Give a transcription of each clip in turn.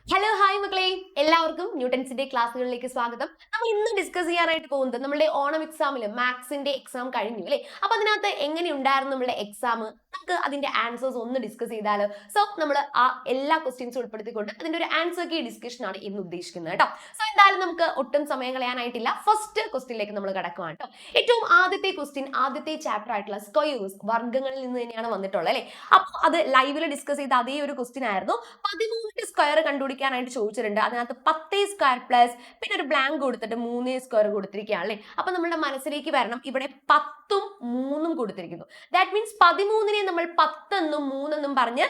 Hello hi മക്കളെ, എല്ലാവർക്കും ന്യൂട്ടൻസിന്റെ ക്ലാസ്സുകളിലേക്ക് സ്വാഗതം. നമ്മൾ ഇന്ന് ഡിസ്കസ് ചെയ്യാനായിട്ട് പോകുന്നത് നമ്മുടെ ഓണം എക്സാമിൽ മാത്സിന്റെ എക്സാം കഴിഞ്ഞു അല്ലേ? അപ്പൊ അതിനകത്ത് എങ്ങനെയുണ്ടായിരുന്നു നമ്മുടെ എക്സാം? നമുക്ക് അതിന്റെ ആൻസേഴ്സ് ഒന്ന് ഡിസ്കസ് ചെയ്താലോ? സോ നമ്മൾ ആ എല്ലാ ക്വസ്റ്റ്യൻസും ഉൾപ്പെടുത്തിക്കൊണ്ട് അതിന്റെ ഒരു ആൻസർ കീ ഡിസ്കഷൻ ആണ് ഇന്ന് ഉദ്ദേശിക്കുന്നത് കേട്ടോ. സോ എന്തായാലും നമുക്ക് ഒട്ടും സമയം കളയാനായിട്ടില്ല. ഫസ്റ്റ് ക്വസ്റ്റ്യനിലേക്ക് നമ്മൾ കടക്കുവാണ് കേട്ടോ. ഏറ്റവും ആദ്യത്തെ ക്വസ്റ്റ്യൻ, ആദ്യത്തെ ചാപ്റ്റർ ആയിട്ടുള്ള സ്ക്വയേഴ്സ്, വർഗ്ഗങ്ങളിൽ നിന്ന് തന്നെയാണ് വന്നിട്ടുള്ളത് അല്ലേ? അപ്പൊ അത് ലൈവിൽ ഡിസ്കസ് ചെയ്ത അതേ ഒരു ക്വസ്റ്റ്യൻ ആയിരുന്നു. 13 സ്ക്വയർ കണ്ടുപിടിക്കാനായിട്ട് ചോദിച്ചിട്ടുണ്ട്. അതിനകത്ത് 10 സ്ക്വയർ പ്ലസ് പിന്നെ ഒരു ബ്ലാങ്ക് കൊടുത്തിട്ട് 3 സ്ക്വയർ കൊടുത്തിരിക്കുകയാണ് അല്ലേ? അപ്പൊ നമ്മുടെ മനസ്സിലേക്ക് വരണം, ഇവിടെ 10ഉം 3ഉം കൊടുത്തിരിക്കുന്നു. ദാറ്റ് മീൻസ് 13നെ നമ്മൾ 10 എന്നും 3 എന്നും പറഞ്ഞ്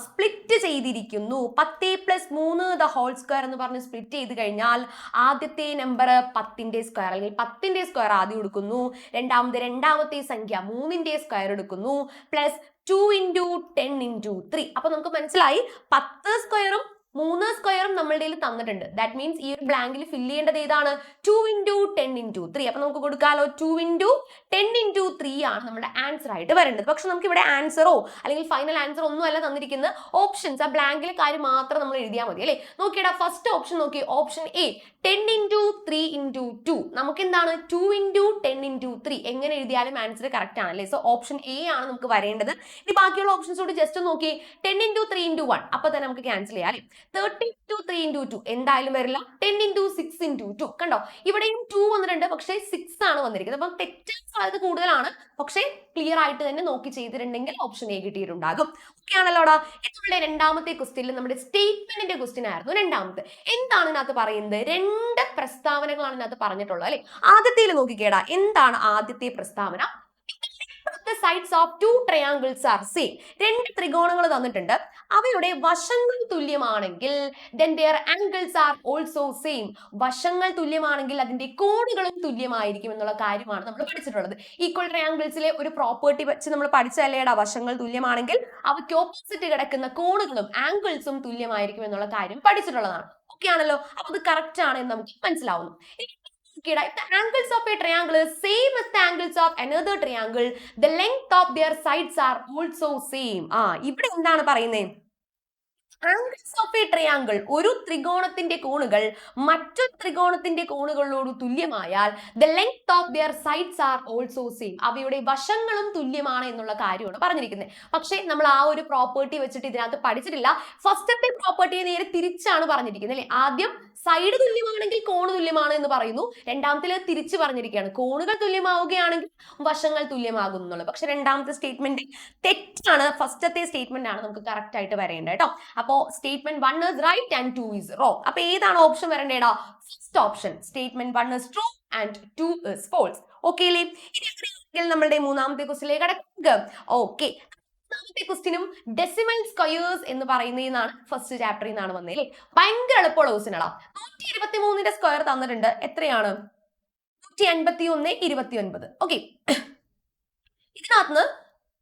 സ്പ്ലിറ്റ് ചെയ്തിരിക്കുന്നു. 10 + 3 ദ ഹോൾ സ്ക്വയർ എന്ന് പറഞ്ഞ് സ്പ്ലിറ്റ് ചെയ്ത് കഴിഞ്ഞാൽ ആദ്യത്തെ നമ്പർ 10ന്റെ സ്ക്വയർ അല്ലെങ്കിൽ 10ന്റെ സ്ക്വയർ ആദ്യം എടുക്കുന്നു, രണ്ടാമത്തെ സംഖ്യ 3ന്റെ സ്ക്വയർ എടുക്കുന്നു, പ്ലസ് 2 × 10 × 3. അപ്പൊ നമുക്ക് മനസ്സിലായി 10 സ്ക്വയറും 3 സ്ക്വയറും നമ്മളുടെ തന്നിട്ടുണ്ട്. ദാറ്റ് മീൻസ് ഈ ഒരു ബ്ലാങ്കിൽ ഫില്ല് ചെയ്യേണ്ടത് ഏതാണ്? 2 × 10 × 3. അപ്പൊ നമുക്ക് കൊടുക്കാലോ 2 × 10 × 3 ആണ് നമ്മുടെ ആൻസർ ആയിട്ട് വരേണ്ടത്. പക്ഷെ നമുക്ക് ഇവിടെ ആൻസറോ അല്ലെങ്കിൽ ഫൈനൽ ആൻസർ ഒന്നും അല്ല തന്നിരിക്കുന്നത്, ഓപ്ഷൻസ്, ആ ബ്ലാങ്കിലെ കാര്യം മാത്രം നമ്മൾ എഴുതിയാൽ മതി അല്ലേ? നോക്കിയടാ, ഫസ്റ്റ് ഓപ്ഷൻ നോക്കി, ഓപ്ഷൻ എ 10 × 3 × 2. നമുക്ക് എന്താണ് 2 × 10 × 3 എങ്ങനെ എഴുതിയാലും ആൻസർ കറക്റ്റ് ആണ് അല്ലേ? സോ ഓപ്ഷൻ എ ആണ് നമുക്ക് വരേണ്ടത്. ഇനി ബാക്കിയുള്ള ഓപ്ഷൻസോട് ജസ്റ്റ് നോക്കി, 10 × 3 × 1 അപ്പൊ തന്നെ നമുക്ക് ക്യാൻസൽ ചെയ്യാം അല്ലേ? 30 × 3 × 2 എന്തായാലും വരില്ല. 10 × 6 × 2 കണ്ടോ, ഇവിടെയും 2 വന്നിട്ടുണ്ട്, പക്ഷേ 6 ആണ് വന്നിരിക്കുന്നത്. അപ്പം തെറ്റാൻ സാധ്യത കൂടുതലാണ്. പക്ഷേ ക്ലിയർ ആയിട്ട് തന്നെ നോക്കി ചെയ്തിട്ടുണ്ടെങ്കിൽ ഓപ്ഷൻ എ കിട്ടിയിട്ടുണ്ടാകും. ഓക്കെ ആണല്ലോടാ. നമ്മുടെ രണ്ടാമത്തെ ക്വസ്റ്റ്യനിൽ നമ്മുടെ സ്റ്റേറ്റ്മെന്റിന്റെ ക്വസ്റ്റ്യൻ ആയിരുന്നു രണ്ടാമത്തെ. എന്താണ് ഇതിനകത്ത് പറയുന്നത്? 2 പ്രസ്താവനകളാണ് ഇതിനകത്ത് പറഞ്ഞിട്ടുള്ളത് അല്ലെ? ആദ്യത്തേൽ നോക്കിക്കേടാ, എന്താണ് ആദ്യത്തെ പ്രസ്താവന? The sides of two triangles are same. രണ്ട് ത്രികോണങ്ങൾ തന്നിട്ടുണ്ട്, അവയുടെ വശങ്ങൾ തുല്യമാണെങ്കിൽ then their angles are also same. വശങ്ങൾ തുല്യമാണെങ്കിൽ അതിന്റെ കോണുകളും തുല്യമായിരിക്കും എന്നുള്ള കാര്യമാണ് നമ്മൾ പഠിച്ചിട്ടുള്ളത്. ഈക്വൽ ട്രയാങ്കിൾസിലെ ഒരു പ്രോപ്പർട്ടി വെച്ച് നമ്മൾ പഠിച്ചല്ലേടാ, വശങ്ങൾ തുല്യമാണെങ്കിൽ അവയ്ക്ക് ഓപ്പോസിറ്റ് കിടക്കുന്ന കോണുകളും ആംഗിൾസും തുല്യമായിരിക്കും എന്നുള്ള കാര്യം പഠിച്ചിട്ടുള്ളതാണ്. ഓക്കെ ആണല്ലോ? അപ്പൊ അത് കറക്റ്റ് ആണ് എന്ന് നമുക്ക് മനസ്സിലാവുന്നു. If the angles of a triangle is same as the angles of another triangle, the length of their sides are also same. ഇവിടെ എന്താണ് പറയുന്നത്? Angles of a triangle, ഒരു ത്രികോണത്തിന്റെ കോണുകൾ മറ്റൊരു ത്രികോണത്തിന്റെ കോണുകളോട് തുല്യമായാൽ the length of their sides are also same. അവയുടെ വശങ്ങളും തുല്യമാണ് എന്നുള്ള കാര്യമാണ് പറഞ്ഞിരിക്കുന്നത്. പക്ഷേ നമ്മൾ ആ ഒരു പ്രോപ്പർട്ടി വെച്ചിട്ട് ഇതിനകത്ത് പഠിച്ചിട്ടില്ല. ഫസ്റ്റത്തെ പ്രോപ്പർട്ടിയെ നേരെ തിരിച്ചാണ് പറഞ്ഞിരിക്കുന്നത് അല്ലേ? ആദ്യം സൈഡ് തുല്യമാണെങ്കിൽ കോണ് തുല്യമാണ് എന്ന് പറയുന്നു, രണ്ടാമത്തിൽ തിരിച്ചു പറഞ്ഞിരിക്കുകയാണ്, കോണുകൾ തുല്യമാവുകയാണെങ്കിൽ വശങ്ങൾ തുല്യമാകും എന്നുള്ളത്. പക്ഷെ രണ്ടാമത്തെ സ്റ്റേറ്റ്മെന്റ് തെറ്റാണ്, ഫസ്റ്റത്തെ സ്റ്റേറ്റ്മെന്റ് ആണ് നമുക്ക് കറക്റ്റ് ആയിട്ട് വരേണ്ടത് കേട്ടോ. അപ്പോ statement 1 is right and 2 is wrong. അപ്പൊ ഏതാണ് ഓപ്ഷൻ വരേണ്ടേടാ? First option, statement 1 is true and 2 is false. Okay അല്ലേ? ഇനി നമ്മളുടെ മൂന്നാമത്തെ ക്വസ്റ്റിലേക്ക് കടക്കുക. ഓക്കെ, മൂന്നാമത്തെ ക്വസ്റ്റിനും ഡെസിമൽ സ്ക്വയേഴ്സ് എന്ന് പറയുന്നതാണ് ഫസ്റ്റ് ചാപ്റ്ററിൽ നിന്നാണ് വന്നത് അല്ലേ? ഭയങ്കര എളുപ്പമുള്ള ക്വസ്റ്റിൻ ആണോ. 123ന്റെ സ്ക്വയർ തന്നിട്ടുണ്ട്, എത്രയാണ്? 151 29. ഓക്കെ, ഇതിനകത്ത്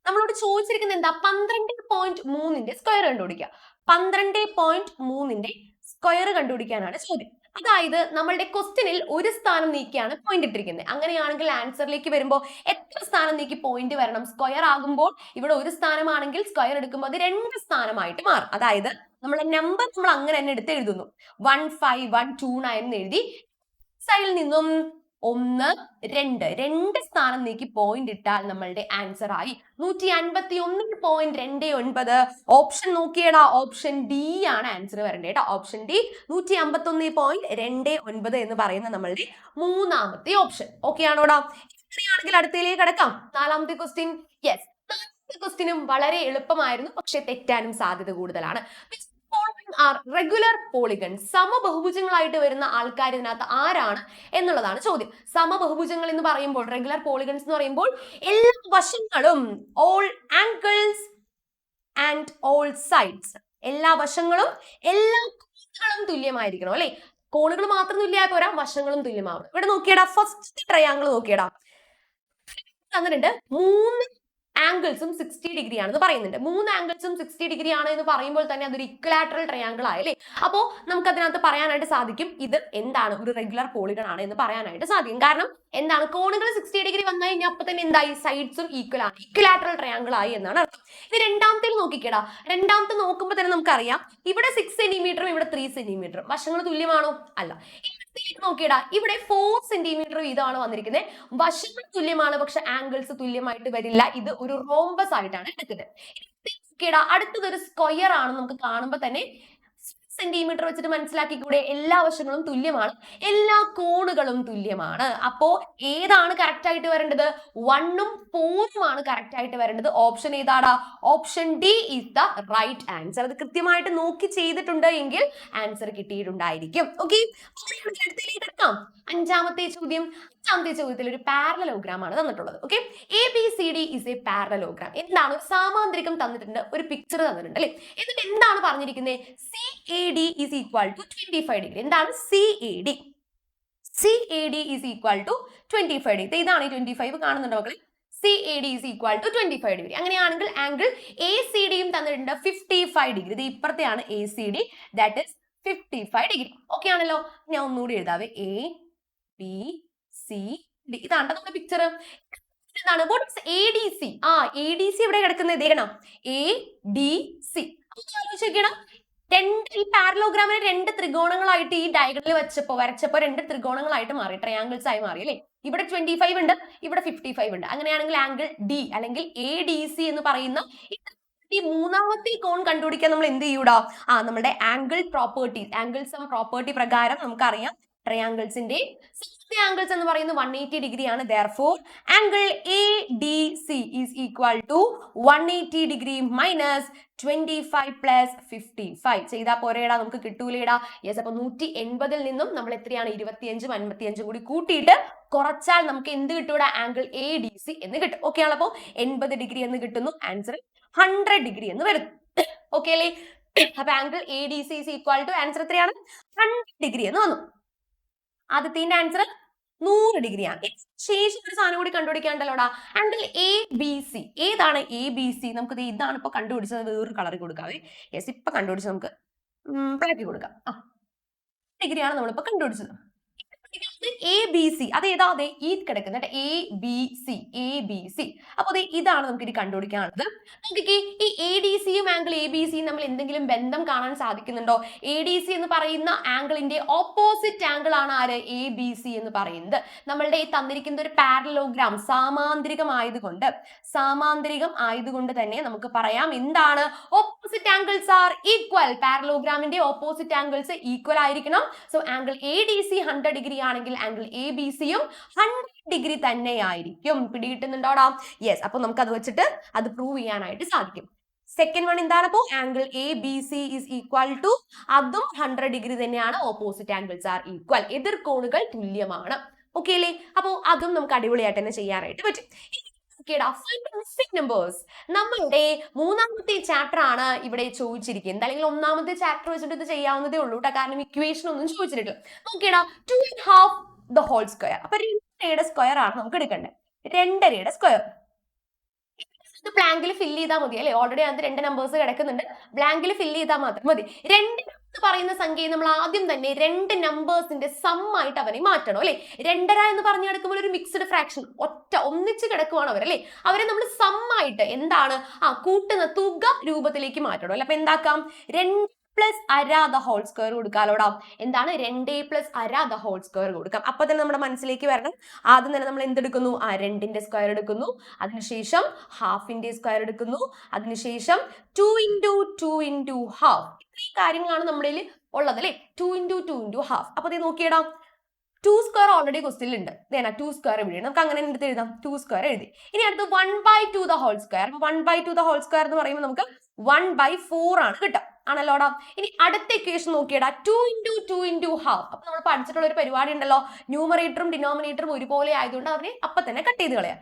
നമ്മളോട് ചോദിച്ചിരിക്കുന്നത് എന്താ? 12.3ന്റെ സ്ക്വയർ കണ്ടുപിടിക്കുക. 12.3ന്റെ സ്ക്വയർ കണ്ടുപിടിക്കാനാണ് ചോദ്യം. അതായത് നമ്മളുടെ ക്വസ്റ്റ്യനിൽ ഒരു സ്ഥാനം നീക്കിയാണ് പോയിന്റ് ഇട്ടിരിക്കുന്നത്. അങ്ങനെയാണെങ്കിൽ ആൻസറിലേക്ക് വരുമ്പോൾ എത്ര സ്ഥാനം നീക്കി പോയിന്റ് വരണം? സ്ക്വയർ ആകുമ്പോൾ ഇവിടെ ഒരു സ്ഥാനമാണെങ്കിൽ സ്ക്വയർ എടുക്കുമ്പോൾ അത് 2 സ്ഥാനമായിട്ട് മാറും. അതായത് നമ്മളെ നമ്പർ നമ്മൾ അങ്ങനെ തന്നെ എടുത്ത് എഴുതുന്നു. 15129 എന്ന് എഴുതി സൈഡിൽ നിന്നും 1 2 സ്ഥാനം നീക്കി പോയിന്റ് ഇട്ടാൽ നമ്മളുടെ ആൻസർ ആയി 151.29. ഓപ്ഷൻ നോക്കിയടാ, ഓപ്ഷൻ ഡി ആണ് ആൻസർ വരേണ്ടത് കേട്ടോ. ഓപ്ഷൻ ഡി 151.29 എന്ന് പറയുന്ന നമ്മളുടെ മൂന്നാമത്തെ ഓപ്ഷൻ. ഓക്കെ ആണോടാ? ഇത്രയാണെങ്കിൽ അടുത്തയിലേക്ക് കിടക്കാം. നാലാമത്തെ ക്വസ്റ്റ്യൻ. യെസ്, നാലാമത്തെ ക്വസ്റ്റ്യനും വളരെ എളുപ്പമായിരുന്നു, പക്ഷെ തെറ്റാനും സാധ്യത കൂടുതലാണ്. R regular polygons. സമബഹുഭുജങ്ങളായിട്ട് വരുന്ന ആൾക്കാർ ഇതിനകത്ത് ആരാണ് എന്നുള്ളതാണ് ചോദ്യം. സമബഹുഭുജങ്ങൾ എന്ന് പറയുമ്പോൾ, റെഗുലർ പോളിഗൺസ് എന്ന് പറയുമ്പോൾ എല്ലാ വശങ്ങളും, all angles and all sides, എല്ലാ വശങ്ങളും എല്ലാ കോണുകളും തുല്യമായിരിക്കണം അല്ലെ? കോണുകൾ മാത്രം തുല്യമായ പോരാ, വശങ്ങളും തുല്യമാവണം. ഇവിടെ നോക്കിയടാ, ഫസ്റ്റ് ട്രയാങ്കിൾ നോക്കിയടാ, തന്നിട്ടുണ്ട് 3 ആംഗിൾസും 60 ഡിഗ്രി ആണെന്ന് പറയുന്നുണ്ട്. 3 ആംഗിൾസും 60 ഡിഗ്രി ആണ് എന്ന് പറയുമ്പോൾ തന്നെ അതൊരു ഇക്വലാറ്ററൽ ട്രയാങ്കിൾ ആയല്ലേ. അപ്പോൾ നമുക്ക് അതിനകത്ത് പറയാനായിട്ട് സാധിക്കും ഇത് എന്താണ് ഒരു റെഗുലർ പോളിഗൺ ആണ് എന്ന് പറയാനായിട്ട് സാധിക്കും. കാരണം എന്താണ് കോണുകൾ 60 ഡിഗ്രി വന്നു കഴിഞ്ഞാൽ അപ്പൊ തന്നെ എന്തായി സൈഡ്സും ഈക്വൽ ആണ്, ഇക്വലാറ്ററൽ ട്രയാങ്കിൾ ആയി എന്നാണ് അർത്ഥം. ഇത് രണ്ടാമത്തെ നോക്കിക്കേടാ. രണ്ടാമത്തെ നോക്കുമ്പോൾ തന്നെ നമുക്കറിയാം ഇവിടെ 6 സെന്റിമീറ്ററും ഇവിടെ 3 സെന്റിമീറ്ററും വശങ്ങൾ തുല്യമാണോ? അല്ല. നോക്കിയടാ ഇവിടെ 4 സെന്റിമീറ്റർ വീതമാണ് വന്നിരിക്കുന്നത്. വശങ്ങൾ തുല്യമാണ്, പക്ഷെ ആംഗിൾസ് തുല്യമായിട്ട് വരില്ല. ഇത് ഒരു റോംബസ് ആയിട്ടാണ് എടുക്കുന്നത്. അടുത്തത് ഒരു സ്ക്വയർ ആണ്. നമുക്ക് കാണുമ്പോൾ തന്നെ സെന്റിമീറ്റർ വെച്ചിട്ട് മനസ്സിലാക്കിക്കൂടെ? എല്ലാ വശങ്ങളും തുല്യമാണ്, എല്ലാ കോണുകളും തുല്യമാണ്. അപ്പോ ഏതാണ് കറക്റ്റ് ആയിട്ട് വരേണ്ടത്? 1ഉം 4ഉം ആണ് കറക്റ്റ് ആയിട്ട് വരേണ്ടത്. ഓപ്ഷൻ ഏതാടാ? Option D is the right answer. അത് കൃത്യമായിട്ട് നോക്കി ചെയ്തിട്ടുണ്ട് എങ്കിൽ ആൻസർ കിട്ടിയിട്ടുണ്ടായിരിക്കും. ഓക്കെ, എടുക്കാം. അഞ്ചാമത്തെ ചോദ്യം. അഞ്ചാമത്തെ ചോദ്യത്തിൽ ഒരു പാരലലോഗ്രാം ആണ് തന്നിട്ടുള്ളത്. Okay, ABCD is A parallelogram. എന്താണ്? സാമാന്തരികം തന്നിട്ടുണ്ട്, ഒരു പിക്ചർ തന്നിട്ടുണ്ട് അല്ലെ. എന്നിട്ട് എന്താണ് പറഞ്ഞിരിക്കുന്നത്? CAD is equal to 25 degree. എന്താണ് CAD? CAD is equal to 25 degree. ഇതാണ് ഈ 25 കാണുന്നുണ്ടോ മക്കളെ? CAD is equal to 25 degree. അങ്ങനെയാണെങ്കിൽ ആംഗിൾ ACDയും തന്നിട്ടുണ്ട് 55 ഡിഗ്രി. ഇത് ഇപ്പുറത്തെയാണ് ACD, that is 55 degree. Okay ആണല്ലോ. ഞാൻ ഒന്നുകൂടി എഴുതാവേ. ABCD. ഇതാണ് നമ്മുടെ പിക്ചർ. എന്താണ്? What is ADC? ADC ഇവിടെ കിടക്കുന്നത് ഇതേക്കണം. ADC. ആലോചിക്കണം. ഈ പാരലോഗ്രാമിനെ രണ്ട് ത്രികോണങ്ങളായിട്ട് ഈ ഡയഗണലിൽ വരച്ചപ്പോ രണ്ട് ത്രികോണങ്ങളായിട്ട് മാറി, ട്രയാങ്കിൾസ് ആയി മാറി അല്ലേ. ഇവിടെ 25 ഉണ്ട്, ഇവിടെ 55 ഉണ്ട്. അങ്ങനെയാണെങ്കിൽ ആംഗിൾ D അല്ലെങ്കിൽ ADC എന്ന് പറയുന്ന ഈ മൂന്നാമത്തെ കോൺ കണ്ടുപിടിക്കാൻ നമ്മൾ എന്ത് ചെയ്യൂടാ? നമ്മുടെ angle properties, angle sum property പ്രകാരം നമുക്കറിയാം ട്രയാങ്കിൾസിന്റെ ആംഗിൾസ് എന്ന് പറയുന്നത് 180 ഡിഗ്രി ആണ്. Therefore, angle ADC is equal to 180 degree minus 25 plus 55. ചെയ്താൽ പോരേടാ, നമുക്ക് കിട്ടൂലേടാ. യെസ്, അപ്പൊ 180 നിന്നും നമ്മൾ എത്രയാണ് 25 55 കൂടി കൂട്ടിയിട്ട് കുറച്ചാൽ നമുക്ക് എന്ത് കിട്ടൂടാ? ആംഗിൾ ADC എന്ന് കിട്ടും. ഓക്കെ ആണ്. അപ്പോൾ 80 ഡിഗ്രി എന്ന് കിട്ടുന്നു. ആൻസർ 100 ഡിഗ്രി എന്ന് വരുന്നു. ഓക്കെ അല്ലേ? അപ്പൊ angle ADC is equal to answer എത്രയാണ്? 100 ഡിഗ്രി എന്ന് വന്നു. ആദ്യത്തിന്റെ ആൻസർ 100 ഡിഗ്രിയാണ്. ശേഷം ഒരു സാധനം കൂടി കണ്ടുപിടിക്കാണ്ടല്ലോടാ. Angle ABC. ഏതാണ് ABC? നമുക്ക് ഇതാണ് ഇപ്പൊ കണ്ടുപിടിച്ചത്. വേറൊരു കളർ കൊടുക്കാവേ. യെസ്, ഇപ്പൊ കണ്ടുപിടിച്ചത് നമുക്ക് ബ്ലാക്ക് കൊടുക്കാം. ഡിഗ്രിയാണ് നമ്മളിപ്പോ കണ്ടുപിടിച്ചത്. ABC അത് ഏതാ? അതെ, ഈ കിടക്കുന്ന ABC. അപ്പൊ ഇതാണ് നമുക്ക് ഇനി കണ്ടുപിടിക്കാനുള്ളത്. നോക്കിക്കേ, ഈ ADCയും ആംഗിൾ ABCയും നമ്മൾ എന്തെങ്കിലും ബന്ധം കാണാൻ സാധിക്കുന്നുണ്ടോ? ADC എന്ന് പറയുന്ന ആംഗിളിന്റെ ഓപ്പോസിറ്റ് ആംഗിൾ ആണ് ആര്? ABC എന്ന് പറയുന്നത്. നമ്മളുടെ ഈ തന്നിരിക്കുന്ന ഒരു പാരലോഗ്രാം സാമാന്തരികം ആയതുകൊണ്ട് തന്നെ നമുക്ക് പറയാം എന്താണ്? Opposite angles are equal. പാരലോഗ്രാമിന്റെ ഓപ്പോസിറ്റ് ആംഗിൾസ് ഈക്വൽ ആയിരിക്കണം. സോ ആംഗിൾ ADC 100 ഡിഗ്രി ആണെങ്കിൽ ആംഗിൾ ABCയും 100 ഡിഗ്രി തന്നെയായിരിക്കും. പിടികിട്ടുന്നുണ്ടോടാ? യെസ്. അപ്പൊ നമുക്ക് അത് വെച്ചിട്ട് അത് പ്രൂവ് ചെയ്യാനായിട്ട് സാധിക്കും. സെക്കൻഡ് വൺ എന്താണ്? അപ്പോ angle ABC is equal to അതും 100 ഡിഗ്രി തന്നെയാണ്. Opposite angles are equal. എതിർ കോണുകൾ തുല്യമാണ്. ഓക്കെ അല്ലേ? അപ്പൊ അതും നമുക്ക് അടിപൊളിയായിട്ട് തന്നെ ചെയ്യാനായിട്ട് പറ്റും. നമ്പേഴ്സ് നമ്മളുടെ മൂന്നാമത്തെ ചാപ്റ്റർ ആണ് ഇവിടെ ചോദിച്ചിരിക്കുന്നത്. അല്ലെങ്കിൽ ഒന്നാമത്തെ ചാപ്റ്റർ വെച്ചിട്ട് ഇത് ചെയ്യാവുന്നതേ ഉള്ളൂ കേട്ടോ. കാരണം ഇക്വേഷൻ ഒന്നും ചോദിച്ചിട്ടില്ല. നോക്കിയടാ, 2½ the whole square. അപ്പൊ 2യുടെ സ്ക്വയർ ആണ് നമുക്ക് എടുക്കേണ്ടത്. 2യുടെ സ്ക്വയർ ഇത് ബ്ലാങ്കിൽ ഫില്ല് ചെയ്താൽ മതി അല്ലെ. ഓൾറെഡി അത് 2 നമ്പേഴ്സ് കിടക്കുന്നുണ്ട്. ബ്ലാങ്കിൽ ഫില്ല് ചെയ്താൽ മാത്രം മതി. 2 പറയുന്ന സംഖ്യയെ നമ്മൾ ആദ്യം തന്നെ 2 നമ്പേഴ്സിന്റെ സം ആയിട്ട് അവനെ മാറ്റണം അല്ലെ. 2.5 എന്ന് പറഞ്ഞു കിടക്കുമ്പോൾ ഒരു മിക്സ്ഡ് ഫ്രാക്ഷൻ ഒന്നിച്ച് കിടക്കുവാണ് അവർ അല്ലെ. അവരെ നമ്മൾ സം ആയിട്ട് എന്താണ് കൂട്ടുന്ന തുക രൂപത്തിലേക്ക് മാറ്റണം അല്ലെ. അപ്പൊ എന്താക്കാം? 2 പ്ലസ് അര ദ ഹോൾ സ്ക്വയർ കൊടുക്കാലോടാ. എന്താണ്? 2 പ്ലസ് അര ദ ഹോൾ സ്ക്വയർ കൊടുക്കാം. അപ്പൊ തന്നെ നമ്മുടെ മനസ്സിലേക്ക് വരണം. ആദ്യം തന്നെ നമ്മൾ എന്തെടുക്കുന്നു? 2ന്റെ സ്ക്വയർ എടുക്കുന്നു. അതിനുശേഷം ഹാഫിന്റെ സ്ക്വയർ എടുക്കുന്നു. അതിനുശേഷം 2 × 2 × ഹാഫ്. ഇത്രയും കാര്യങ്ങളാണ് നമ്മുടെ ഉള്ളത് അല്ലെ. 2 × 2 × ഹാഫ്. അപ്പൊ ഇത് നോക്കിയടാ, 2 സ്ക്വയർ ഓൾറെഡി ക്വസ്റ്റ്യനിൽ ഉണ്ട്. 2 സ്ക്വയർ എഴുതി. നമുക്ക് അങ്ങനെ എടുത്ത് എഴുതാം. 2 സ്ക്വയർ എഴുതി. ഇനി അടുത്ത് 1/2 the whole square. 1/2 the whole square എന്ന് പറയുമ്പോൾ നമുക്ക് 1/4 ആണ് കിട്ടുക. ആണല്ലോടാ. ഇനി അടുത്ത ഇക്വേഷൻ നോക്കിയടാ, 2 × 2 × ഹാഫ്. അപ്പൊ നമ്മൾ പഠിച്ചിട്ടുള്ള ഒരു പരിപാടി ഉണ്ടല്ലോ, ന്യൂമറേറ്ററും ഡിനോമിനേറ്ററും ഒരുപോലെ ആയതുകൊണ്ട് അവരെ അപ്പൊ തന്നെ കട്ട് ചെയ്ത് കളയാം.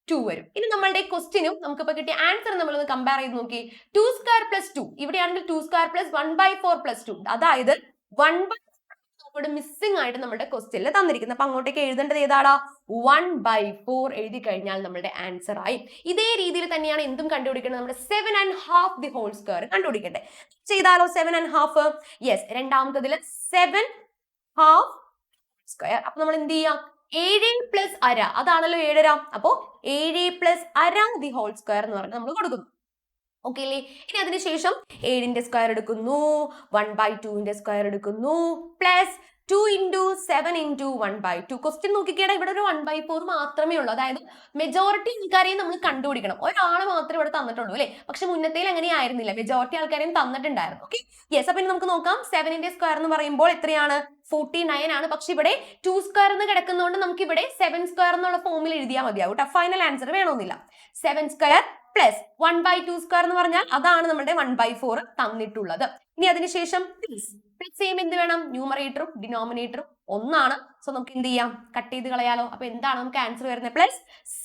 2 വരും. ഇനി നമ്മളുടെ ക്വസ്റ്റിനും നമുക്കിപ്പോ കിട്ടിയ ആൻസർ നമ്മളൊന്ന് കമ്പയർ ചെയ്ത് നോക്കി. 2 സ്ക്വയർ പ്ലസ് 2 ഇവിടെയാണെങ്കിൽ 2 സ്ക്വയർ പ്ലസ് 1/4 പ്ലസ് 2, അതായത് 1/4 ഇവിടെ മിസ്സിംഗ് ആയിട്ട് നമ്മുടെ ക്വസ്റ്റ്യനിൽ തന്നിരിക്കുന്നത്. അപ്പൊ അങ്ങോട്ടേക്ക് എഴുതേണ്ടത് ഏതാടാ? 1/4 എഴുതി കഴിഞ്ഞാൽ നമ്മുടെ ആൻസർ ആയി. ഇതേ രീതിയിൽ തന്നെയാണ് എന്തും കണ്ടുപിടിക്കേണ്ടത്, നമ്മുടെ 7.5 ദി ഹോൾ സ്ക്വയർ കണ്ടുപിടിക്കട്ടെ. ചെയ്താലോ 7.5? യെസ്, രണ്ടാമത്തതിൽ 7.5 സ്ക്വയർ. അപ്പൊ നമ്മൾ എന്ത് ചെയ്യാം? 7 പ്ലസ് അര, അതാണല്ലോ 7.5. അപ്പോ 7 പ്ലസ് അര ദി ഹോൾ സ്ക്വയർ എന്ന് പറഞ്ഞ് നമ്മൾ കൊടുക്കുന്നു. ഓക്കെ അല്ലേ? ഇനി അതിനുശേഷം 7ന്റെ സ്ക്വയർ എടുക്കുന്നു, 1/2ന്റെ സ്ക്വയർ എടുക്കുന്നു, പ്ലസ് 2 into 7 into 1/2. ക്വസ്റ്റ്യൻ നോക്കിക്കേടാ, ഇവിടെ ഒരു 1/4 മാത്രമേ ഉള്ളൂ. അതായത് മെജോറിറ്റി ആൾക്കാരെയും നമ്മൾ കണ്ടുപിടിക്കണം. ഒരാളെ മാത്രമേ ഇവിടെ തന്നിട്ടുള്ളൂ അല്ലേ? പക്ഷെ മുന്നത്തേൽ അങ്ങനെയായിരുന്നില്ല, മെജോറിറ്റി ആൾക്കാരെയും തന്നിട്ടുണ്ടായിരുന്നു. Okay, yes. അപ്പൊ ഇനി നമുക്ക് നോക്കാം. 7ന്റെ സ്ക്വയർ എന്ന് പറയുമ്പോൾ എത്രയാണ്? 49 ആണ്. പക്ഷെ ഇവിടെ 2 സ്ക്വയർ എന്ന് കിടക്കുന്നതുകൊണ്ട് നമുക്ക് ഇവിടെ 7 സ്ക്വയർ എന്നുള്ള ഫോമിൽ എഴുതിയാൽ മതിയാവും കേട്ടോ. ഫൈനൽ ആൻസർ വേണമെന്നില്ല. 7 സ്ക്വയർ പ്ലസ് 1/2 സ്ക്വയർ എന്ന് പറഞ്ഞാൽ അതാണ് നമ്മുടെ 1/4 തന്നിട്ടുള്ളത്. ഇനി അതിനുശേഷം പ്ലസ് സെയിം എന്ത് വേണം? ന്യൂമറേറ്ററും ഡിനോമിനേറ്ററും ഒന്നാണ്. സോ നമുക്ക് എന്ത് ചെയ്യാം? കട്ട് ചെയ്ത് കളയാലോ. അപ്പൊ എന്താണ് നമുക്ക് ആൻസർ വരുന്നത്? പ്ലസ്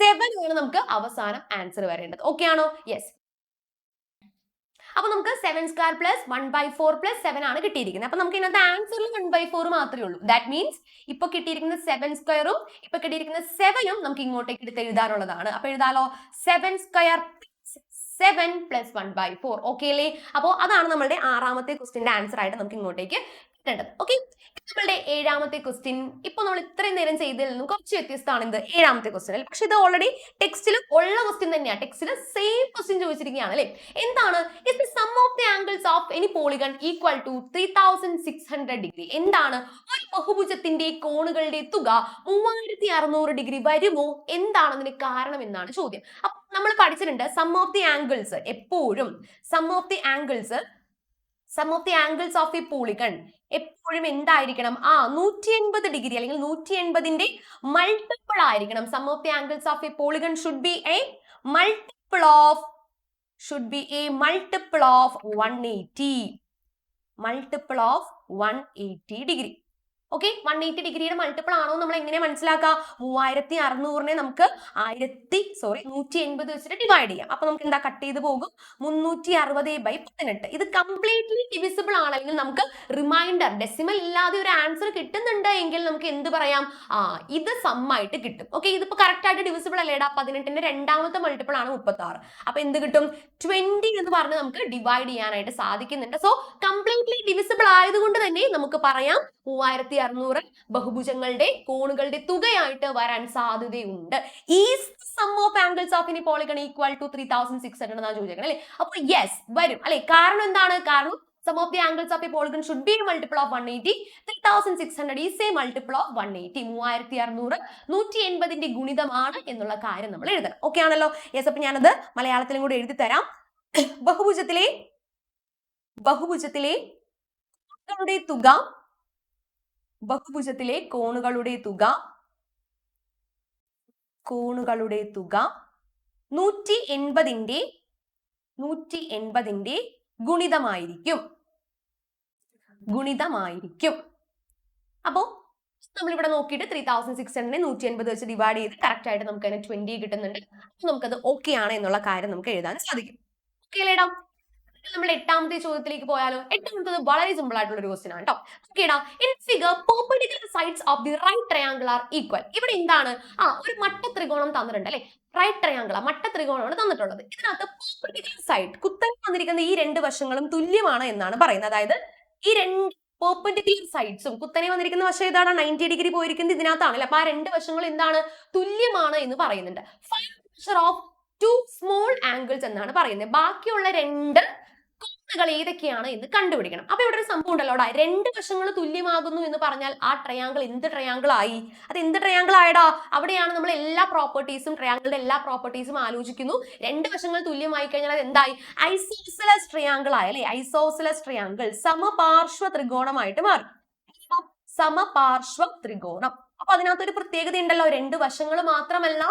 7 ആണ് നമുക്ക് അവസാനം ആൻസർ വരേണ്ടത്. ഓക്കെ ആണോ? യെസ്. അപ്പൊ നമുക്ക് 7 സ്ക്വയർ പ്ലസ് 1/4 പ്ലസ് 7 ആണ് കിട്ടിയിരിക്കുന്നത്. അപ്പൊ നമുക്ക് ഇതിനകത്ത് ആൻസറിൽ 1/4 മാത്രമേ ഉള്ളൂ. ദാറ്റ് മീൻസ് ഇപ്പൊ കിട്ടിയിരിക്കുന്ന 7 സ്ക്വയറും ഇപ്പൊ കിട്ടിയിരിക്കുന്ന 7ഉം നമുക്ക് ഇങ്ങോട്ടേക്ക് എടുത്ത് എഴുതാനുള്ളതാണ്. അപ്പൊ എഴുതാലോ 7 സ്ക്വയർ 7 പ്ലസ് 1/4. ഓക്കെ അല്ലേ? അപ്പോൾ അതാണ് നമ്മുടെ 6ാമത്തെ ക്വസ്റ്റിന്റെ ആൻസർ ആയിട്ട് നമുക്ക് ഇങ്ങോട്ടേക്ക് കിട്ടേണ്ടത്. ഓക്കെ, നമ്മളുടെ 7ാമത്തെ ക്വസ്റ്റ്യൻ ഇപ്പൊ നമ്മൾ ഇത്രയും നേരം ചെയ്തതിൽ നിന്നും കുറച്ച് വ്യത്യസ്തമാണ്. എന്ത്? 7ാമത്തെ ക്വസ്റ്റ്യൻ. പക്ഷെ ഇത് ഓൾറെഡി ടെക്സ്റ്റിൽ ഉള്ള ക്വസ്റ്റ്യൻ തന്നെയാണ്. ടെക്സ്റ്റിൽ സെയിം ക്വസ്റ്റ്യൻ ചോദിച്ചിരിക്കുകയാണ് അല്ലേ? എന്താണ്? Is the sum of the angles of any polygon equal to 3600 degree. എന്താണ്? ഒരു ബഹുഭുജത്തിന്റെ കോണുകളുടെ തുക 3600 ഡിഗ്രി വരുമോ? എന്താണ് അതിന് കാരണം എന്നാണ് ചോദ്യം. അപ്പൊ നമ്മൾ പഠിച്ചിട്ടുണ്ട് സം ഓഫ് ദി ആംഗിൾസ് എപ്പോഴും sum of the angles of a polygon എപ്പോഴും എന്തായിരിക്കണം? 180 ഡിഗ്രി അല്ലെങ്കിൽ 180ന്റെ മൾട്ടിപ്പിൾ ആയിരിക്കണം. Sum of the angles of a polygon should be a multiple of 180 degree. Okay, 180 ഡിഗ്രിയുടെ മൾട്ടിപ്പിൾ ആണോ നമ്മൾ എങ്ങനെ മനസ്സിലാക്കാം? 3600നെ നമുക്ക് 180 വെച്ചിട്ട് ഡിവൈഡ് ചെയ്യാം. അപ്പൊ നമുക്ക് എന്താ? കട്ട് ചെയ്ത് പോകും. 360/18. ഇത് കംപ്ലീറ്റ്ലി ഡിവിസിബിൾ ആണെങ്കിൽ നമുക്ക് റിമൈൻഡർ ഡെസിമൽ ഇല്ലാതെ ഒരു ആൻസർ കിട്ടുന്നുണ്ട് എങ്കിൽ നമുക്ക് എന്ത് പറയാം? ഇത് സം ആയിട്ട് കിട്ടും. ഓക്കെ, ഇതിപ്പോ കറക്റ്റ് ആയിട്ട് ഡിവിസിബിൾ അല്ലേടാ? 18ന്റെ രണ്ടാമത്തെ മൾട്ടിപ്പിൾ ആണ് 36. അപ്പൊ എന്ത് കിട്ടും? 20 എന്ന് പറഞ്ഞ് നമുക്ക് ഡിവൈഡ് ചെയ്യാനായിട്ട് സാധിക്കുന്നുണ്ട്. സോ കംപ്ലീറ്റ്ലി ഡിവിസിബിൾ ആയതുകൊണ്ട് തന്നെ നമുക്ക് പറയാം 3600 ബഹുഭുജങ്ങളുടെ കോണുകളുടെ തുകയായിട്ട് വരാൻ സാധ്യതയുണ്ട്. Is sum of angles of any polygon equal to 3600 എന്നാണ് ചോദിച്ചേക്കുന്നത് അല്ലേ? അപ്പൊ യെസ് വരും അല്ലെ? കാരണം എന്താണ്? കാരണം sum of the angles of a polygon should be multiple of 180. 3600 is a multiple of 180. 3600 180ന്റെ ഗുണിതമാണ് എന്നുള്ള കാര്യം നമ്മൾ എഴുതണം. ഓക്കെ ആണല്ലോ? യെസ്. അപ്പൊ ഞാനത് മലയാളത്തിലും കൂടെ എഴുതി തരാം. ബഹുഭുജത്തിലെ കോണുകളുടെ തുക 180ന്റെ ഗുണിതമായിരിക്കും. അപ്പോ നമ്മളിവിടെ നോക്കിയിട്ട് 3600നെ 180 വെച്ച് ഡിവൈഡ് ചെയ്ത് കറക്റ്റ് ആയിട്ട് നമുക്ക് അതിന് 20 കിട്ടുന്നുണ്ട്. നമുക്കത് ഓക്കെ ആണ് എന്നുള്ള കാര്യം നമുക്ക് എഴുതാൻ സാധിക്കും. ഓക്കെ അല്ലേടാ? നമ്മൾ 8ാമത്തെ ചോദ്യത്തിലേക്ക് പോയാലോ? 8ാമത്തത് വളരെ സിമ്പിൾ ആയിട്ടുള്ള ഒരു ക്വസ്റ്റ്യൻ ആണ് കേട്ടോ. ഓക്കേടാ, in figure perpendicular sides of the right triangle are equal. ഇവിടെ എന്താണ്? ഒരു മട്ട ത്രികോണം തന്നിട്ടുണ്ട് അല്ലെ? റൈറ്റ് ട്രയാങ്കിൾ മട്ട ത്രികോണമാണ് തന്നിട്ടുള്ളത്. ഇതിനകത്ത് പെർപെൻഡിക്കുലർ സൈഡ് കുത്തനെ വന്നിരിക്കുന്ന ഈ രണ്ട് വശങ്ങളും തുല്യമാണ് എന്നാണ് പറയുന്നത്. അതായത് ഈ രണ്ട് പെർപെൻഡിക്കുലർ സൈഡ്സും കുത്തനെ വന്നിരിക്കുന്ന വശം ഏതാണ്? 90 ഡിഗ്രി പോയിരിക്കുന്നത് ഇതിനകത്താണല്ലേ? അപ്പൊ ആ രണ്ട് വശങ്ങളും എന്താണ്? തുല്യമാണ് എന്ന് പറയുന്നുണ്ട്. Find the measure of 2 small angles എന്നാണ് പറയുന്നത്. ബാക്കിയുള്ള രണ്ട് കോണുകൾ ഏതൊക്കെയാണ് എന്ന് കണ്ടുപിടിക്കണം. അപ്പൊ ഇവിടെ ഒരു സംഭവം ഉണ്ടല്ലോ, രണ്ട് വശങ്ങൾ തുല്യമാകുന്നു എന്ന് പറഞ്ഞാൽ ആ ട്രയാങ്കിൾ എന്ത് ട്രയാങ്കിൾ ആയി? അത് എന്ത് ട്രയാങ്കിൾ ആയടാ? അവിടെയാണ് നമ്മൾ എല്ലാ പ്രോപ്പർട്ടീസും ട്രയാങ്കിളിന്റെ എല്ലാ പ്രോപ്പർട്ടീസും ആലോചിക്കുന്നു. രണ്ട് വശങ്ങൾ തുല്യമായി കഴിഞ്ഞാൽ അത് എന്തായി? ഐസോസിലസ് ട്രയാങ്കിൾ ആയി അല്ലെ? ഐസോസിലസ് ട്രയാങ്കിൾ സമപാർശ്വ ത്രികോണമായിട്ട് മാറി. സമപാർശ്വ ത്രികോണം. അപ്പൊ അതിനകത്തൊരു പ്രത്യേകത ഉണ്ടല്ലോ, രണ്ട് വശങ്ങൾ മാത്രമല്ല,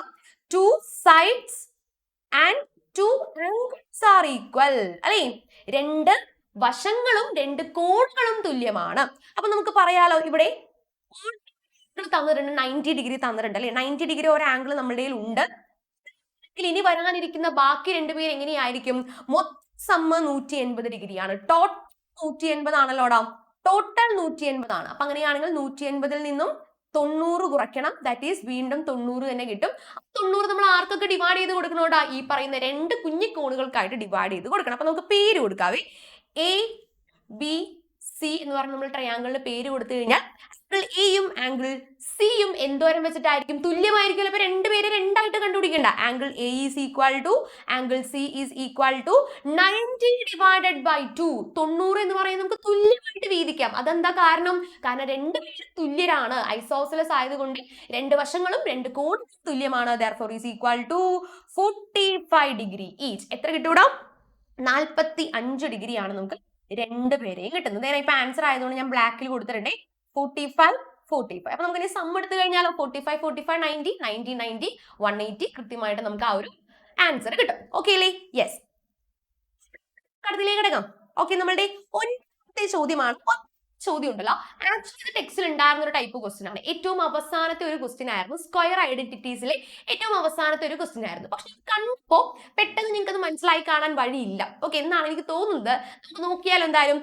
2 sides and 2 angles are equal അല്ലെ? രണ്ട് വശങ്ങളും രണ്ട് കോണുകളും തുല്യമാണ്. അപ്പൊ നമുക്ക് പറയാലോ, ഇവിടെ തന്നിട്ടുണ്ട് 90 ഡിഗ്രി തന്നിട്ടുണ്ട് അല്ലെ? 90 ഡിഗ്രി ഒരു ആംഗിൾ നമ്മുടെ ഉണ്ട്. ഇനി വരാനിരിക്കുന്ന ബാക്കി രണ്ടുപേർ എങ്ങനെയായിരിക്കും? മൊത്തം 180 ഡിഗ്രിയാണ്. ടോട്ടൽ 180 ആണല്ലോടാ. ടോട്ടൽ 180 ആണ്. അപ്പൊ അങ്ങനെയാണെങ്കിൽ 180 നിന്നും 90 കുറയ്ക്കണം. ദാറ്റ് ഈസ് വീണ്ടും 90 തന്നെ കിട്ടും. 90 നമ്മൾ ആർക്കൊക്കെ ഡിവൈഡ് ചെയ്ത് കൊടുക്കണോടാ? ഈ പറയുന്ന രണ്ട് കുഞ്ഞു കോണുകൾക്കായിട്ട് ഡിവൈഡ് ചെയ്ത് കൊടുക്കണം. അപ്പൊ നമുക്ക് പേര് കൊടുക്കാവേ. എ ബി സി എന്ന് പറഞ്ഞ് നമ്മൾ ട്രയാങ്കിളിന് പേര് കൊടുത്തു കഴിഞ്ഞാൽ ആംഗിൾ എയും ആംഗിൾ സിയും എന്തോരം വെച്ചിട്ടായിരിക്കും? തുല്യമായിരിക്കും. അപ്പൊ രണ്ടുപേരെ രണ്ടായിട്ട് കണ്ടുപിടിക്കണ്ട. Angle A is equal to angle C is equal to 90 divided by 2. 90 എന്ന് പറയുന്നത് നമുക്ക് തുല്യമായിട്ട് വീതിക്കാം. അതെന്താ കാരണം? കാരണം രണ്ടുപേരും തുല്യരാണ്. ഐസോസെലസ് ആയതുകൊണ്ട് രണ്ട് വശങ്ങളും രണ്ട് കോണും തുല്യമാണ്. therefore is equal to 45 degree each. എത്ര കിട്ടൂടാ? 45 ഡിഗ്രി ആണ് നമുക്ക് രണ്ടുപേരെയും കിട്ടുന്നത്. നേരെ ഇപ്പൊ ആൻസർ ആയതുകൊണ്ട് ഞാൻ ബ്ലാക്കിൽ കൊടുത്തിട്ടുണ്ട് 45 45. അപ്പൊ നമുക്ക് ഇനി സം എടുത്തു കഴിഞ്ഞാലോ? 45 45 90 90 90 180. കൃത്യമായിട്ട് നമുക്ക് ആ ഒരു ആൻസർ കിട്ടും. ഓക്കെ അല്ലേ? യെസ്. അടുത്തിലേക്ക് കിടക്കാം. ഓക്കെ, നമ്മളുടെ ഒന്നാമത്തെ ചോദ്യമാണ്. ചോദ്യം ഉണ്ടല്ലോ, ആക്ച്വലി ടെക്സ്റ്റിൽ ഉണ്ടായിരുന്ന ഒരു ടൈപ്പ് ക്വസ്റ്റ്യൻ ആണ്. ഏറ്റവും അവസാനത്തെ ഒരു ക്വസ്റ്റ്യൻ ആയിരുന്നു. സ്ക്വയർ ഐഡന്റിറ്റീസിലെ ഏറ്റവും അവസാനത്തെ ഒരു ക്വസ്റ്റ്യൻ ആയിരുന്നു. പക്ഷെ കണ്ടപ്പോ പെട്ടെന്ന് നിങ്ങൾക്ക് അത് മനസ്സിലായി കാണാൻ വഴിയില്ല. ഓക്കെ, എന്നാണ് എനിക്ക് തോന്നുന്നത്. നമുക്ക് നോക്കിയാൽ എന്തായാലും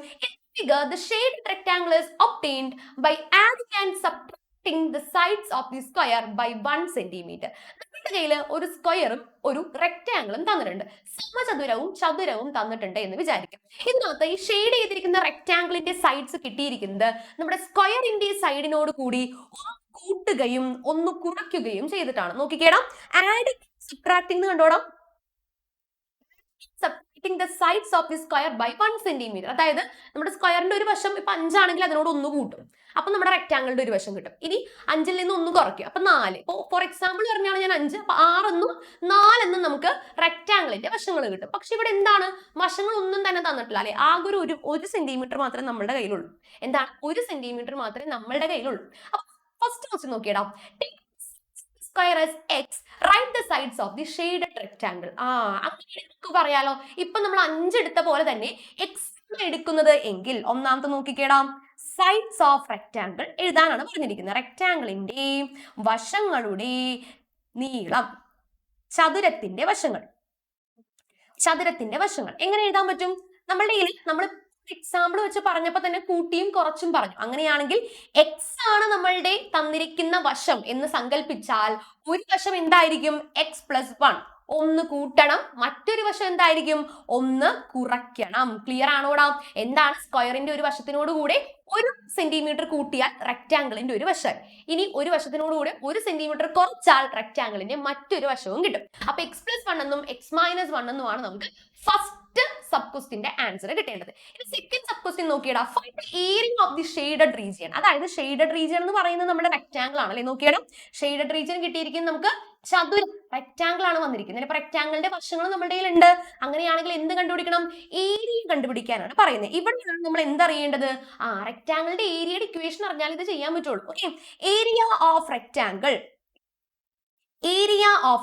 figure the shaded rectangle is obtained by adding and subtracting the sides of the square by 1 centimeter. നമ്മുടെ കയ്യിൽ ഒരു സ്ക്വയറും ഒരു റെക്ടാംഗിളും തന്നിട്ടുണ്ട്. സമചതുരവും ചതുരവും തന്നിട്ടുണ്ട് എന്ന് വിചാരിക്കാം. ഇതിനകത്ത് ഈ ഷെയ്ഡ് ചെയ്തിരിക്കുന്ന റെക്ടാംഗിളിന്റെ സൈഡ്സ് കിട്ടിയിരിക്കുന്നത് നമ്മുടെ സ്ക്വയറിന്റെ സൈഡിനോട് കൂടി ഒന്ന് കൂട്ടുകയും ഒന്ന് കുറയ്ക്കുകയും ചെയ്തിട്ടാണ്. നോക്കിക്കേടാം, ആഡ് സബ്ട്രാക്ടിങ് കണ്ടോടാം. the sides of the square by 1 centimeter. അതായത് നമ്മുടെ സ്ക്വയറിന്റെ ഒരു വശം ഇപ്പൊ 5 ആണെങ്കിൽ അതിനോട് 1 കൂട്ടും. അപ്പൊ നമ്മുടെ റെക്ടാംഗിളിന്റെ ഒരു വശം കിട്ടും. ഇനി 5ൽ നിന്ന് 1 കുറയ്ക്കും. അപ്പൊ 4. ഇപ്പൊ ഫോർ എക്സാമ്പിൾ പറഞ്ഞാണ് ഞാൻ 5. അപ്പൊ 6 എന്നും 4 എന്നും നമുക്ക് റെക്ടാംഗിളിന്റെ വശങ്ങൾ കിട്ടും. പക്ഷെ ഇവിടെ എന്താണ്? വശങ്ങൾ ഒന്നും തന്നെ തന്നിട്ടില്ല അല്ലെ? ആകെ ഒരു സെന്റിമീറ്റർ മാത്രമേ നമ്മുടെ കയ്യിലുള്ളൂ. എന്താണ്? 1 സെന്റിമീറ്റർ മാത്രമേ നമ്മുടെ കയ്യിലുള്ളൂ. അപ്പൊ ഫസ്റ്റ് ക്വസ്റ്റ്യൻ നോക്കിയിടാം. square as x, write the sides of the shaded rectangle. അങ്ങനെ നമുക്ക് പറയാലോ. ഇപ്പൊ നമ്മൾ 5 എടുത്ത പോലെ തന്നെ x എടുക്കുന്നത് എങ്കിൽ ഒന്നാമത്തെ നോക്കിക്കേടാം, സൈഡ്സ് ഓഫ് റെക്ടാംഗിൾ എഴുതാനാണ് പറഞ്ഞിരിക്കുന്നത്. റെക്ടാംഗിളിന്റെ വശങ്ങളുടെ നീളം, ചതുരത്തിന്റെ വശങ്ങൾ എങ്ങനെ എഴുതാൻ പറ്റും? നമ്മളുടെ നമ്മൾ എക്സാമ്പിൾ വെച്ച് പറഞ്ഞപ്പോ തന്നെ കൂട്ടിയും കുറച്ചും പറഞ്ഞു. അങ്ങനെയാണെങ്കിൽ എക്സ് ആണ് നമ്മളുടെ തന്നിരിക്കുന്ന വശം എന്ന് സങ്കല്പിച്ചാൽ ഒരു വശം എന്തായിരിക്കും? X plus 1. 1 കൂട്ടണം. മറ്റൊരു വശം എന്തായിരിക്കും? 1 കുറയ്ക്കണം. ക്ലിയർ ആണോടാ? എന്താണ്? സ്ക്വയറിന്റെ ഒരു വശത്തിനോട് കൂടെ 1 സെന്റിമീറ്റർ കൂട്ടിയാൽ റെക്ടാംഗിളിന്റെ ഒരു വശം. ഇനി ഒരു വശത്തിനോട് കൂടെ 1 സെന്റിമീറ്റർ കുറച്ചാൽ റെക്ടാംഗിളിന്റെ മറ്റൊരു വശവും കിട്ടും. അപ്പൊ എക്സ് പ്ലസ് 1 എന്നും എക്സ് മൈനസ് 1 എന്നുമാണ് നമുക്ക് ഫസ്റ്റ് സബ് ക്വസ്റ്റിന്റെ ആൻസർ കിട്ടേണ്ടത്. ഇനി സെക്കൻഡ് സബ് ക്വസ്റ്റ്യൻ നോക്കിയടാ. Find the area of the shaded region. അതായത് ഷെയ്ഡഡ് റീജിയൻ എന്ന് പറയുന്നത് നമ്മുടെ റെക്ടാംഗിൾ ആണല്ലേ. നോക്കിയണം, ഷെയ്ഡഡ് റീജിയൻ കിട്ടിയിരിക്കുന്നത് നമുക്ക് ചതുരം, റെക്ടാംഗിൾ ആണ് വന്നിരിക്കുന്നത്. അപ്പൊ റെക്ടാംഗിളിന്റെ വശങ്ങൾ നമ്മുടെ കയ്യിലുണ്ട്. അങ്ങനെയാണെങ്കിൽ എന്ത് കണ്ടുപിടിക്കണം? ഏരിയ കണ്ടുപിടിക്കാനാണ് പറയുന്നത്. ഇവിടെയാണ് നമ്മൾ എന്തറിയേണ്ടത്? റെക്ടാംഗിളിന്റെ ഏരിയയുടെ ഇക്വേഷൻ അറിഞ്ഞാൽ ഇത് ചെയ്യാൻ പറ്റുള്ളൂ. ഓക്കെ, ഏരിയ ഓഫ്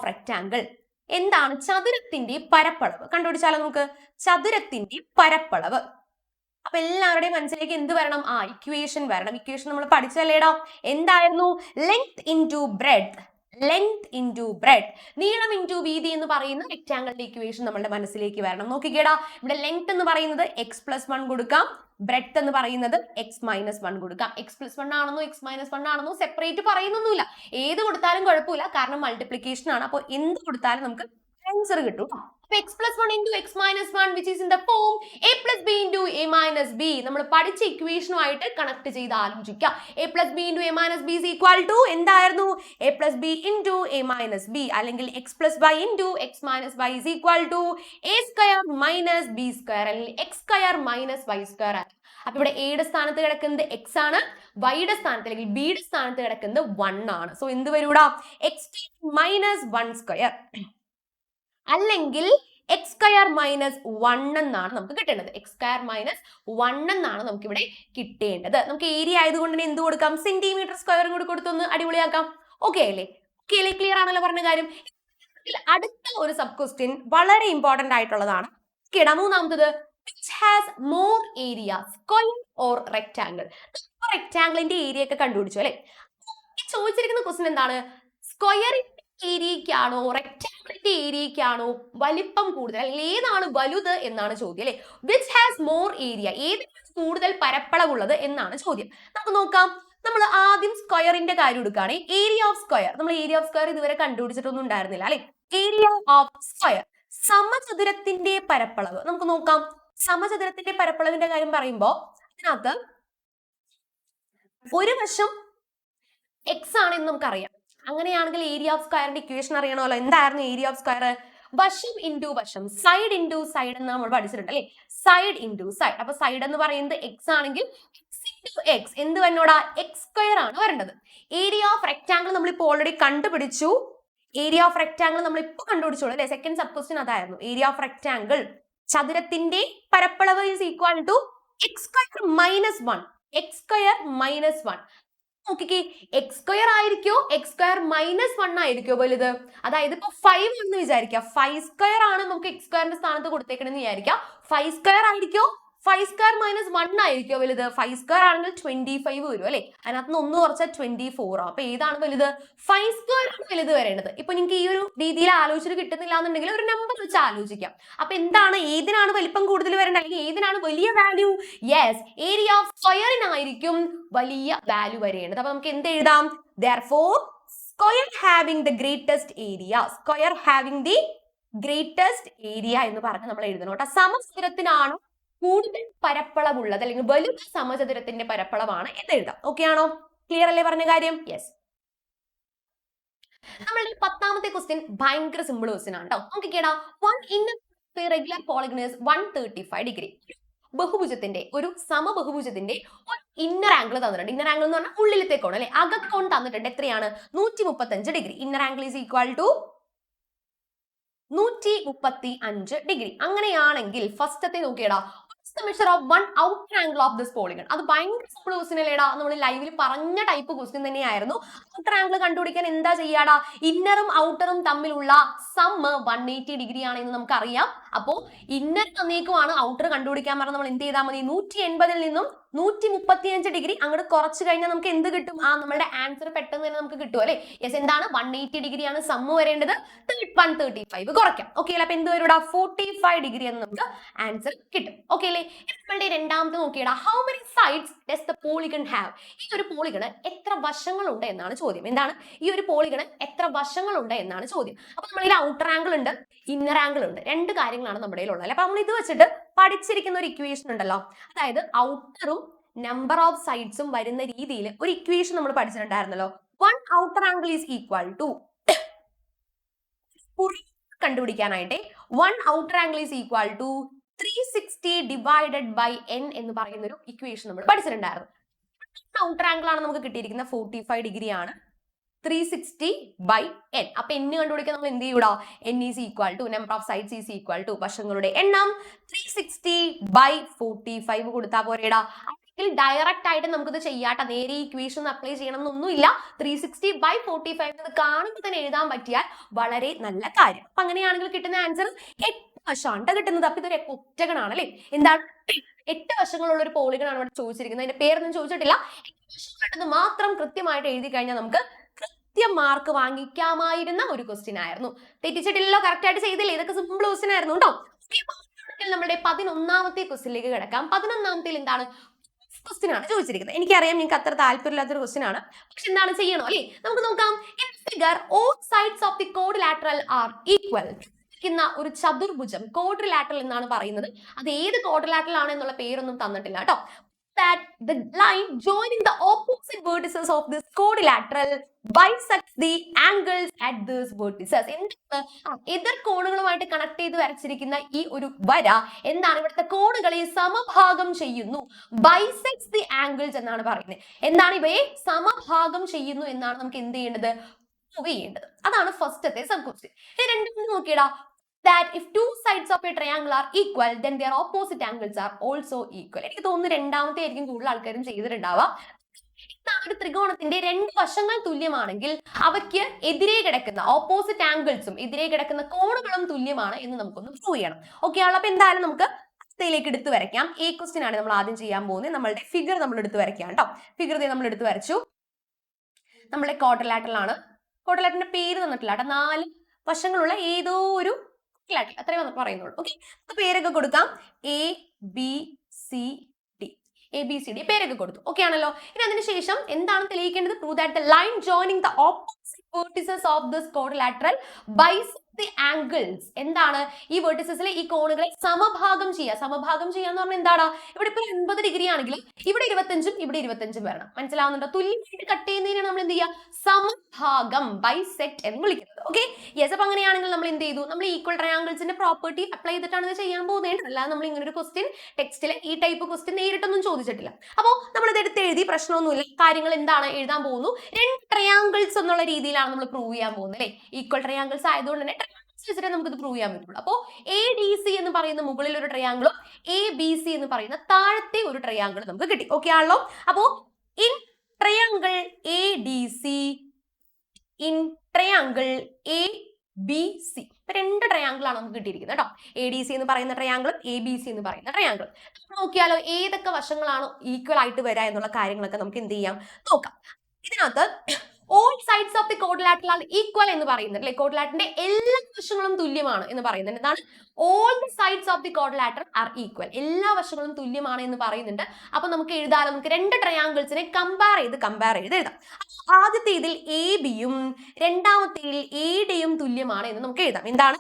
റെക്ടാംഗിൾ എന്താണ്? ചതുരത്തിന്റെ പരപ്പളവ് കണ്ടുപിടിച്ചാലോ നമുക്ക്. ചതുരത്തിന്റെ പരപ്പളവ്. അപ്പൊ എല്ലാവരുടെയും മനസ്സിലേക്ക് എന്ത് വരണം? ഇക്വേഷൻ വരണം. ഇക്വേഷൻ നമ്മൾ പഠിച്ചല്ലേടാ. എന്തായിരുന്നു? Length into breadth. നീളം ഇൻറ്റു വീതി എന്ന് പറയുന്ന റെക്ടാംഗിളിന്റെ ഇക്വേഷൻ നമ്മുടെ മനസ്സിലേക്ക് വരണം. നോക്കിക്കേടാ, ഇവിടെ ലെങ്ത് എന്ന് പറയുന്നത് എക്സ് പ്ലസ് 1 കൊടുക്കാം. ബ്രെഡ്ത്ത് എന്ന് പറയുന്നത് എക്സ് മൈനസ് 1 കൊടുക്കാം. എക്സ് പ്ലസ് 1 ആണെന്നോ എക്സ് മൈനസ് 1 ആണെന്നോ സെപ്പറേറ്റ് പറയുന്നൊന്നുമില്ല. ഏത് കൊടുത്താലും കുഴപ്പമില്ല, കാരണം മൾട്ടിപ്ലിക്കേഷൻ ആണ്. അപ്പോൾ എന്ത് കൊടുത്താലും നമുക്ക് ആൻസർ കിട്ടും. അപ്പൊ x plus 1 into x minus 1 which is in the form a plus b into a minus b. നമ്മൾ പഠിച്ച ഇക്വേഷനുമായിട്ട് കണക്ട് ചെയ്ത് ആലോചിക്കാം. A plus b into a minus b is equal to എന്തായിരുന്നു? A plus b into a minus b, അല്ലെങ്കിൽ x plus y into x minus y is equal to a square minus b square, അല്ലെങ്കിൽ x square minus y square ആണ്. അപ്പൊ ഇവിടെ എയുടെ സ്ഥാനത്ത് കിടക്കുന്നത് X ആണ്, വൈയുടെ സ്ഥാനത്ത് അല്ലെങ്കിൽ ബിയുടെ സ്ഥാനത്ത് കിടക്കുന്നത് 1 ആണ്. സോ എന്ത് വരൂടാ? എക്സ് മൈനസ് 1 സ്ക്വയർ അല്ലെങ്കിൽ എക്സ് സ്ക്വയർ മൈനസ് 1 എന്നാണ് നമുക്ക് കിട്ടേണ്ടത്. എക്സ് സ്ക്വയർ മൈനസ് 1 എന്നാണ് നമുക്ക് ഇവിടെ കിട്ടേണ്ടത്. നമുക്ക് ഏരിയ ആയതുകൊണ്ട് തന്നെ എന്ത് കൊടുക്കാം? സെന്റിമീറ്റർ സ്ക്വയറും കൂടി കൊടുത്തൊന്ന് അടിപൊളിയാക്കാം. ഓക്കെ അല്ലേ? ക്ലിയർ ആണല്ലോ പറഞ്ഞ കാര്യം. അടുത്ത ഒരു സബ് ക്വസ്റ്റ്യൻ വളരെ ഇമ്പോർട്ടന്റ് ആയിട്ടുള്ളതാണ്. മൂന്നാമത്തത്, which has more area, square or rectangle? റെക്ടാംഗിളിന്റെ ഏരിയ ഒക്കെ കണ്ടുപിടിച്ചു അല്ലെ. ചോദിച്ചിരിക്കുന്ന ക്വസ്റ്റ്യൻ എന്താണ്? സ്ക്വയറിന്റെ ഏരിയയ്ക്കാണോ റെക്ടാങ്കിളിന്റെ ഏരിയയ്ക്കാണോ വലിപ്പം കൂടുതൽ, അല്ലെങ്കിൽ ഏതാണ് വലുത് എന്നാണ് ചോദ്യം അല്ലെ. വിച്ച് ഹാസ് മോർ ഏരിയ, ഏത് കൂടുതൽ പരപ്പളവുള്ളത് എന്നാണ് ചോദ്യം. നമുക്ക് നോക്കാം. നമ്മൾ ആദ്യം സ്ക്വയറിന്റെ കാര്യം എടുക്കുകയാണ്. ഏരിയ ഓഫ് സ്ക്വയർ, നമ്മൾ ഏരിയ ഓഫ് സ്ക്വയർ ഇതുവരെ കണ്ടുപിടിച്ചിട്ടൊന്നും ഉണ്ടായിരുന്നില്ല അല്ലെ. ഏരിയ ഓഫ് സ്ക്വയർ, സമചതുരത്തിന്റെ പരപ്പളവ്. നമുക്ക് നോക്കാം. സമചതുരത്തിന്റെ പരപ്പളവിന്റെ കാര്യം പറയുമ്പോൾ അതിനകത്ത് ഒരു വശം എക്സ് ആണെന്ന് നമുക്കറിയാം. അങ്ങനെയാണെങ്കിൽ ഏരിയ ഓഫ് സ്ക്വയറിന്റെ ഇക്വേഷൻ അറിയണമല്ലോ. എന്തായിരുന്നു ഏരിയ ഓഫ് സ്ക്വയർ? വശം ഇൻറ്റു വശം, സൈഡ് ഇൻറ്റു സൈഡ് എന്ന് നമ്മൾ പഠിച്ചിട്ടുണ്ട് അല്ലെ. Side into side. അപ്പൊ സൈഡ് എന്ന് പറയുന്നത് എക്സ് ആണെങ്കിൽ എക്സ് ഇൻറ്റു എക്സ് എന്ത് വന്നോടാ? എക്സ് സ്ക്വയർ ആണ് വരേണ്ടത്. ഏരിയ ഓഫ് റെക്ടാങ്കിൾ നമ്മളിപ്പോൾ ഓൾറെഡി കണ്ടുപിടിച്ചു. ഏരിയ ഓഫ് റെക്ടാങ്കിൾ നമ്മൾ ഇപ്പൊ കണ്ടുപിടിച്ചോളൂ അല്ലെ. സെക്കൻഡ് സബ് ക്വസ്റ്റ്യൻ അതായിരുന്നു. ഏരിയ ഓഫ് റെക്ടാങ്കിൾ ചതുരത്തിന്റെ പരപ്പളവ് is equal to x square minus 1. X square minus 1. നോക്കിക്കേ, എക്സ് സ്ക്വയർ ആയിരിക്കോ എക്സ് സ്ക്വയർ മൈനസ് 1 ആയിരിക്കോ വലുത്? അതായത് ഇപ്പൊ 5 എന്ന് വിചാരിക്കാം. 5 സ്ക്വയർ ആണ് നമുക്ക് എക്സ് സ്ക്വയറിന്റെ സ്ഥാനത്ത് കൊടുത്തേക്കണെന്ന് വിചാരിക്കാം. 5 സ്ക്വയർ ആയിരിക്കോ 5 സ്ക്വയർ മൈനസ് 1 ആയിരിക്കോ വലുത്? 5 സ്ക്വയർ ആണെങ്കിൽ 25 വരും അല്ലെ. അതിനകത്ത് ഒന്ന് കുറച്ചാൽ 24 അപ്പൊ ഏതാണ് വലുത്? 5 സ്ക്വയർ ആണ് വലുത് വരേണ്ടത്. ഇപ്പൊ നിങ്ങൾക്ക് ഈ ഒരു രീതിയിൽ ആലോചിച്ചിട്ട് കിട്ടുന്നില്ല എന്നുണ്ടെങ്കിൽ ഒരു നമ്പർ വെച്ച് ആലോചിക്കാം. അപ്പൊ എന്താണ്, ഏതിനാണ് വലിപ്പം കൂടുതൽ വരേണ്ടത്, അല്ലെങ്കിൽ ഏതിനാണ് വലിയ വാല്യൂ? യെസ്, ഏരിയ ഓഫ് സ്ക്വയറിനായിരിക്കും വലിയ വാല്യൂ വരേണ്ടത്. അപ്പൊ നമുക്ക് എന്ത് എഴുതാം? therefore square having the greatest area, square having the greatest area എന്ന് പറഞ്ഞ് നമ്മൾ എഴുതണം കേട്ടോ. സമചതുരത്തിനാണ് കൂടുതൽ പരപ്പളവുള്ളത്, അല്ലെങ്കിൽ വലുത് സമചതുരത്തിന്റെ പരപ്പളവാണ് എന്ന് എഴുതാം. ഓക്കെ ആണോ? ക്ലിയർ അല്ലേ പറഞ്ഞ കാര്യം? യെസ്. നമ്മളുടെ 10ാമത്തെ ക്വസ്റ്റ്യൻ ഭയങ്കര സിമ്പിൾ ക്വസ്റ്റ്യൻ ആണ് കേട്ടോ. നോക്കിക്കേടാ, one in regular polygon is 135 degree. ബഹുഭുജത്തിന്റെ, ഒരു സമബഹുഭുജത്തിന്റെ ഒരു ഇന്നർ ആംഗിൾ തന്നിട്ടുണ്ട്. ഇന്നർ ആംഗിൾ എന്ന് പറഞ്ഞാൽ ഉള്ളിലത്തെ കോൺ അല്ലെ, അകക്കോൺ തന്നിട്ടുണ്ട്. എത്രയാണ്? 135 degree. Inner angle is equal to 135 degree. അങ്ങനെയാണെങ്കിൽ ഫസ്റ്റത്തെ നോക്കിയടാ, measure of one outer angle of this polygon. അത് ഭയങ്കര സിമ്പിൾ ക്വസ്റ്റ്യൻ അല്ലേടാ. നമ്മൾ ലൈവിൽ പറഞ്ഞ ടൈപ്പ് ക്വസ്റ്റ്യൻ തന്നെയായിരുന്നു. ഔട്ടർ ആംഗിൾ കണ്ടുപിടിക്കാൻ എന്താ ചെയ്യാടാ? ഇന്നറും ഔട്ടറും തമ്മിലുള്ള സം 180 ഡിഗ്രി ആണെന്ന് നമുക്കറിയാം. അപ്പോ ഇന്നർ തന്നേക്കുമാണ്, ഔട്ടർ കണ്ടുപിടിക്കാൻ പറഞ്ഞാൽ നമ്മൾ എന്ത് ചെയ്താൽ മതി? 180 നിന്നും 135 ഡിഗ്രി അങ്ങോട്ട് കുറച്ച് കഴിഞ്ഞാൽ നമുക്ക് എന്ത് കിട്ടും? നമ്മുടെ ആൻസർ പെട്ടെന്ന് തന്നെ നമുക്ക് കിട്ടും അല്ലെ. യെസ്, എന്താണ്? 180 ഡിഗ്രി ആണ് സമ്മ് വരേണ്ടത്. 135 കുറയ്ക്കാം. ഓക്കെ അല്ലെ. അപ്പൊ എന്ത് വരും? 45 ഡിഗ്രി എന്ന് നമുക്ക് ആൻസർ കിട്ടും. ഓക്കെ അല്ലേ. നമ്മളുടെ രണ്ടാമത്തെ നോക്കിയടാ, how many sides does the polygon have? ഈ ഒരു പോളിഗണ് എത്ര വശങ്ങളുണ്ട് എന്നാണ് ചോദ്യം. എന്താണ്? ഈ ഒരു പോളിഗണ് എത്ര വശങ്ങളുണ്ട് എന്നാണ് ചോദ്യം. അപ്പൊ നമ്മളിൽ ഔട്ടർ ആംഗിൾ ഉണ്ട്, ഇന്നർ ആംഗിൾ ഉണ്ട്. രണ്ട് കാര്യങ്ങളാണ് നമ്മുടെ ഉള്ളത് അല്ലെ. അപ്പൊ നമ്മൾ ഇത് വെച്ചിട്ട് പഠിച്ചിരിക്കുന്ന ഒരു ഇക്വേഷൻ ഉണ്ടല്ലോ, അതായത് ഔട്ടറും നമ്പർ ഓഫ് സൈഡ്സും വരുന്ന രീതിയിൽ ഒരു ഇക്വേഷൻ നമ്മൾ പഠിച്ചിട്ടുണ്ടായിരുന്നല്ലോ. One outer angle is equal to, കണ്ടുപിടിക്കാനായിട്ട് one outer angle is equal to 360 divided by n എന്ന് പറയുന്ന ഒരു ഇക്വേഷൻ നമ്മൾ പഠിച്ചിട്ടുണ്ടായിരുന്നു. ഔട്ടർ ആംഗിൾ ആണ് നമുക്ക് കിട്ടിയിരിക്കുന്നത് 45 ഡിഗ്രി ആണ്. 360 by n. അപ്പൊ n കണ്ടുപിടിക്കാൻ നമ്മൾ എന്ത് ചെയ്യൂടാ? n is equal to number of sides is equal to വശങ്ങളുടെ എണ്ണം 360 by 45 കൊടുത്താൽ പോരേടാ. അല്ലെങ്കിൽ ഡയറക്റ്റ് ആയിട്ട് നമുക്കിത് ചെയ്യാട്ടോ, നേരെ ഇക്വേഷൻ അപ്ലൈ ചെയ്യണം എന്നൊന്നുമില്ല. 360 by 45 ഇത് കാണുമ്പോൾ തന്നെ എഴുതാൻ പറ്റിയാൽ വളരെ നല്ല കാര്യം. അപ്പൊ അങ്ങനെയാണെങ്കിൽ കിട്ടുന്ന ആൻസർ 8 വശമാണ് കിട്ടുന്നത്. അപ്പൊ ഇതൊരു ഒറ്റഗണാണ് അല്ലെ. എന്താണ്? 8 വശങ്ങളുള്ള ഒരു പോളിഗൺ ആണ് ഇവിടെ ചോദിച്ചിരിക്കുന്നത്. അതിന്റെ പേരൊന്നും ചോദിച്ചിട്ടില്ല. 8 വശം മാത്രം കൃത്യമായിട്ട് എഴുതി കഴിഞ്ഞാൽ നമുക്ക് മാർക്ക് വാങ്ങിക്കാമായിരുന്ന ഒരു ക്വസ്റ്റ്യൻ ആയിരുന്നു. തെറ്റിച്ചിട്ടില്ലല്ലോ, കറക്റ്റ് ആയിട്ട് ചെയ്തില്ലേ? ഇതൊക്കെ സിമ്പിൾ ക്വസ്റ്റ്യൻ ആയിരുന്നു കേട്ടോ. നമ്മുടെ 11ാമത്തെ ക്വസ്റ്റ്യനിലേക്ക് കിടക്കാം. 11ാമത്തിൽ എന്താണ്? ക്വസ്റ്റ്യൻ ആണ് ചോദിച്ചിരിക്കുന്നത്. എനിക്കറിയാം നിങ്ങൾക്ക് അത്ര താല്പര്യമില്ലാത്തൊരു ക്വസ്റ്റ്യൻ ആണ്, പക്ഷെ എന്താണ് ചെയ്യണോ അല്ലേ? നമുക്ക് നോക്കാം. In figure all sides of the quadrilateral are equal. ഒരു ചതുർഭുജം ക്വാഡ്രിലാറ്ററൽ എന്നാണ് പറയുന്നത്. അത് ഏത് ക്വാഡ്രിലാറ്ററൽ ആണ് എന്നുള്ള പേരൊന്നും തന്നിട്ടില്ല കേട്ടോ. That the line joining the opposite vertices of this quadrilateral bisects the angles at these vertices. എതിർ കോണുകളുമായിട്ട് കണക്ട് ചെയ്ത് വരച്ചിരിക്കുന്ന ഈ ഒരു വര എന്താണ്? ഇവിടുത്തെ കോണുകളെ സമഭാഗം ചെയ്യുന്നു. bisects the angles എന്നാണ് പറയുന്നത്. എന്താണ്? ഇവയെ സമഭാഗം ചെയ്യുന്നു എന്നാണ് നമുക്ക് എന്ത് ചെയ്യേണ്ടത്? പ്രൂവ് ചെയ്യേണ്ടത്. അതാണ് ഫസ്റ്റത്തെ സബ് ക്വസ്റ്റ്യൻ. രണ്ടാമത് നോക്കിയടാ, that if two sides of a triangle are equal, then their opposite angles are also equal. എനിക്ക് തോന്നുന്നു രണ്ടാമത്തെ ആയിരിക്കും കൂടുതൽ ആൾക്കാരും ചെയ്തിട്ടുണ്ടാവുക. ഒരു ത്രികോണത്തിന്റെ രണ്ട് വശങ്ങൾ തുല്യമാണെങ്കിൽ അവയ്ക്ക് എതിരെ കിടക്കുന്ന ഓപ്പോസിറ്റ് ആംഗിൾസും എതിരെ കിടക്കുന്ന കോണുകളും തുല്യമാണ് എന്ന് നമുക്കൊന്ന് പ്രൂവ് ചെയ്യണം. ഓക്കെ ആണല്ലോ. അപ്പൊ എന്തായാലും നമുക്ക് ലേക്ക് എടുത്ത് വരയ്ക്കാം. ഈ ക്വസ്റ്റ്യൻ ആണ് നമ്മൾ ആദ്യം ചെയ്യാൻ പോകുന്നത്. നമ്മളുടെ ഫിഗർ നമ്മൾ എടുത്ത് വരയ്ക്കാം കേട്ടോ. ഫിഗർ നമ്മൾ എടുത്ത് വരച്ചു. നമ്മുടെ ക്വാഡ്രിലാറ്ററൽ ആണ്. ക്വാഡ്രിലാറ്ററിന്റെ പേര് തന്നിട്ടില്ല കേട്ടോ. 4 വശങ്ങളുള്ള ഏതോ ഒരു ക്വാഡ്രിലാറ്ററൽ അത്രയും പറയുന്നുള്ളൂ. ഓക്കെ, പേരൊക്കെ കൊടുക്കാം. A B C D, A B C D പേരൊക്കെ കൊടുത്തു. ഓക്കെ ആണല്ലോ. ഇനി അതിനുശേഷം എന്താണ് തെളിയിക്കേണ്ടത്? Prove that the line joining the opposite vertices of this quadrilateral ബൈസ് ദി ആംഗിൾസ്. എന്താണ്? ഈ വെർട്ടിസസിലെ ഈ കോണുകളെ സമഭാഗം ചെയ്യുക. സമഭാഗം ചെയ്യുക എന്ന് പറഞ്ഞാൽ എന്താണ്? ഇവിടെ ഇപ്പോൾ 80 ഡിഗ്രി ആണെങ്കിൽ ഇവിടെ 25ഉം ഇവിടെ 25ഉം വരണം. മനസ്സിലാവുന്നുണ്ടോ? തുല്യമായിട്ട് കട്ട് ചെയ്യുന്നതിനാണ് നമ്മൾ എന്ത് ചെയ്യുക? സമഭാഗം, ബൈസെക്ട് എന്ന് വിളിക്കുന്നത്. Okay, yes. അപ്പൊ അങ്ങനെയാണെങ്കിൽ നമ്മൾ എന്ത് ചെയ്തു? നമ്മൾ ഈക്വൽ ട്രയാങ്കിൾസിന്റെ പ്രോപ്പർട്ടി അപ്ലൈ ചെയ്തിട്ടാണ് ഇത് ചെയ്യാൻ പോകുന്നത്. അല്ലാതെ നമ്മൾ ഇങ്ങനെ ഒരു ക്വസ്റ്റ്യൻ ടെക്സ്റ്റിൽ ഈ ടൈപ്പ് ക്വസ്റ്റ്യൻ നേരിട്ടൊന്നും ചോദിച്ചിട്ടില്ല. അപ്പോൾ നമ്മൾ ഇത് എടുത്ത് എഴുതി, പ്രശ്നമൊന്നുമില്ല. കാര്യങ്ങൾ എന്താണ് എഴുതാൻ പോകുന്നു? 2 ട്രയാങ്കിൾസ് എന്നുള്ള രീതിയിലാണ് നമ്മൾ പ്രൂവ് ചെയ്യാൻ പോകുന്നത് അല്ലേ? ഈക്വൽ ട്രയാങ്കിൾസ് ആയതുകൊണ്ട് തന്നെ വെച്ചിട്ട് നമുക്ക് ഇത് പ്രൂവ് ചെയ്യാൻ പറ്റുള്ളൂ. അപ്പോൾ എ ഡി സി എന്ന് പറയുന്ന മുകളിൽ ഒരു ട്രയാങ്കിളും എ ബി സി എന്ന് പറയുന്ന താഴത്തെ ഒരു ട്രയാങ്കിൾ നമുക്ക് കിട്ടി. ഓക്കെ ആണല്ലോ. അപ്പോ in triangle A D C, in triangle A B C, 2 triangle ആണ് നമുക്ക് കിട്ടിയിരിക്കുന്നത് കേട്ടോ. എ ഡി സി എന്ന് പറയുന്ന ട്രയാങ്കിളും എ ബി സി എന്ന് പറയുന്ന ട്രയാങ്കിൾ. നോക്കിയാലോ ഏതൊക്കെ വശങ്ങളാണ് ഈക്വൽ ആയിട്ട് വരിക എന്നുള്ള കാര്യങ്ങളൊക്കെ നമുക്ക് എന്ത് ചെയ്യാം നോക്കാം. ഇതിനകത്ത് all sides of the quadrilateral are equal എന്ന് പറയുന്നത് അല്ലെ? ക്വാഡ്രിലാറ്ററിന്റെ എല്ലാ വശങ്ങളും തുല്യമാണ് എന്ന് പറയുന്നത്. എന്താണ്? all the sides of the quadrilateral are equal. എല്ലാ വശങ്ങളും തുല്യമാണ് എന്ന് പറയുന്നുണ്ട്. അപ്പൊ നമുക്ക് എഴുതാലോ. നമുക്ക് 2 ട്രയാങ്കിൾസിനെ കമ്പയർ ചെയ്ത് എഴുതാം. ആദ്യത്തെ ഇതിൽ എ ബിയും രണ്ടാമത്തേതിൽ എ ഡിയും തുല്യമാണ് എന്ന് നമുക്ക് എഴുതാം. എന്താണ്?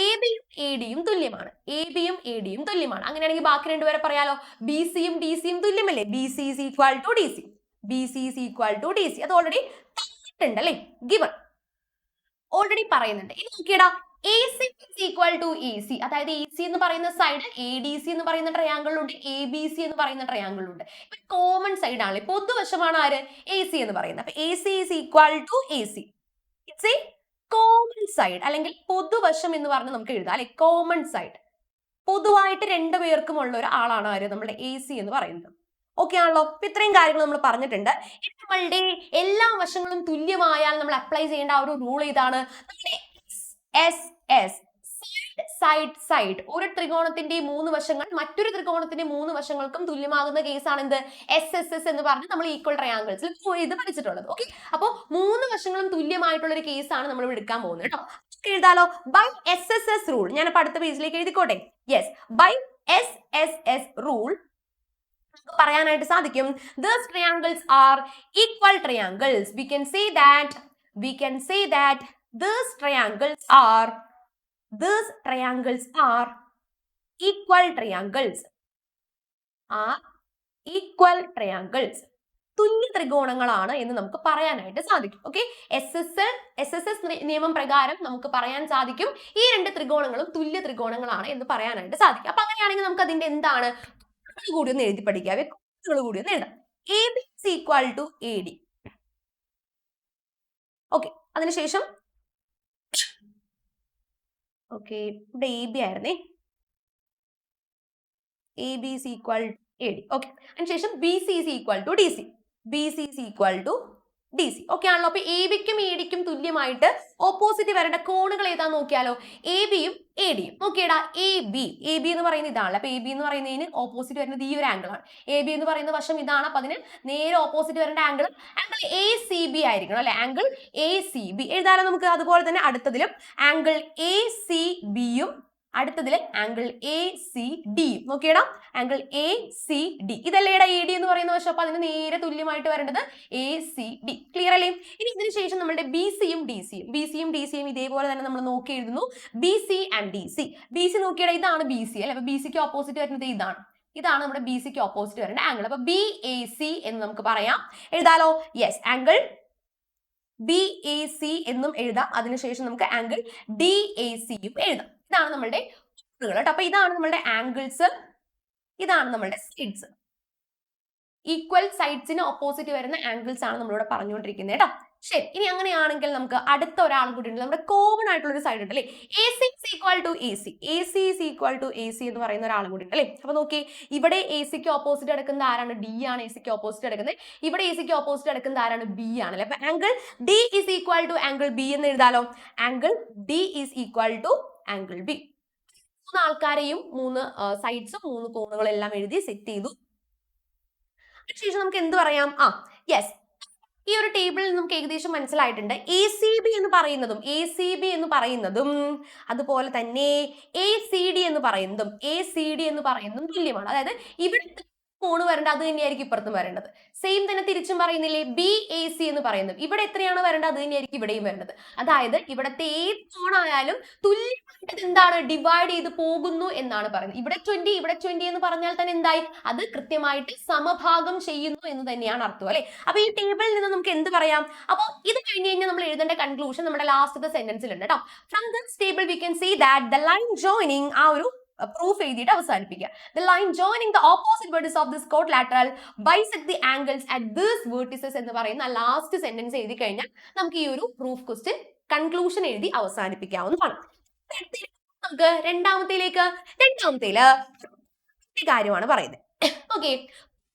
എ ബിയും എ ഡിയും തുല്യമാണ്. എ ബിയും എ ഡിയും തുല്യമാണ്. അങ്ങനെയാണെങ്കിൽ ബാക്കി രണ്ടുപേരെ പറയാലോ. ബി സിയും ഡി സിയും തുല്യമല്ലേ? B C is equal to D C, B C is equal to D C. അത് ഓൾറെഡി ണ്ടല്ലേ, ഗിവൺ ഓൾറെഡി പറയുന്നുണ്ട്. ഇനി നോക്കിയടാ, A C equal to E C, അതായത് ഇ സി എന്ന് പറയുന്ന സൈഡ് എ ഡി സി എന്ന് പറയുന്ന ട്രയാങ്കിളുണ്ട്, എ ബി സി എന്ന് പറയുന്ന ട്രയാങ്കിളുണ്ട്. ഇപ്പൊ കോമൺ സൈഡ് ആണ്, പൊതുവശമാണ് ആര്? എ സി എന്ന് പറയുന്നത്. അപ്പൊ A C is equal to A C, it's a common side അല്ലെങ്കിൽ പൊതുവശം എന്ന് പറഞ്ഞ് നമുക്ക് എഴുതാം അല്ലെ? കോമൺ സൈഡ്, പൊതുവായിട്ട് 2 പേർക്കും ഉള്ള ഒരു ആളാണ് ആര്? നമ്മുടെ എ സി എന്ന് പറയുന്നത്. ഓക്കെ ആണല്ലോ. ഇപ്പൊ ഇത്രയും കാര്യങ്ങൾ നമ്മൾ പറഞ്ഞിട്ടുണ്ട്. നമ്മളുടെ എല്ലാ വശങ്ങളും തുല്യമായാൽ നമ്മൾ അപ്ലൈ ചെയ്യേണ്ട ആ ഒരു റൂൾ ഇതാണ്. സൈഡ്, ഒരു ത്രികോണത്തിന്റെ 3 വശങ്ങൾ മറ്റൊരു ത്രികോണത്തിന്റെ 3 വശങ്ങൾക്കും തുല്യമാകുന്ന കേസാണ് എന്ത്? SSS എന്ന് പറഞ്ഞ് നമ്മൾ ഈക്വൽ ട്രയാങ്കിൾസിൽ ഇത് പഠിച്ചിട്ടുള്ളത്. ഓക്കെ, അപ്പൊ 3 വശങ്ങളും തുല്യമായിട്ടുള്ള ഒരു കേസാണ് നമ്മൾ എടുക്കാൻ പോകുന്നത് കേട്ടോ. എഴുതാലോ, ബൈ SSS റൂൾ. ഞാൻ അടുത്ത പേജിലേക്ക് എഴുതിക്കോട്ടെ. യെസ്, ബൈ SSS റൂൾ പറയാനായിട്ട് സാധിക്കും. These triangles are equal triangles. We can say that these triangles are equal triangles. തുല്യ ത്രികോണങ്ങളാണ് എന്ന് നമുക്ക് പറയാനായിട്ട് സാധിക്കും. ഓക്കെ, SSS നിയമം പ്രകാരം നമുക്ക് പറയാൻ സാധിക്കും ഈ 2 ത്രികോണങ്ങളും തുല്യ ത്രികോണങ്ങളാണ് എന്ന് പറയാനായിട്ട് സാധിക്കും. അപ്പൊ അങ്ങനെയാണെങ്കിൽ നമുക്ക് അതിന്റെ എന്താണ് കൂടി ഒന്ന് എഴുതി പഠിക്കാം. കൂടി ഒന്ന് എഴുതാം. A B is equal to A D. Okay, അതിനുശേഷം ഓക്കെ ഇവിടെ എ ബി ആയിരുന്നേ, A B is equal to A D. Okay, അതിനുശേഷം B C is equal to D C, B C is equal to D C. Okay ആണല്ലോ. അപ്പൊ A ബിക്കും A ഡിക്കും തുല്യമായിട്ട് opposite വരേണ്ട കോണുകൾ ഏതാന്ന് നോക്കിയാലോ. എ ബിയും എ ഡിയും. നോക്കിയടാ, എ ബി എന്ന് പറയുന്നത് ഇതാണല്ലോ. അപ്പൊ എ ബി എന്ന് പറയുന്നതിന് ഓപ്പോസിറ്റ് വരുന്നത് ഈ ഒരു ആംഗിൾ ആണ്. എ ബി എന്ന് പറയുന്ന വശം ഇതാണ്. അപ്പൊ അതിന് നേരെ ഓപ്പോസിറ്റ് വരേണ്ട ആംഗിൾ എ സി ബി ആയിരിക്കണം അല്ലെ? ആംഗിൾ എ സി ബി എഴുതാലോ നമുക്ക്. അതുപോലെ തന്നെ അടുത്തതിലും ആംഗിൾ എ സി ബിയും അടുത്തതിൽ ആംഗിൾ എ സി ഡി. നോക്കിയടാ, ആംഗിൾ എ സി ഡി ഇതല്ലേടാ എ ഡി എന്ന് പറയുന്ന വശം. അപ്പൊ അതിന് നേരെ തുല്യമായിട്ട് വരേണ്ടത് എ സി ഡി. ക്ലിയർ അല്ലേ? ഇനി ഇതിന് ശേഷം നമ്മുടെ ബി സിയും ഡി സിയും ഇതേപോലെ തന്നെ നമ്മൾ നോക്കി എഴുതുന്നു. B C and D C. B C നോക്കിയടാ, ഇതാണ് ബി സി അല്ലെ? അപ്പൊ ബി സിക്ക് ഓപ്പോസിറ്റ് വരുന്നത് ഇതാണ് നമ്മുടെ ബി സിക്ക് ഓപ്പോസിറ്റ് വരേണ്ട ആംഗിൾ. അപ്പൊ ബി എ സി എന്ന് നമുക്ക് പറയാം. എഴുതാലോ. Yes, angle B A C എന്നും എഴുതാം. അതിനുശേഷം നമുക്ക് ആംഗിൾ ഡി എ സിയും എഴുതാം. ഇതാണ് നമ്മളുടെ കേട്ടോ. അപ്പൊ ഇതാണ് നമ്മളുടെ ആംഗിൾസ്, ഇതാണ് നമ്മളുടെ സൈഡ്സ്. ഈക്വൽ സൈഡ്സിന് ഓപ്പോസിറ്റ് വരുന്ന ആംഗിൾസ് ആണ് നമ്മളിവിടെ പറഞ്ഞുകൊണ്ടിരിക്കുന്നത് കേട്ടോ. ശരി, ഇനി അങ്ങനെയാണെങ്കിൽ നമുക്ക് അടുത്ത ഒരാൾ കൂടി ഉണ്ട്. നമ്മുടെ കോമൺ ആയിട്ടുള്ള ഒരു സൈഡ് ഉണ്ട് അല്ലേ? A C is equal to A C, A C is equal to A C എന്ന് പറയുന്ന ഒരാളും കൂടി ഉണ്ട് അല്ലേ? അപ്പൊ നോക്കി, ഇവിടെ എ സിക്ക് ഓപ്പോസിറ്റ് കിടക്കുന്ന ആരാണ്? ഡി ആണ് എ സിക്ക് ഓപ്പോസിറ്റ് കിടക്കുന്നത്. ഇവിടെ എ സിക്ക് ഓപ്പോസിറ്റ് കിടക്കുന്ന ആരാണ്? ബി ആണ് അല്ലെ? അപ്പൊ angle D is equal to angle B എന്ന് എഴുതാലോ. Angle D is equal to angle B. 3 ആൾക്കാരെയും 3 സൈഡ്സും 3 കോണുകളെല്ലാം എഴുതി സെറ്റ് ചെയ്തു. അതിനുശേഷം നമുക്ക് എന്ത് പറയാം? യെസ്, ഈ ഒരു ടേബിളിൽ നമുക്ക് ഏകദേശം മനസ്സിലായിട്ടുണ്ട് ACB എന്ന് പറയുന്നതും അതുപോലെ തന്നെ ACD എന്ന് പറയുന്നതും തുല്യമാണ്. അതായത് ഇവിടെ കോണ് വരേണ്ടത് അത് തന്നെയായിരിക്കും ഇപ്പുറത്തും വരേണ്ടത്. സെയിം തന്നെ തിരിച്ചും പറയുന്നില്ലേ BAC എന്ന് പറയുന്നത് ഇവിടെ എത്രയാണ് വരേണ്ടത് അത് തന്നെയായിരിക്കും ഇവിടെയും വരേണ്ടത്. അതായത് ഇവിടത്തെ ഏത് കോണായാലും തുല്യമായിട്ട് എന്താണ് ഡിവൈഡ് ചെയ്ത് പോകുന്നു എന്നാണ് പറയുന്നത്. ഇവിടെ 20 എന്ന് പറഞ്ഞാൽ തന്നെ എന്തായി അത് കൃത്യമായിട്ട് സമഭാഗം ചെയ്യുന്നു എന്ന് തന്നെയാണ് അർത്ഥം അല്ലെ. അപ്പൊ ഈ ടേബിളിൽ നിന്ന് നമുക്ക് എന്ത് പറയാം? അപ്പൊ ഇത് കഴിഞ്ഞ് കഴിഞ്ഞാൽ നമ്മൾ എഴുതേണ്ട കൺക്ലൂഷൻ നമ്മുടെ ലാസ്റ്റത്തെ സെന്റൻസിൽ ഉണ്ട് കേട്ടോ. From this table we can see that the line joining ആ ഒരു പ്രൂഫ് എഴുതിയിട്ട് അവസാനിപ്പിക്കുക. The line joining the opposite vertices of this quadrilateral bisect the angles at these vertices എന്ന് പറയുന്ന ലാസ്റ്റ് സെന്റൻസ് എഴുതി കഴിഞ്ഞാൽ നമുക്ക് ഈ ഒരു പ്രൂഫ് ക്വസ്റ്റ്യൻ കൺക്ലൂഷൻ എഴുതി അവസാനിപ്പിക്കാവുന്നതാണ്. നമുക്ക് രണ്ടാമത്തേല് കാര്യമാണ് പറയുന്നത്. Okay,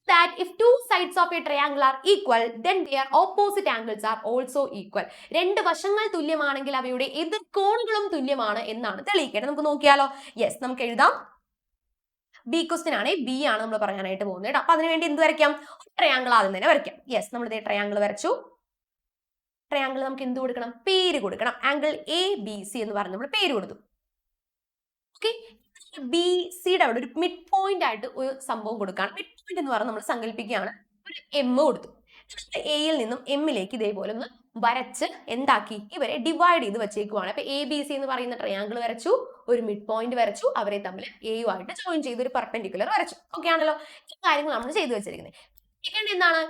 that if two sides of a triangle are equal then their opposite angles are also equal. രണ്ട് വശങ്ങൾ തുല്യമാണെങ്കിൽ അവയുടെ എതിർകോണുകളും തുല്യമാണ് എന്നാണ് തെളിയിക്കേണ്ടത്. നമുക്ക് നോക്കിയാലോ. യെസ്, നമുക്ക് എഴുതാം. ബി ക്വസ്റ്റ്യൻ ആണ്, ബി ആണ് നമ്മൾ പറയാനായിട്ട് പോകുന്നത് കേട്ടോ. അപ്പൊ അതിനുവേണ്ടി എന്ത് വരയ്ക്കാം? ട്രയാങ്കിൾ ആദ്യം തന്നെ വരയ്ക്കാം. യെസ്, നമ്മൾ ഇതേ ട്രയാങ്കിൾ വരച്ചു. ട്രയാങ്കിൾ നമുക്ക് എന്ത് കൊടുക്കണം? പേര് കൊടുക്കണം. ആംഗിൾ ABC എന്ന് പറഞ്ഞ് നമ്മൾ പേര് കൊടുത്തു. ഓക്കെ, BCയുടെ അവിടെ ഒരു മിഡ് പോയിന്റ് ആയിട്ട് ഒരു സംഭവം കൊടുക്കുകയാണ്. മിഡ് പോയിന്റ് എന്ന് പറഞ്ഞാൽ നമ്മൾ സങ്കല്പിക്കുകയാണ് ഒരു M കൊടുത്തു. എയിൽ നിന്നും എമ്മിലേക്ക് ഇതേപോലെ ഒന്ന് വരച്ച് എന്താക്കി ഇവരെ ഡിവൈഡ് ചെയ്ത് വെച്ചേക്കുവാണ്. അപ്പൊ ABC എന്ന് പറയുന്ന ട്രയാങ്കിൾ വരച്ചു, ഒരു മിഡ് പോയിന്റ് വരച്ചു, അവരെ തമ്മിൽ എയുമായിട്ട് ജോയിൻ ചെയ്ത് ഒരു പെർപെൻഡിക്കുലർ വരച്ചു. ഓക്കെ ആണല്ലോ, ഈ കാര്യങ്ങൾ നമ്മൾ ചെയ്തു വെച്ചിരിക്കുന്നത്. സെക്കൻഡ് എന്താണ്?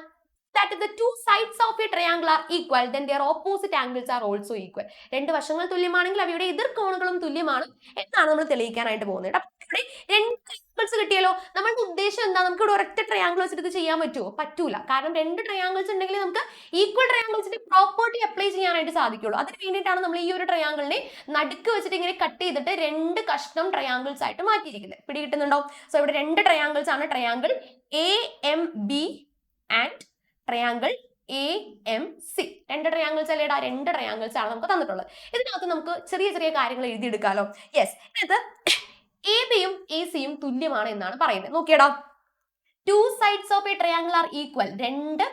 that if the two sides of a triangle are equal then their opposite angles are also equal. രണ്ട് വശങ്ങൾ തുല്യമാണെങ്കിൽ അവയുടെ എതിർകോണുകളും തുല്യമാണ് എന്നാണ് നമ്മൾ തെളിയിക്കാനായിട്ട് പോകുന്നത്. ഇവിടെ രണ്ട് ട്രയാങ്കിൾസ് കിട്ടിയല്ലോ. നമ്മളുടെ ഉദ്ദേശം എന്താ? നമുക്ക് ഇവിടെ ഒരൊറ്റ ട്രയാങ്കിൾ വെച്ചിട്ട് ഇത് ചെയ്യാൻ പറ്റുമോ? പറ്റൂല. കാരണം രണ്ട് ട്രയാങ്കിൾസ് ഉണ്ടെങ്കിൽ നമുക്ക് ഈക്വൽ ട്രയാങ്കിൾസിന്റെ പ്രോപ്പർട്ടി അപ്ലൈ ചെയ്യാനായിട്ട് സാധിക്കുള്ളൂ. അതിന് വേണ്ടിയിട്ടാണ് നമ്മൾ ഈ ഒരു ട്രയാങ്കിളിനെ നടുക്ക് വെച്ചിട്ട് ഇങ്ങനെ കട്ട് ചെയ്തിട്ട് രണ്ട് കഷ്ണം ട്രയാങ്കിൾസ് ആയിട്ട് മാറ്റിയിരിക്കുന്നത്. പിടി കിട്ടുന്നുണ്ടോ? സോ ഇവിടെ രണ്ട് ട്രയാങ്കിൾസ് ആണ്, triangle AMB and triangle AMC. രണ്ട് ട്രയാങ്കിൾസ് അല്ലേടാ? രണ്ട് ട്രയാങ്കിൾസ് ആണ് നമുക്ക് തന്നിട്ടുള്ളത്. ഇതിനകത്ത് നമുക്ക് ചെറിയ ചെറിയ കാര്യങ്ങൾ എഴുതിയെടുക്കാലോ. യെസ്, ഇതിനകത്ത് ABയും ACയും തുല്യമാണ് എന്നാണ് പറയുന്നത്. നോക്കിയടാ, two sides of a triangle are equal. രണ്ട്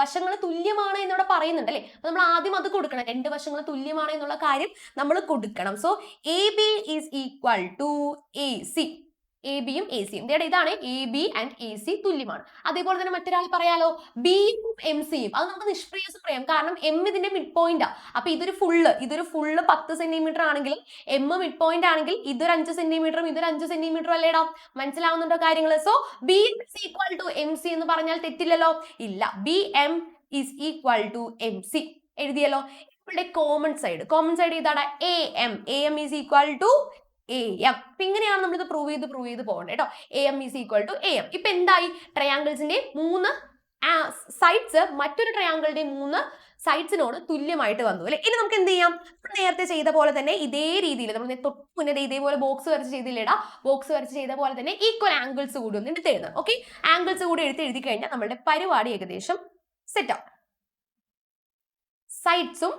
വശങ്ങൾ തുല്യമാണ് എന്നിവിടെ പറയുന്നുണ്ട് അല്ലേ. അപ്പൊ നമ്മൾ ആദ്യം അത് കൊടുക്കണം. രണ്ട് വശങ്ങൾ തുല്യമാണ് എന്നുള്ള കാര്യം നമ്മൾ കൊടുക്കണം. So AB is equal to AC. ABയും ACയും ഇതാണ് AB ആൻഡ് AC തുല്യമാണ്. അതേപോലെ തന്നെ മറ്റൊരാൾ പറയാലോ Bയും MCയും. അത് നമുക്ക് നിഷ്പ്രയാസം പറയാം, കാരണം M ഇതിന്റെ മിഡ് പോയിന്റാ. അപ്പൊ ഇതൊരു ഫുള്ള് 10 സെന്റിമീറ്റർ ആണെങ്കിലും M മിഡ് പോയിന്റ് ആണെങ്കിൽ ഇതൊരു 5 സെന്റിമീറ്ററും ഇതൊരു 5 സെന്റിമീറ്ററും അല്ലേടാ. മനസ്സിലാവുന്നുണ്ടോ കാര്യങ്ങൾ? So B is equal to MC എന്ന് പറഞ്ഞാൽ തെറ്റില്ലല്ലോ. ഇല്ല, BM is equal to MC എഴുതിയല്ലോ. ഇവിടെ കോമൺ സൈഡ് ഇതാണ് AM is equal to AM. അപ്പൊ ഇങ്ങനെയാണ് നമ്മൾ ഇത് പ്രൂവ് ചെയ്ത് പോകേണ്ടത് കേട്ടോ. AM is equal to AM. ഇപ്പൊ എന്തായി? ട്രയാങ്കിൾസിന്റെ 3 സൈഡ്സ് മറ്റൊരു ട്രയാങ്കിളിന്റെ 3 സൈഡ്സിനോട് തുല്യമായിട്ട് വന്നു അല്ലെ. ഇനി നമുക്ക് എന്ത് ചെയ്യാം? നേരത്തെ ചെയ്ത പോലെ തന്നെ ഇതേ രീതിയിൽ നമ്മൾ തൊട്ട് മുന്നേ ഇതേപോലെ ബോക്സ് വരച്ച് ചെയ്തില്ലേടാ, ബോക്സ് വരച്ച് ചെയ്ത പോലെ തന്നെ ഈക്വൽ ആംഗിൾസ് കൂടി ഒന്ന് എടുത്ത് എഴുതാം. ഓക്കെ, ആംഗിൾസ് കൂടി എഴുതി കഴിഞ്ഞാൽ നമ്മുടെ പരിപാടി ഏകദേശം സെറ്റ് ആവും. സൈഡ്സും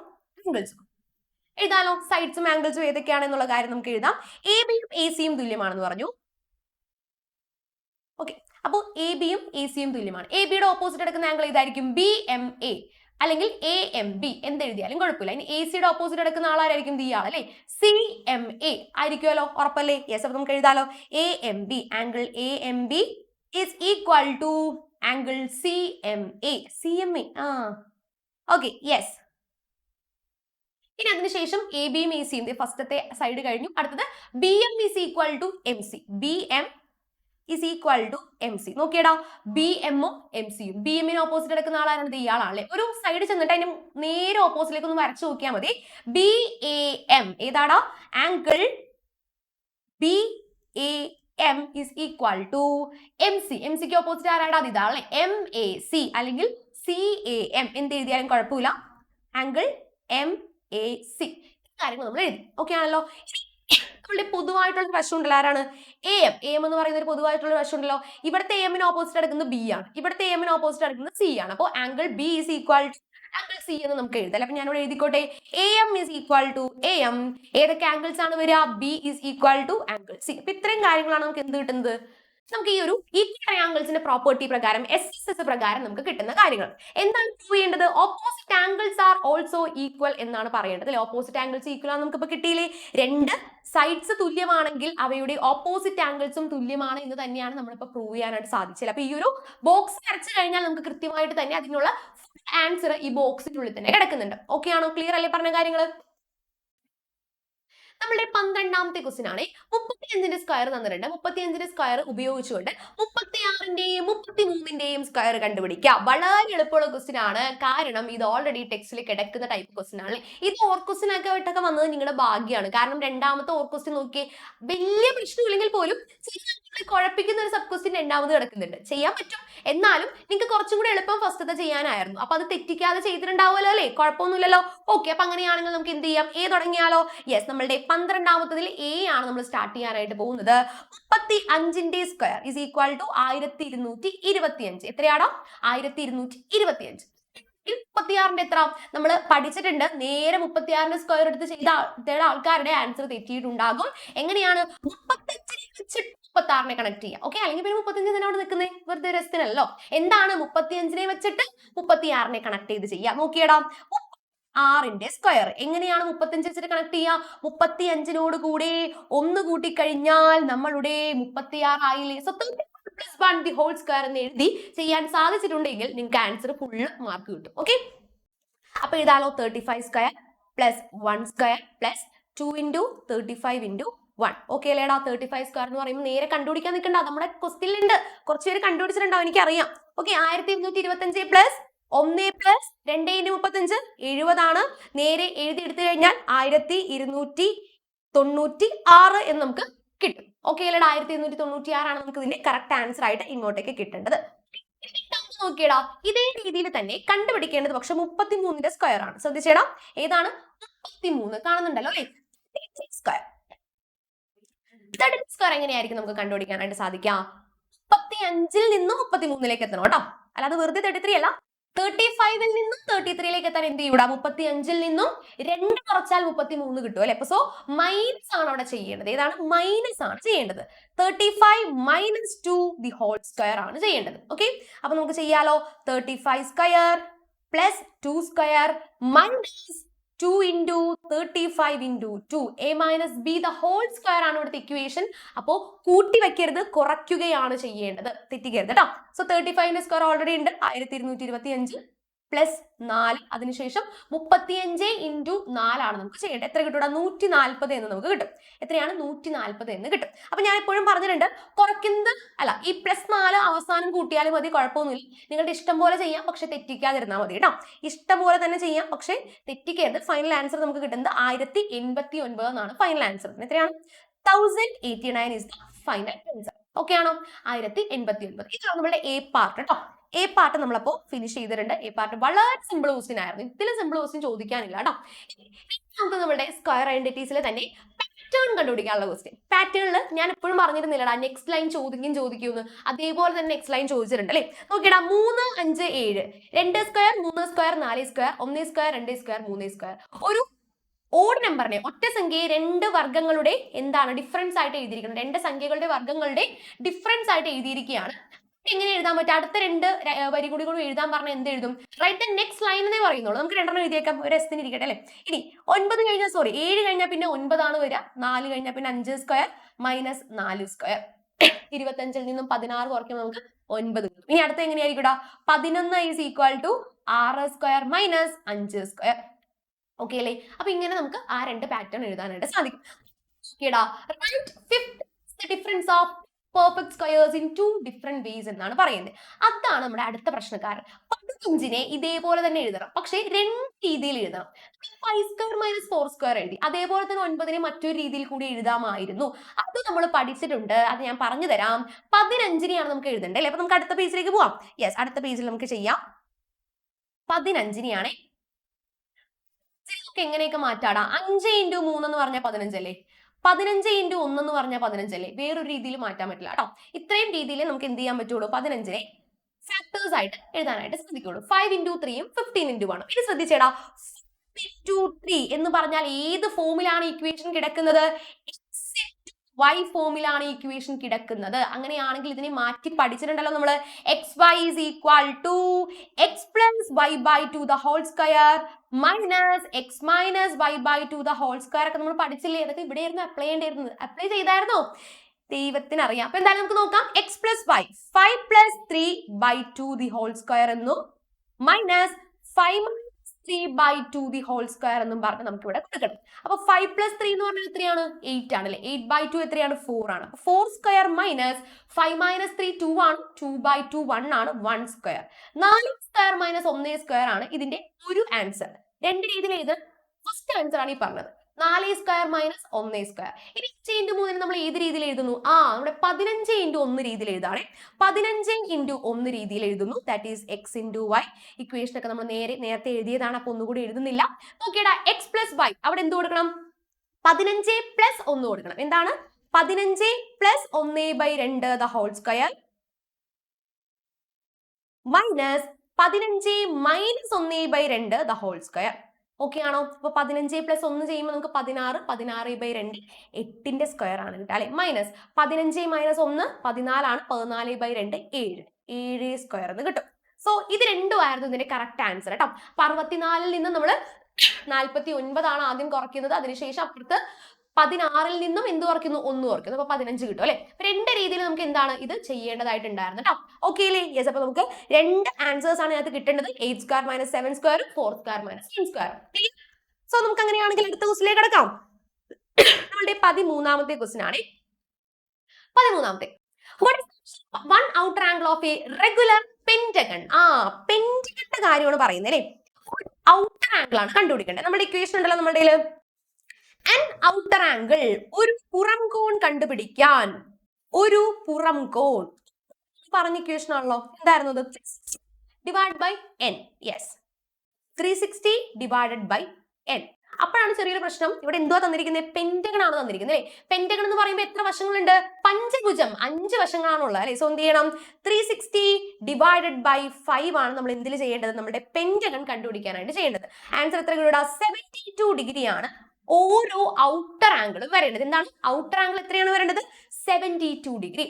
ആംഗിൾസും എഴുതാലോ. സൈഡ്സും ആംഗിൾസും ഏതൊക്കെയാണെന്നുള്ള കാര്യം നമുക്ക് എഴുതാം. ABയും ACയും തുല്യമാണെന്ന് പറഞ്ഞു. ഓക്കെ, അപ്പോൾ ABയും ACയും തുല്യമാണ്. ABയുടെ ഓപ്പോസിറ്റ് എടുക്കുന്ന ആംഗിൾ ഏതായിരിക്കും? BMA അല്ലെങ്കിൽ AMB എന്തെഴുതിയാലും കുഴപ്പമില്ല. ഇനി ACയുടെ ഓപ്പോസിറ്റ് എടുക്കുന്ന ആളാരായിരിക്കും? ഈ ആൾ അല്ലേ, CMA ആയിരിക്കുമല്ലോ, ഉറപ്പല്ലേ? യെസ്, അപ്പൊ നമുക്ക് എഴുതാലോ. AMB angle AMB is equal to angle CMA. Okay, yes. ഇനി അതിനുശേഷം ABയും ACയും ഫസ്റ്റത്തെ സൈഡ് കഴിഞ്ഞു. അടുത്തത് BM is equal to MC. BM is equal to MC. നോക്കിയടാ, BMഉം MCയും. BMന് ഓപ്പോസിറ്റ് എടുക്കുന്ന ആളാണ് ഇയാളാണല്ലേ. ഒരു സൈഡ് ചെന്നിട്ട് അതിന് നേരെ ഓപ്പോസിറ്റിലേക്ക് ഒന്ന് വരച്ചു നോക്കിയാൽ മതി. BAM ഏതാടാ? Angle BAM is equal to MC. MCക്ക് ഓപ്പോസിറ്റ് ആരാടാ? ഇതാണല്ലേ, MAC അല്ലെങ്കിൽ CAM എന്ത് എഴുതിയാലും കുഴപ്പമില്ല. ആംഗിൾ MAC കാര്യങ്ങൾ നമ്മൾ എഴുതി. ഓക്കെ ആണല്ലോ. നമ്മളുടെ പൊതുവായിട്ടുള്ള വശം ഉണ്ടല്ലോ, ആരാണ്? AM എന്ന് പറയുന്ന ഒരു പൊതുവായിട്ടുള്ള വശം ഉണ്ടല്ലോ. ഇവിടുത്തെ AMന് ഓപ്പോസിറ്റ് എടുക്കുന്നത് B ആണ്, ഇവിടുത്തെ AMന് ഓപ്പോസിറ്റ് എടുക്കുന്നത് C ആണ്. അപ്പോൾ angle B is equal to angle C എന്ന് നമുക്ക് എഴുതാം. അപ്പൊ ഞാനിവിടെ എഴുതിക്കോട്ടെ. AM is equal to AM. ഏതൊക്കെ ആംഗിൾസ് ആണ് വരിക? B is equal to angle C. അപ്പൊ ഇത്രയും കാര്യങ്ങളാണ് നമുക്ക് എന്ത് കിട്ടുന്നത്? നമുക്ക് ഈ ഒരു ഈക്വൽ ട്രയാങ്കിൾസിന്റെ പ്രോപ്പർട്ടി പ്രകാരം SSS പ്രകാരം നമുക്ക് കിട്ടുന്ന കാര്യങ്ങൾ എന്താണ് പ്രൂവ് ചെയ്യേണ്ടത്? Opposite angles are also equal എന്നാണ് പറയേണ്ടത് അല്ലെ. ഓപ്പോസിറ്റ് ആംഗിൾസ് ഈക്വൽ ആണ് നമുക്ക് ഇപ്പൊ കിട്ടിയില്ലേ. രണ്ട് സൈഡ്സ് തുല്യമാണെങ്കിൽ അവയുടെ ഓപ്പോസിറ്റ് ആംഗിൾസും തുല്യമാണ് എന്ന് തന്നെയാണ് നമ്മളിപ്പോ പ്രൂവ് ചെയ്യാനായിട്ട് സാധിച്ചത്. അപ്പൊ ഈ ഒരു ബോക്സ് വരച്ചു കഴിഞ്ഞാൽ നമുക്ക് കൃത്യമായിട്ട് തന്നെ അതിനുള്ള ആൻസർ ഈ ബോക്സിനുള്ളിൽ തന്നെ കിടക്കുന്നുണ്ട്. ഓക്കെ ആണോ? ക്ലിയർ അല്ലേ പറഞ്ഞ കാര്യങ്ങൾ? നമ്മളുടെ 12ാമത്തെ ക്വസ്റ്റ്യൻ ആണ്. 35ന്റെ സ്ക്വയർ തന്നിട്ടുണ്ട്. 35ന്റെ സ്ക്വയർ ഉപയോഗിച്ചുകൊണ്ട് 36ന്റെയും 33ന്റെയും സ്ക്വയർ കണ്ടുപിടിക്കുക. വളരെ എളുപ്പമുള്ള ക്വസ്റ്റ്യൻ ആണ്. കാരണം ഇത് ഓൾറെഡി ടെക്സ്റ്റിൽ കിടക്കുന്ന ടൈപ്പ് ക്വസ്റ്റ്യൻ ആണ്. ഇത് ഓർ ക്വസ്റ്റ്യൻ ഒക്കെ ആയിട്ടൊക്കെ വന്നത് നിങ്ങളുടെ ഭാഗ്യമാണ്. കാരണം രണ്ടാമത്തെ ഓർ ക്വസ്റ്റ്യൻ നോക്കി വലിയ പ്രശ്നമില്ലെങ്കിൽ പോലും കുഴപ്പിക്കുന്ന ഒരു സബ് ക്വസ്റ്റ്യൻ രണ്ടാമത് കിടക്കുന്നുണ്ട്. ചെയ്യാൻ പറ്റും, എന്നാലും നിങ്ങൾക്ക് കുറച്ചും കൂടി എളുപ്പം ഫസ്റ്റത്തെ ചെയ്യാനായിരുന്നു. അപ്പൊ അത് തെറ്റിക്കാതെ ചെയ്തിട്ടുണ്ടാവുമല്ലോ അല്ലേ? കുഴപ്പമൊന്നുമില്ലല്ലോ. ഓക്കെ, അപ്പൊ അങ്ങനെയാണെങ്കിൽ നമുക്ക് എന്ത് ചെയ്യാം? എ തുടങ്ങിയാലോ? യെസ്, നമ്മളുടെ 12ാമത്തതിൽ എ ആണ് നമ്മൾ സ്റ്റാർട്ട് ചെയ്യാനായിട്ട് പോകുന്നത്. 35ന്റെ സ്ക്വയർ ഇസ് ഈക്വൽ ടു 1225. എത്രയാണോ? 1225. 36ന്റെ എത്ര നമ്മൾ പഠിച്ചിട്ടുണ്ട്. നേരെ 36ന്റെ സ്ക്വയർ എടുത്ത് ചെയ്ത ആൾക്കാരുടെ ആൻസർ തെറ്റിയിട്ടുണ്ടാകും. എങ്ങനെയാണ്? 36നെ കണക്ട് ചെയ്യാം. ഓക്കെ, അല്ലെങ്കിൽ പിന്നെ 35 എന്തിനാണ് നിൽക്കുന്നത്? വെറുതെ രസത്തിനല്ലോ. എന്താണ് 35നെ വെച്ചിട്ട് 36നെ കണക്ട് ചെയ്ത് ചെയ്യാം. നോക്കിയടാ, 6ന്റെ സ്ക്വയർ എങ്ങനെയാണ് 35 വെച്ചിട്ട് കണക്ട് ചെയ്യുക? 35നോട് കൂടെ 1 കൂട്ടിക്കഴിഞ്ഞാൽ നമ്മളുടെ 36 ആയില്ലേ? സോ 1 ദി ഹോൾ സ്ക്വയർ എന്ന് എഴുതി ചെയ്യാൻ സാധിച്ചിട്ടുണ്ടെങ്കിൽ നിങ്ങൾക്ക് ആൻസർ ഫുൾ മാർക്ക് കിട്ടും. ഓക്കെ, അപ്പൊ എഴുതാലോ 35 square plus 1 square plus 2 into 35 into 1. Okay അല്ലേടാ? 35 സ്ക്വയർ എന്ന് പറയുമ്പോൾ നേരെ കണ്ടുപിടിക്കാൻ നിൽക്കണ്ട. നമ്മുടെ ക്വസ്റ്റ്യനിൽ ഉണ്ട്, കുറച്ച് പേര് കണ്ടുപിടിച്ചിട്ടുണ്ടാവും, എനിക്കറിയാം. ഓക്കെ, 1225 പ്ലസ് 1 പ്ലസ് 2 ഇൻറ്റു 35 70 ആണ്. നേരെ എഴുതി എടുത്തു കഴിഞ്ഞാൽ 1296 എന്ന് നമുക്ക് കിട്ടും. ഓക്കെ അല്ലേടാ? 1296 ആണ് നമുക്ക് ഇതിന്റെ കറക്റ്റ് ആൻസർ ആയിട്ട് ഇങ്ങോട്ടേക്ക് കിട്ടേണ്ടത്. നോക്കിയടാ, ഇതേ രീതിയിൽ തന്നെ കണ്ടുപിടിക്കേണ്ടത് പക്ഷെ 33ന്റെ സ്ക്വയർ ആണ്. ശ്രദ്ധിച്ചേടാ, ഏതാണ്? 33 കാണുന്നുണ്ടല്ലോ അല്ലേ? സ്ക്വയർ സ്ക്വയർ എങ്ങനെയായിരിക്കും നമുക്ക് കണ്ടുപിടിക്കാനായിട്ട് സാധിക്കാം? 35ൽ നിന്നും 33ലേക്ക് എത്തണം കേട്ടോ, അല്ലാതെ വെറുതെ 33 അല്ല. 35ൽ നിന്നും 33ലേക്ക് എത്താൻ എന്ത് ചെയ്യൂടാ? 35ൽ നിന്നും 2 കുറച്ചാൽ 33 കിട്ടും അല്ലെ? സോ മൈനസ് ആണ് അവിടെ ചെയ്യേണ്ടത്. ഏതാണ്? മൈനസ് ആണ് ചെയ്യേണ്ടത്. 35 മൈനസ് 2 ദി ഹോൾ സ്ക്വയർ ആണ് ചെയ്യേണ്ടത്. ഓക്കെ, അപ്പൊ നമുക്ക് ചെയ്യാലോ. 35 square plus 2 square minus 2 into 35 into 2 a minus B the whole square ആണ് ഇവിടുത്തെ ഇക്വേഷൻ. അപ്പോൾ കൂട്ടി വെക്കരുത്, കുറയ്ക്കുകയാണ് ചെയ്യേണ്ടത്, തെറ്റിക്കരുത് കേട്ടോ. സോ 35ന്റെ സ്ക്വയർ ഓൾറെഡി ഉണ്ട്, 1225 പ്ലസ് 4, അതിനുശേഷം 35 ഇൻറ്റു 4 ആണ് നമുക്ക് ചെയ്യേണ്ടത്. എത്ര കിട്ടും? 140 എന്ന് നമുക്ക് കിട്ടും. എത്രയാണ്? 140 എന്ന് കിട്ടും. അപ്പൊ ഞാൻ എപ്പോഴും പറഞ്ഞിട്ടുണ്ട്, കുറയ്ക്കുന്നത് അല്ല, ഈ പ്ലസ് 4 അവസാനം കൂട്ടിയാലും മതി, കുഴപ്പമൊന്നുമില്ല. നിങ്ങളുടെ ഇഷ്ടം പോലെ ചെയ്യാം, പക്ഷെ തെറ്റിക്കാതിരുന്നാൽ മതി കേട്ടോ. ഇഷ്ടം പോലെ തന്നെ ചെയ്യാം, പക്ഷെ തെറ്റിക്കരുത്. ഫൈനൽ ആൻസർ നമുക്ക് കിട്ടുന്നത് 1089 എന്നാണ് ഫൈനൽ ആൻസർ. എത്രയാണ്? 1089 is the final answer. Okay ആണോ? 1089. ഇതാണ് നമ്മുടെ എ പാർട്ട് കേട്ടോ. എ പാർട്ട് നമ്മളപ്പോ ഫിനിഷ് ചെയ്തിട്ടുണ്ട്. എ പാർട്ട് വളരെ സിമ്പിൾ ക്വസ്റ്റ്യൻ ആയിരുന്നു. ഇതിലും സിമ്പിൾ ക്വസ്റ്റ്യൻ ചോദിക്കാനില്ല കേട്ടോ. നമുക്ക് നമ്മുടെ സ്ക്വയർ ഐഡന്റിറ്റീസിൽ തന്നെ പാറ്റേൺ കണ്ടുപിടിക്കാനുള്ള ക്വസ്റ്റ്യൻ. പാറ്റേണിൽ ഞാൻ എപ്പോഴും പറഞ്ഞിരുന്നില്ലടാ നെക്സ്റ്റ് ലൈൻ ചോദിക്കുമെന്ന്. അതേപോലെ തന്നെ നെക്സ്റ്റ് ലൈൻ ചോദിച്ചിട്ടുണ്ട് അല്ലേ? നോക്കിയടാ, 3 5 7 2 square 3 square 4 square 1 square 2 square 3 square. ഒരു ഓഡ് നമ്പറിനെ, ഒറ്റ സംഖ്യയെ 2 വർഗ്ഗങ്ങളുടെ എന്താണ് ഡിഫറൻസ് ആയിട്ട് എഴുതിയിരിക്കുന്നത്? 2 സംഖ്യകളുടെ വർഗ്ഗങ്ങളുടെ ഡിഫറൻസ് ആയിട്ട് എഴുതിയിരിക്കുകയാണ്. എങ്ങനെ എഴുതാൻ പറ്റും? അടുത്ത 2 വരി കൂടി എഴുതാൻ പറഞ്ഞാൽ എന്ത് എഴുതും? റൈറ്റ് ദ നെക്സ്റ്റ് ലൈൻ എന്നേ പറയുന്നുള്ളൂ. നമുക്ക് 2 എഴുതിയേക്കാം, ഒരു എസ്റ്റിന് ഇരിക്കട്ടെ അല്ലേ? ഇനി 9 കഴിഞ്ഞാൽ 7 കഴിഞ്ഞാൽ പിന്നെ 9 ആണ് വരിക. 4 കഴിഞ്ഞാൽ പിന്നെ 5 സ്ക്വയർ മൈനസ് 4 സ്ക്വയർ. 25ൽ നിന്നും 16 കുറയ്ക്കുമ്പോൾ നമുക്ക് 9 കിട്ടും. ഇനി അടുത്ത എങ്ങനെയായിരിക്കും? 11 is equal to 6 square minus 5 square. Okay അല്ലേ? അപ്പൊ ഇങ്ങനെ നമുക്ക് ആ 2 പാറ്റേൺ എഴുതാനായിട്ട് സാധിക്കും. Difference of perfect squares in 2 different ways എന്നാണ് പറയുന്നത്. അതാണ് നമ്മുടെ അടുത്ത പ്രശ്നക്കാരൻ. 15നെ ഇതേപോലെ തന്നെ എഴുതണം, പക്ഷെ 2 രീതിയിൽ എഴുതണം. 5 സ്ക്വയർ മൈനസ് 4 സ്ക്വയർ എഴുതി, അതേപോലെ തന്നെ 9നെ മറ്റൊരു രീതിയിൽ കൂടി എഴുതാമായിരുന്നു. അത് നമ്മൾ പഠിച്ചിട്ടുണ്ട്, അത് ഞാൻ പറഞ്ഞു തരാം. 15നെയാണ് നമുക്ക് എഴുതേണ്ടത് അല്ലേ? അപ്പൊ നമുക്ക് അടുത്ത പേജിലേക്ക് പോവാം. യെസ്, അടുത്ത പേജിൽ നമുക്ക് ചെയ്യാം. 15നെയാണ് എങ്ങനെയൊക്കെ മാറ്റാടാ? 5 ഇൻറ്റു 3 എന്ന് പറഞ്ഞാൽ 15 അല്ലേ? 15 ഇൻറ്റു 1 എന്ന് പറഞ്ഞാൽ 15 അല്ലേ? വേറൊരു രീതിയിൽ മാറ്റാൻ പറ്റില്ല കേട്ടോ. ഇത്രയും രീതിയിൽ നമുക്ക് എന്ത് ചെയ്യാൻ പറ്റുള്ളൂ? 15നെ ഫാക്ടേഴ്സ് ആയിട്ട് എഴുതാനായിട്ട് ശ്രദ്ധിക്കുള്ളൂ. 5 ഇൻറ്റു 3യും 15 ഇൻറ്റു 1. ഇത് ശ്രദ്ധിച്ചേടാ, 3 എന്ന് പറഞ്ഞാൽ ഏത് ഫോമിലാണ് ഇക്വേഷൻ കിടക്കുന്നത്? വൈ ഫോമിലാണ് ഈ ഇക്വേഷൻ കിടക്കുന്നത്. അങ്ങനെയാണെങ്കിൽ ഇതിനെ മാറ്റി പഠിച്ചിട്ടുണ്ടല്ലോ നമ്മള്. X Y is equal to X plus Y by two the whole square minus X minus Y by two the whole square ഒക്കെ നമ്മൾ പഠിച്ചില്ലേ? അതൊക്കെ ഇവിടെ ആയിരുന്നു അപ്ലൈ ചെയ്യേണ്ടിയിരുന്നത്. അപ്ലൈ ചെയ്തായിരുന്നോ? ദൈവത്തിനറിയാം. അപ്പൊ എന്തായാലും നമുക്ക് നോക്കാം. എക്സ് പ്ലസ് വൈ 5 പ്ലസ് 3 ബൈ 2 ദി ഹോൾ സ്ക്വയർ എന്നും minus 5 3 by 2 the whole square എന്നും പറഞ്ഞ് നമുക്ക് ഇവിടെ കൊടുക്കണം. അപ്പൊ 5 പ്ലസ് 3 എന്ന് പറഞ്ഞാൽ എത്രയാണ്? 8 ആണ് അല്ലെ? 8 ബൈ 2 എത്രയാണ്? 4 ആണ്. 4 സ്ക്വയർ മൈനസ് 5 മൈനസ് 3 2 ആണ്. 2 ബൈ 2 1 ആണ്. 1 സ്ക്വയർ. 4 സ്ക്വയർ മൈനസ് 1 സ്ക്വയർ ആണ് ഇതിന്റെ ഒരു ആൻസർ. രണ്ട് രീതിയിൽ എഴുതാൻ. ഫസ്റ്റ് ആൻസർ ആണ് ഈ പറഞ്ഞത്. 4 സ്ക്വയർ മൈനസ് 1 സ്ക്വയർ. ഇനി 5 നമ്മൾ ഏത് രീതിയിൽ എഴുതുന്നു? നമ്മുടെ 15 ഇൻറ്റു 1 രീതിയിൽ എഴുതാണേ. 15 ഇൻറ്റു 1 രീതിയിൽ എഴുതുന്നു. That is X into Y. Equation ഒക്കെ നമ്മൾ നേരത്തെ എഴുതിയതാണ്. അപ്പൊ ഒന്നുകൂടി എഴുതുന്നില്ല. നോക്കിയടാ, എക്സ് പ്ലസ് വൈ അവിടെ എന്ത് കൊടുക്കണം? 15 പ്ലസ് 1 കൊടുക്കണം. എന്താണ്? 15 plus 1/2 the whole square minus 15 minus 1/2 the whole square. Okay ആണോ? അപ്പൊ 15 പ്ലസ് 1 ചെയ്യുമ്പോൾ നമുക്ക് 16, 16/2 8ന്റെ സ്ക്വയർ ആണ് കിട്ടുക അല്ലെ? മൈനസ് 15 മൈനസ് 1 14 ആണ്. 14/2 7 സ്ക്വയർ എന്ന് കിട്ടും. സോ ഇത് രണ്ടുമായിരുന്നു ഇതിന്റെ കറക്റ്റ് ആൻസർ കേട്ടോ. 64 നിന്ന് നമ്മൾ 49 ആണ് ആദ്യം കുറയ്ക്കുന്നത്. അതിനുശേഷം അപ്പുറത്ത് 16 നിന്നും എന്ത് കുറയ്ക്കുന്നു? 1 കുറയ്ക്കുന്നു. അപ്പൊ 15 കിട്ടും അല്ലെ? രണ്ട് രീതിയിൽ നമുക്ക് എന്താണ് ഇത് ചെയ്യേണ്ടതായിട്ടുണ്ടായിരുന്നു കേട്ടോ. ഓക്കെ അല്ലേ? യെസ്. അപ്പൊ നമുക്ക് രണ്ട് ആൻസേഴ്സ് ആണ് ഇതിനകത്ത് കിട്ടേണ്ടത്. 8 square minus 7 square, 4 square minus 10 square. So നമുക്ക് അങ്ങനെയാണെങ്കിൽ അടുത്ത ക്വസ്റ്റിലേക്ക് കിടക്കാം. നമ്മളുടെ 13ാമത്തെ ക്വസ്റ്റ്യൻ ആണ്. 13ാമത്തെ, one outer angle of a regular pentagon. പെന്റഗണിന്റെ കാര്യമാണ് പറയുന്നത് അല്ലേ? ഔട്ടർ ആംഗിൾ ആണ് കണ്ടുപിടിക്കേണ്ടത്. നമ്മുടെ ഇക്വേഷൻ ഉണ്ടല്ലോ നമ്മുടെ an outer angle, ഒരു പുറം കോൺ കണ്ടുപിടിക്കാൻ. ഒരു പുറം കോൺ പറഞ്ഞ ഇക്വേഷൻ ആണല്ലോ. എന്തായിരുന്നു? Divide by n. Yes, 360 divided by n. അപ്പോഴാണ് ചെറിയൊരു പ്രശ്നം. ഇവിടെ എന്തുവാ തന്നിരിക്കുന്നത്? പെന്റഗൺ ആണ് തന്നിരിക്കുന്നത് അല്ലേ? പെന്റഗൺ എന്ന് പറയുമ്പോൾ എത്ര വശങ്ങളുണ്ട്? പഞ്ചഭുജം, 5 വശങ്ങളാണുള്ളത് അല്ലെ? സോ എന്ത് ചെയ്യണം? 360 ഡിവൈഡഡ് ബൈ 5 ആണ് നമ്മൾ എന്തിൽ ചെയ്യേണ്ടത്? നമ്മുടെ പെന്റഗൺ കണ്ടുപിടിക്കാനായിട്ട് ചെയ്യേണ്ടത്. ആൻസർ എത്ര കിട്ടുക? 72 ഡിഗ്രി ആണ് ഓരോ ഔട്ടർ ആംഗിളും വരേണ്ടത്. എന്താണ് ഔട്ടർ ആംഗിൾ? എത്രയാണ് വരേണ്ടത്? 72 ഡിഗ്രി.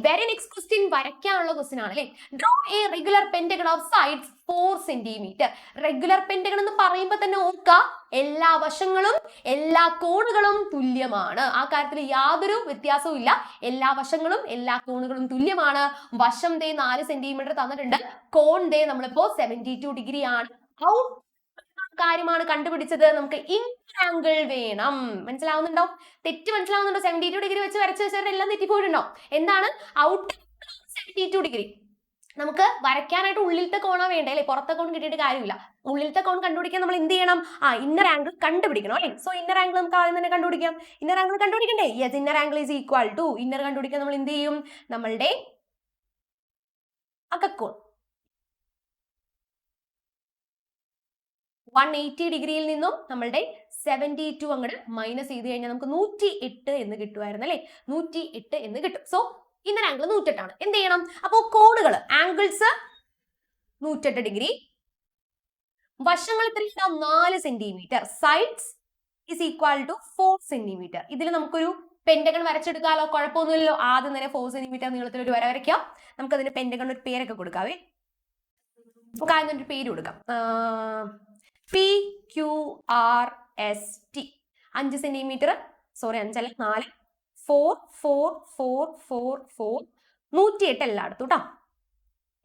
വെരി നെക്സ്റ്റ് ക്വസ്റ്റ്യൻ വരയ്ക്കാനുള്ള ക്വസ്റ്റ്യൻ ആണ് അല്ലേ? Draw A regular pentagon of sides 4 centimetre. Regular pentagon എന്ന് പറയുമ്പോൾ തന്നെ ഓർക്കുക, എല്ലാ വശങ്ങളും എല്ലാ കോണുകളും തുല്യമാണ്. ആ കാര്യത്തിൽ യാതൊരു വ്യത്യാസവും ഇല്ല. എല്ലാ വശങ്ങളും എല്ലാ കോണുകളും തുല്യമാണ്. വശം 4 സെന്റിമീറ്റർ തന്നിട്ടുണ്ട്. കോൺ നമ്മളിപ്പോ 72 ഡിഗ്രി ആണ്. കാര്യമാണ് കണ്ടുപിടിച്ചത്. നമുക്ക് ഇന്നർ ആംഗിൾ വേണം. മനസ്സിലാവുന്നുണ്ടോ? തെറ്റ് മനസ്സിലാവുന്നുണ്ടോ? 72 ഡിഗ്രി വെച്ച് വരച്ച് വെച്ചാൽ എല്ലാം തെറ്റിപ്പോയിട്ടുണ്ടോ? എന്താണ് ഔട്ടർ 72 ഡിഗ്രി? നമുക്ക് വരയ്ക്കാനായിട്ട് ഉള്ളിലത്തെ കോണാ വേണ്ടേ അല്ലെ? പുറത്തെ കോൺ കിട്ടിയിട്ട് കാര്യമില്ല. ഉള്ളിലത്തെ കോൺ കണ്ടുപിടിക്കാൻ നമ്മൾ എന്ത് ചെയ്യണം? ഇന്നർ ആംഗിൾ കണ്ടുപിടിക്കണം അല്ലെ? സോ ഇന്നർ ആംഗിൾ നമുക്ക് ആദ്യം തന്നെ കണ്ടുപിടിക്കാം. ഇന്നർ ആംഗിൾ കണ്ടുപിടിക്കണ്ടേ? Yes, inner angle is equal to, inner കണ്ടുപിടിക്കാൻ നമ്മൾ എന്ത് ചെയ്യും? നമ്മളുടെ അകക്കോൺ 180 ഡിഗ്രിയിൽ നിന്നും നമ്മളുടെ 72 അങ്ങോട്ട് മൈനസ് ചെയ്ത് കഴിഞ്ഞാൽ നമുക്ക് 108 എന്ന് കിട്ടുമായിരുന്നു അല്ലെ? 108 എന്ന് കിട്ടും. സോ ഇന്നർ ആംഗിൾ 108 ആണ്. എന്ത് ചെയ്യണം? അപ്പോ കോണുകൾ, ആംഗിൾസ് 108 ഡിഗ്രി, വശങ്ങൾ എത്രയുണ്ടാവും? 4 centimetre. Sides is equal to 4 centimetre. ഇതിൽ നമുക്കൊരു പെന്റഗൺ വരച്ചെടുക്കാലോ? കുഴപ്പമൊന്നുമില്ലല്ലോ. ആദ്യം തന്നെ 4 സെന്റിമീറ്റർ നീളത്തിൽ ഒരു വര വരയ്ക്കാം. നമുക്ക് അതിന് പെന്റഗൺ ഒരു പേരൊക്കെ കൊടുക്കാവേ. നമുക്ക് ആദ്യം ഒരു പേര് കൊടുക്കാം. PQRST. 5 സെന്റിമീറ്റർ, സോറി 5 അല്ല 4, 4 4 4 4 4 108 എല്ലായിടത്തും കേട്ടോ.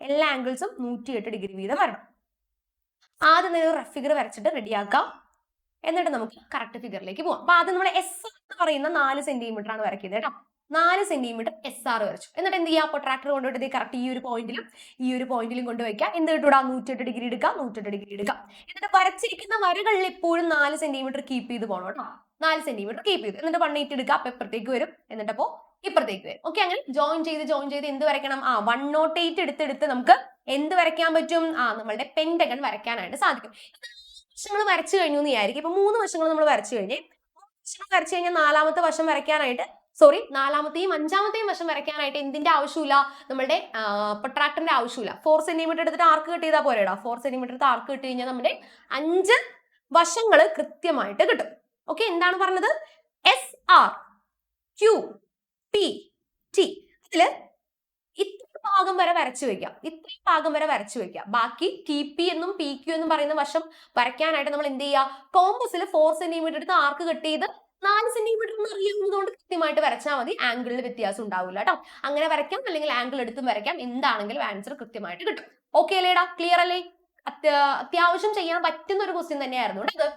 എല്ലാ ആംഗിൾസും 108 ഡിഗ്രി വീതം വരണം. ആദ്യം ഒരു റഫ് ഫിഗർ വരച്ചിട്ട് റെഡിയാക്കാം. എന്നിട്ട് നമുക്ക് കറക്റ്റ് ഫിഗറിലേക്ക് പോവാം. അപ്പൊ ആദ്യം നമ്മൾ S എന്ന് പറയുന്ന 4 സെന്റിമീറ്റർ ആണ് വരയ്ക്കുന്നത് കേട്ടോ. 4 സെന്റിമീറ്റർ SR വരച്ചു. എന്നിട്ട് എന്ത് ചെയ്യാം? പ്രൊട്രാക്ടർ കൊണ്ടുപോയിട്ട് കറക്റ്റ് ഈ ഒരു പോയിന്റിലും കൊണ്ടുവയ്ക്കുക. എന്ത് കിട്ടൂടാ? 108 ഡിഗ്രി എടുക്കാം, 108 ഡിഗ്രി എടുക്കാം. എന്നിട്ട് വരച്ചിരിക്കുന്ന വരകളിൽ എപ്പോഴും 4 സെന്റിമീറ്റർ കീപ്പ് ചെയ്ത് പോകണം കേട്ടോ. 4 സെന്റിമീറ്റർ കീപ്പ് ചെയ്ത് എന്നിട്ട് 180 എടുക്കുക. അപ്പൊ ഇപ്പുറത്തേക്ക് വരും, എന്നിട്ട് അപ്പോ ഇപ്പുറത്തേക്ക് വരും. ഓക്കെ, അങ്ങനെ ജോയിൻ ചെയ്ത് എന്ത് വരയ്ക്കണം? 108 എടുത്തെടുത്ത് നമുക്ക് എന്ത് വരയ്ക്കാൻ പറ്റും? നമ്മളുടെ പെന്റഗൺ വരയ്ക്കാനായിട്ട് സാധിക്കും. വശങ്ങൾ വരച്ചു കഴിഞ്ഞു എന്ന് വിചാരിക്കും. ഇപ്പൊ 3 വശങ്ങൾ നമ്മൾ വരച്ചു കഴിഞ്ഞാൽ നാലാമത്തെ വശം വരയ്ക്കാനായിട്ട്, സോറി 4ാമത്തെയും 5ാമത്തെയും വശം വരയ്ക്കാനായിട്ട് എന്തിന്റെ ആവശ്യമില്ല? നമ്മുടെ പ്രൊട്രാക്ടറിന്റെ ആവശ്യമില്ല. 4 സെന്റിമീറ്റർ എടുത്തിട്ട് ആർക്ക് കട്ട് ചെയ്താൽ പോരെടാ? 4 സെന്റിമീറ്റർ എടുത്ത് ആർക്ക് കട്ട് കഴിഞ്ഞാൽ നമ്മുടെ 5 വശങ്ങൾ കൃത്യമായിട്ട് കിട്ടും. ഓക്കെ, എന്താണ് പറഞ്ഞത്? SR Q, P, T. ഇതില് ഇത്ര ഭാഗം വരെ വരച്ചു വെക്കാം, ഇത്രയും ഭാഗം വരെ വരച്ചു വെക്കാം. ബാക്കി ടി പി എന്നും പി ക്യു എന്നും പറയുന്ന വശം വരയ്ക്കാനായിട്ട് നമ്മൾ എന്ത് ചെയ്യുക, കോമ്പസിൽ 4 സെന്റിമീറ്റർ എടുത്ത് ആർക്ക് കട്ട് ചെയ്ത് 4 സെന്റിമീറ്റർ എന്ന് അറിയുന്നതുകൊണ്ട് കൃത്യമായിട്ട് വരച്ചാൽ മതി. ആംഗിളിൽ വ്യത്യാസം ഉണ്ടാവില്ല കേട്ടോ. അങ്ങനെ വരയ്ക്കാം, അല്ലെങ്കിൽ ആംഗിൾ എടുത്തും വരയ്ക്കാം. എന്താണെങ്കിലും ആൻസർ കൃത്യമായിട്ട് കിട്ടും. ഓക്കെ അല്ലേടാ, ക്ലിയർ അല്ലേ? അത്യാവശ്യം ചെയ്യാൻ പറ്റുന്ന ഒരു ക്വസ്റ്റ്യൻ തന്നെയായിരുന്നു കേട്ടോ.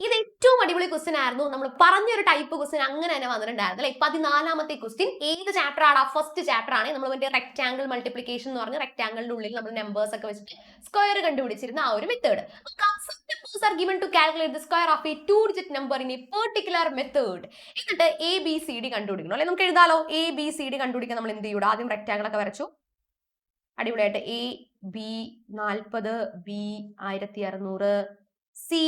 ഇത് ഏറ്റവും അടിപൊളി ക്വസ്റ്റ്യൻ ആയിരുന്നു. നമ്മൾ പറഞ്ഞൊരു ടൈപ്പ് ക്വസ്റ്റ്യൻ അങ്ങനെ തന്നെ വന്നിട്ടുണ്ടായിരുന്നു അല്ലെ. 14ാമത്തെ ക്വസ്റ്റ്യൻ ഏത് ചാപ്റ്റർ ആണ്? ഫസ്റ്റ് ചാപ്റ്റർ ആണ്. നമ്മൾ മറ്റേ റെക്ടാംഗിൾ മൾട്ടിപ്ലിക്കേഷൻ എന്ന് പറഞ്ഞ റെക്ടാംഗിളിന്റെ ഉള്ളിൽ നമ്മൾ നമ്പേഴ്സ് ഒക്കെ വെച്ചിട്ട് സ്ക്വയർ കണ്ടുപിടിച്ചിരുന്ന ആ ഒരു method. are given to calculate the square of a 2-digit number in a particular method. എന്നിട്ട് എ ബി സി ഡി കണ്ടുപിടിക്കണം അല്ലെ. നമുക്ക് എഴുതാലോ. എ ബി സി ഡി കണ്ടുപിടിക്കാൻ നമ്മൾ എന്ത് ചെയ്യൂടാ, ആദ്യം റെക്ടാംഗിൾ ഒക്കെ വരച്ചു അടിപൊളിയായിട്ട്. A B 40, B 1600, C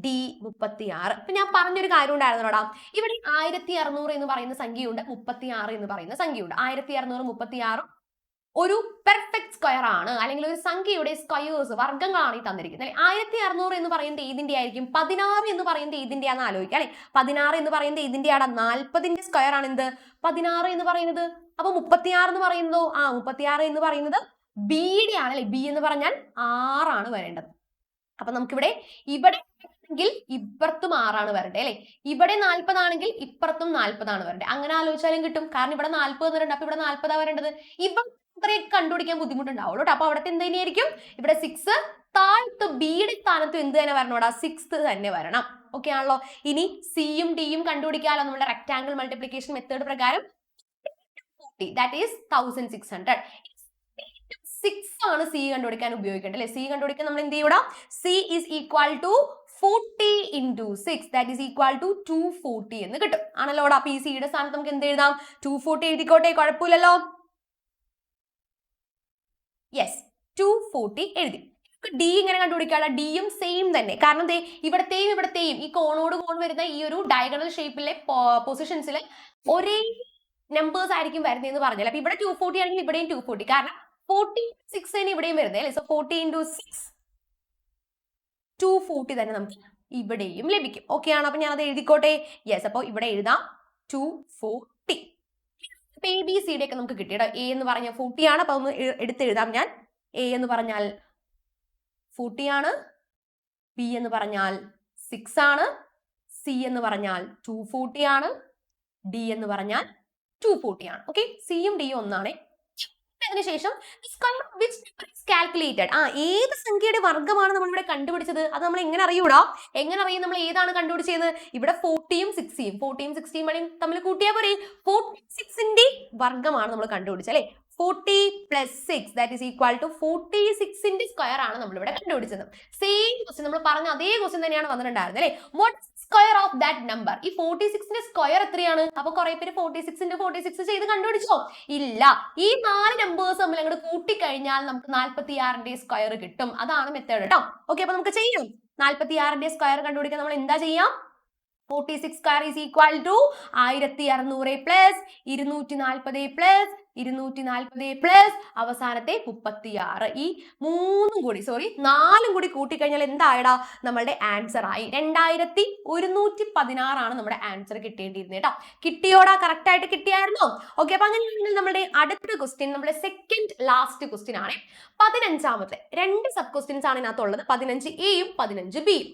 D 36. ഇപ്പൊ ഞാൻ പറഞ്ഞൊരു കാര്യം ഉണ്ടായിരുന്നോടാ, ഇവിടെ 1600 എന്ന് പറയുന്ന സംഖ്യയുണ്ട്, 36 എന്ന് പറയുന്ന സംഖ്യയുണ്ട്. 1600 36 ഒരു പെർഫെക്റ്റ് സ്ക്വയർ ആണ്, അല്ലെങ്കിൽ ഒരു സംഖ്യയുടെ സ്ക്വയേഴ്സ് വർഗ്ഗങ്ങളാണ് ഈ തന്നിരിക്കുന്നത് അല്ലെ. 1600 എന്ന് പറയുന്നത് ഏതിന്റെ ആയിരിക്കും? 16 എന്ന് പറയുന്നത് ഏതിന്റെയാന്ന് ആലോചിക്കുക അല്ലെ. 16 എന്ന് പറയുന്നത് ഏതിന്റെയാണ്? 40ന്റെ സ്ക്വയർ ആണ് എന്ത് 16 എന്ന് പറയുന്നത്. അപ്പൊ 36 എന്ന് പറയുന്നതോ? 36 എന്ന് പറയുന്നത് ബിയുടെ ആണ് അല്ലെ. ബി എന്ന് പറഞ്ഞാൽ 6 ആണ് വരേണ്ടത്. അപ്പൊ നമുക്കിവിടെ ഇവിടെ ആണെങ്കിൽ ഇപ്പുറത്തും 6 ആണ് വരണ്ടേ അല്ലെ. ഇവിടെ 40 ആണെങ്കിൽ ഇപ്പുറത്തും 40 ആണ് വരണ്ടേ. അങ്ങനെ ആലോചിച്ചാലും കിട്ടും. കാരണം ഇവിടെ 40 വരണ്ട, അപ്പൊ ഇവിടെ 40 വരേണ്ടത്. ഇവിടെ ഇത്രയൊക്കെ കണ്ടുപിടിക്കാൻ ബുദ്ധിമുട്ടുണ്ടാവുള്ളൂ കേട്ടോ. അപ്പൊ അവിടുത്തെ എന്ത് തന്നെയായിരിക്കും? ഇവിടെ 6 താഴത്ത് ബിയുടെ സ്ഥാനത്തും എന്ത് തന്നെ വരണോടാ? 6 തന്നെ വരണം. ഓക്കെ ആണല്ലോ. ഇനി സിയും ഡിയും കണ്ടുപിടിക്കാലോ നമ്മുടെ റെക്ടാംഗിൾ മൾട്ടിപ്ലിക്കേഷൻ മെത്തേഡ് പ്രകാരം. That is 1600. 6 ആണ് സി കണ്ടുപിടിക്കാൻ ഉപയോഗിക്കേണ്ടത് അല്ലെ. സി കണ്ടുപിടിക്കാൻ നമ്മൾ എന്ത് ചെയ്യൂടാ? C is equal to 40 into 6, that is equal to 240 എന്ന് കിട്ടും. ആണല്ലോടാ. അപ്പൊ ഈ സിയുടെ സ്ഥാനത്ത് നമുക്ക് എന്ത് എഴുതാം? 240 എഴുതിക്കോട്ടെ, കുഴപ്പമില്ലല്ലോ. യെസ്, 240 എഴുതി. ഡി ഇങ്ങനെ കണ്ടുപിടിക്കാനുള്ള. ഡിയും സെയിം തന്നെ. കാരണം ഇവിടത്തെയും ഈ കോണോട് കോൺ വരുന്ന ഈ ഒരു ഡയഗണൽ ഷേപ്പിലെ പൊസിഷൻസിൽ ഒരേ നമ്പേഴ്സ് ആയിരിക്കും വരുന്നതെന്ന് പറഞ്ഞാൽ. അപ്പൊ ഇവിടെ 240 ആണെങ്കിൽ ഇവിടെയും 240. കാരണം 46 ആണ് ഇവിടെയും വരുന്നത് അല്ലെ. സോ 40 into 6 240 തന്നെ നമുക്ക് ഇവിടെയും ലഭിക്കും. ഓക്കെ ആണ്. അപ്പൊ ഞാൻ അത് എഴുതിക്കോട്ടെ. യെസ്, അപ്പൊ ഇവിടെ എഴുതാം 240. എ ബി സി ഡി ഒക്കെ നമുക്ക് കിട്ടിയോ. എ എന്ന് പറഞ്ഞാൽ 40 ആണ്. അപ്പൊ ഒന്ന് എടുത്തെഴുതാം ഞാൻ. എ എന്ന് പറഞ്ഞാൽ 40 ആണ്, ബി എന്ന് പറഞ്ഞാൽ 6 ആണ്, സി എന്ന് പറഞ്ഞാൽ 240 ആണ്, ഡി എന്ന് പറഞ്ഞാൽ 240 ആണ്. ഓക്കെ, സിയും ഡിയും ഒന്നാണ്. അതിനുശേഷം കാൽക്കുലേറ്റഡ്. ഏത് സംഖ്യയുടെ വർഗ്ഗമാണ് നമ്മൾ ഇവിടെ കണ്ടുപിടിച്ചത്? അത് നമ്മൾ എങ്ങനെ അറിയൂടാ? എങ്ങനെ അറിയും നമ്മൾ ഏതാണ് കണ്ടുപിടിച്ചത്? ഇവിടെ 40യും 60യും തമ്മിൽ കൂട്ടിയാൽ പോരെ. 46ന്റെ വർഗ്ഗമാണ് നമ്മൾ കണ്ടുപിടിച്ചത് അല്ലെ. 40 + 6 that is equal to 46ന്റെ സ്ക്വയർ ആണ് നമ്മൾ ഇവിടെ കണ്ടുപിടിച്ചത്. സെയിം ക്വസ്റ്റ്യൻ നമ്മൾ പറഞ്ഞ അതേ ക്വസ്റ്റ്യൻ തന്നെയാണ് വന്നിട്ടുണ്ടായിരുന്നത് അല്ലെ. What square of that number? ഈ 46ന്റെ സ്ക്വയർ എത്രയാണ്? അപ്പൊ കുറെ പേര് 46 × 46 ചെയ്ത് കണ്ടുപിടിച്ചോ? ഇല്ല. ഈ 4 നമ്പേഴ്സ് നമ്മൾ അങ്ങോട്ട് കൂട്ടിക്കഴിഞ്ഞാൽ നമുക്ക് 46ന്റെ സ്ക്വയർ കിട്ടും. അതാണ് മെത്തേഡ് കേട്ടോ. ഓക്കെ, അപ്പൊ നമുക്ക് ചെയ്യാം. 46ന്റെ സ്ക്വയർ കണ്ടുപിടിക്കാൻ നമ്മൾ എന്താ ചെയ്യാം? 46 square is equal to 1600 plus 240 plus 240 plus അവസാനത്തെ 36. ഈ 4 കൂടി കൂട്ടിക്കഴിഞ്ഞാൽ എന്തായടാ? നമ്മളുടെ ആൻസർ ആയി 2116 ആണ് നമ്മുടെ ആൻസർ കിട്ടേണ്ടിയിരുന്നത് കേട്ടോ. കിട്ടിയോടാ? കറക്റ്റ് ആയിട്ട് കിട്ടിയായിരുന്നോ? ഓക്കെ, അപ്പൊ അങ്ങനെയാണെങ്കിൽ നമ്മുടെ അടുത്ത ക്വസ്റ്റ്യൻ നമ്മുടെ സെക്കൻഡ് ലാസ്റ്റ് ക്വസ്റ്റ്യൻ ആണ്. 15ാമത്തെ 2 സബ് ക്വസ്റ്റ്യൻസ് ആണ് ഇതിനകത്തുള്ളത്. 15A-യും 15B-യും.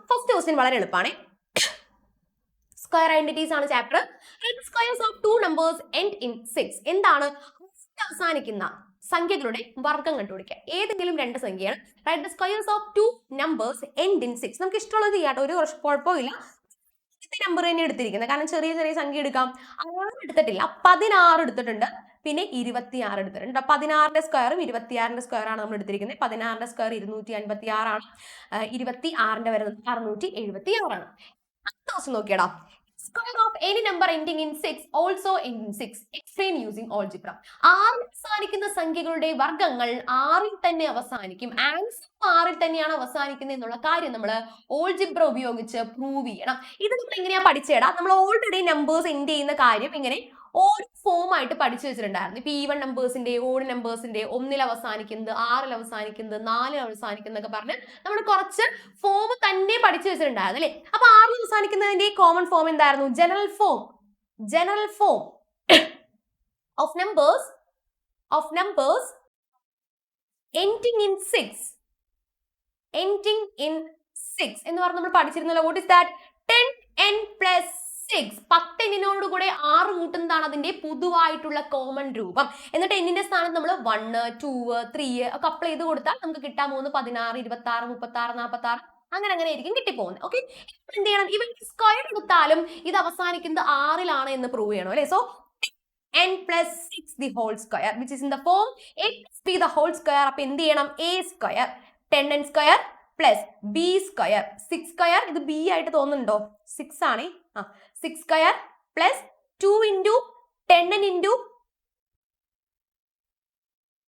ഫസ്റ്റ് ക്വസ്റ്റ്യൻ വളരെ എളുപ്പമാണ്. സ്ക്വയർ ഐഡന്റിറ്റീസ് ആണ് chapter. Squares of 2 numbers end in 6. എന്താണ്? അവസാനിക്കുന്ന സംഖ്യകളുടെ വർഗ്ഗം കണ്ടുപിടിക്കുക. ഏതെങ്കിലും 2 സംഖ്യയാണ്. Write the squares of 2 numbers end in 6. നമുക്ക് ഇഷ്ടമുള്ളത് ചെയ്യാട്ടോ, ഒരു കുഴപ്പമില്ല. നമ്പർ തന്നെ എടുത്തിരിക്കുന്നത്. കാരണം ചെറിയ സംഖ്യ എടുക്കാം. 6 എടുത്തിട്ടില്ല, 16 എടുത്തിട്ടുണ്ട്, പിന്നെ 26 എടുത്തിട്ടുണ്ട്. 16ന്റെ സ്ക്വയറും 26ന്റെ സ്ക്വയർ ആണ് നമ്മൾ എടുത്തിരിക്കുന്നത്. 16ന്റെ സ്ക്വയർ 256 ആണ്, 26ന്റെ വരുന്നത് 676 ആണ്. അടുത്ത ദിവസം നോക്കിയടാ. Square of any number ending in 6 also end in 6. Explain using algebra. 6 അവസാനിക്കുന്ന സംഖ്യകളുടെ വർഗ്ഗങ്ങൾ 6ൽ തന്നെ അവസാനിക്കും. ആൻസർ 6ൽ തന്നെയാണ് അവസാനിക്കുന്നത് എന്നുള്ള കാര്യം നമ്മൾ ഓൾജിബ്ര ഉപയോഗിച്ച് പ്രൂവ് ചെയ്യണം. ഇത് നമ്മൾ എങ്ങനെയാ പഠിച്ചേടാ? നമ്മൾ ഓൾറെഡി നമ്പേഴ്സ് എൻഡ് ചെയ്യുന്ന കാര്യം ഇങ്ങനെ ഓരോ ഫോം ആയിട്ട് പഠിച്ചു വെച്ചിട്ടുണ്ടായിരുന്നു. ഇപ്പൊ ഈവൺ നമ്പേഴ്സിന്റെ, ഓഡ് നമ്പേഴ്സിന്റെ, 1 അവസാനിക്കുന്നത്, 6 അവസാനിക്കുന്നത്, 4 അവസാനിക്കുന്നതൊക്കെ പറഞ്ഞ് നമ്മൾ കുറച്ച് ഫോം തന്നെ പഠിച്ചു വെച്ചിട്ടുണ്ടായിരുന്നു അല്ലേ. അപ്പൊ 6 അവസാനിക്കുന്നതിന്റെ കോമൺ ഫോം എന്തായിരുന്നു? General form of numbers ending in 6 എന്ന് പറഞ്ഞ് നമ്മൾ പഠിച്ചിരുന്നല്ലോ. What is that? 10n plus 6. 10n കൂടെ 6 കൂട്ടുന്നതാണ് അതിന്റെ പൊതുവായിട്ടുള്ള കോമൺ രൂപം. എന്നിട്ട് n ന്റെ സ്ഥാനത്ത് നമ്മൾ 1, 2, 3 ഒക്കെ അപ്ലൈ ചെയ്ത് കൊടുത്താൽ നമുക്ക് കിട്ടാൻ പോകുന്നത് 16, 26, 36, 46 അങ്ങനെ ആയിരിക്കും കിട്ടിപ്പോകുന്നത്. ഓക്കെ, എന്ത് ചെയ്യണം? ഇവൻ സ്ക്വയർ എടുത്താലും ഇത് അവസാനിക്കുന്നത് 6 എന്ന് പ്രൂവ് ചെയ്യണം അല്ലേ. So n plus 6 the whole square which is in the form a plus b the whole square. അപ്പൊ എന്ത് ചെയ്യണം? a square 10n square plus b square 6 square. ഇത് b ആയിട്ട് തോന്നുന്നുണ്ടോ? 6 ആണ്. 6 square plus 2 into 10n into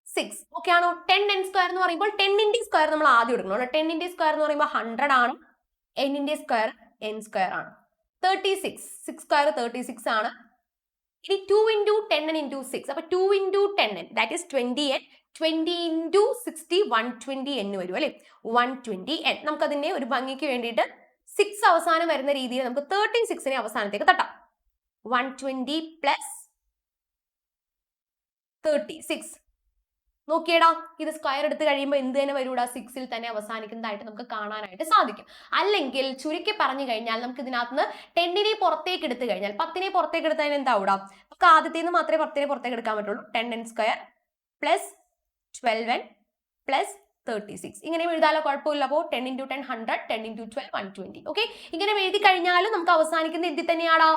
6. Okay ആണോ? 10n square എന്ന് പറയുമ്പോൾ 10 ന്റെ സ്ക്വയർ നമ്മൾ ആദ്യം എടുക്കണം. 10 ന്റെ സ്ക്വയർ എന്ന് പറയുമ്പോൾ 100 ആണ്. n ന്റെ സ്ക്വയർ n സ്ക്വയർ ആണ്. 36. 6 സ്ക്വയർ 36 ആണ്. ഇനി 2 into 10n into 6. അപ്പൊ 2 into 10n that is 20n. 20 into 60 120n വരും അല്ലേ. 120n. നമുക്ക് അതിന്റെ ഒരു ഭംഗിക്ക് വേണ്ടിയിട്ട് 6 അവസാനം വരുന്ന രീതിയിൽ നമുക്ക് 36നെ അവസാനത്തേക്ക് തട്ടാം. 120 plus 36. നോക്കിയടാ, ഇത് സ്ക്വയർ എടുത്ത് കഴിയുമ്പോൾ എന്ത് തന്നെ വരൂടാ? 6ൽ തന്നെ അവസാനിക്കുന്നതായിട്ട് നമുക്ക് കാണാനായിട്ട് സാധിക്കും. അല്ലെങ്കിൽ ചുരുക്കി പറഞ്ഞു കഴിഞ്ഞാൽ നമുക്ക് ഇതിനകത്ത് നിന്ന് 10നെ പുറത്തേക്ക് എടുത്തു കഴിഞ്ഞാൽ, 10നെ പുറത്തേക്ക് എടുത്താൽ എന്താവൂടാ? നമുക്ക് ആദ്യത്തേന്ന് മാത്രമേ 10നെ പുറത്തേക്ക് എടുക്കാൻ പറ്റുള്ളൂ. 10n square plus 12n plus 36. ഇങ്ങനെ എഴുതാലോ, കുഴപ്പമില്ല. അപ്പോൾ 10 into 10 100, 10 into 12 120. ഓക്കെ, ഇങ്ങനെ എഴുതി കഴിഞ്ഞാലും നമുക്ക് അവസാനിക്കുന്ന എന്തിൽ തന്നെയാണോ?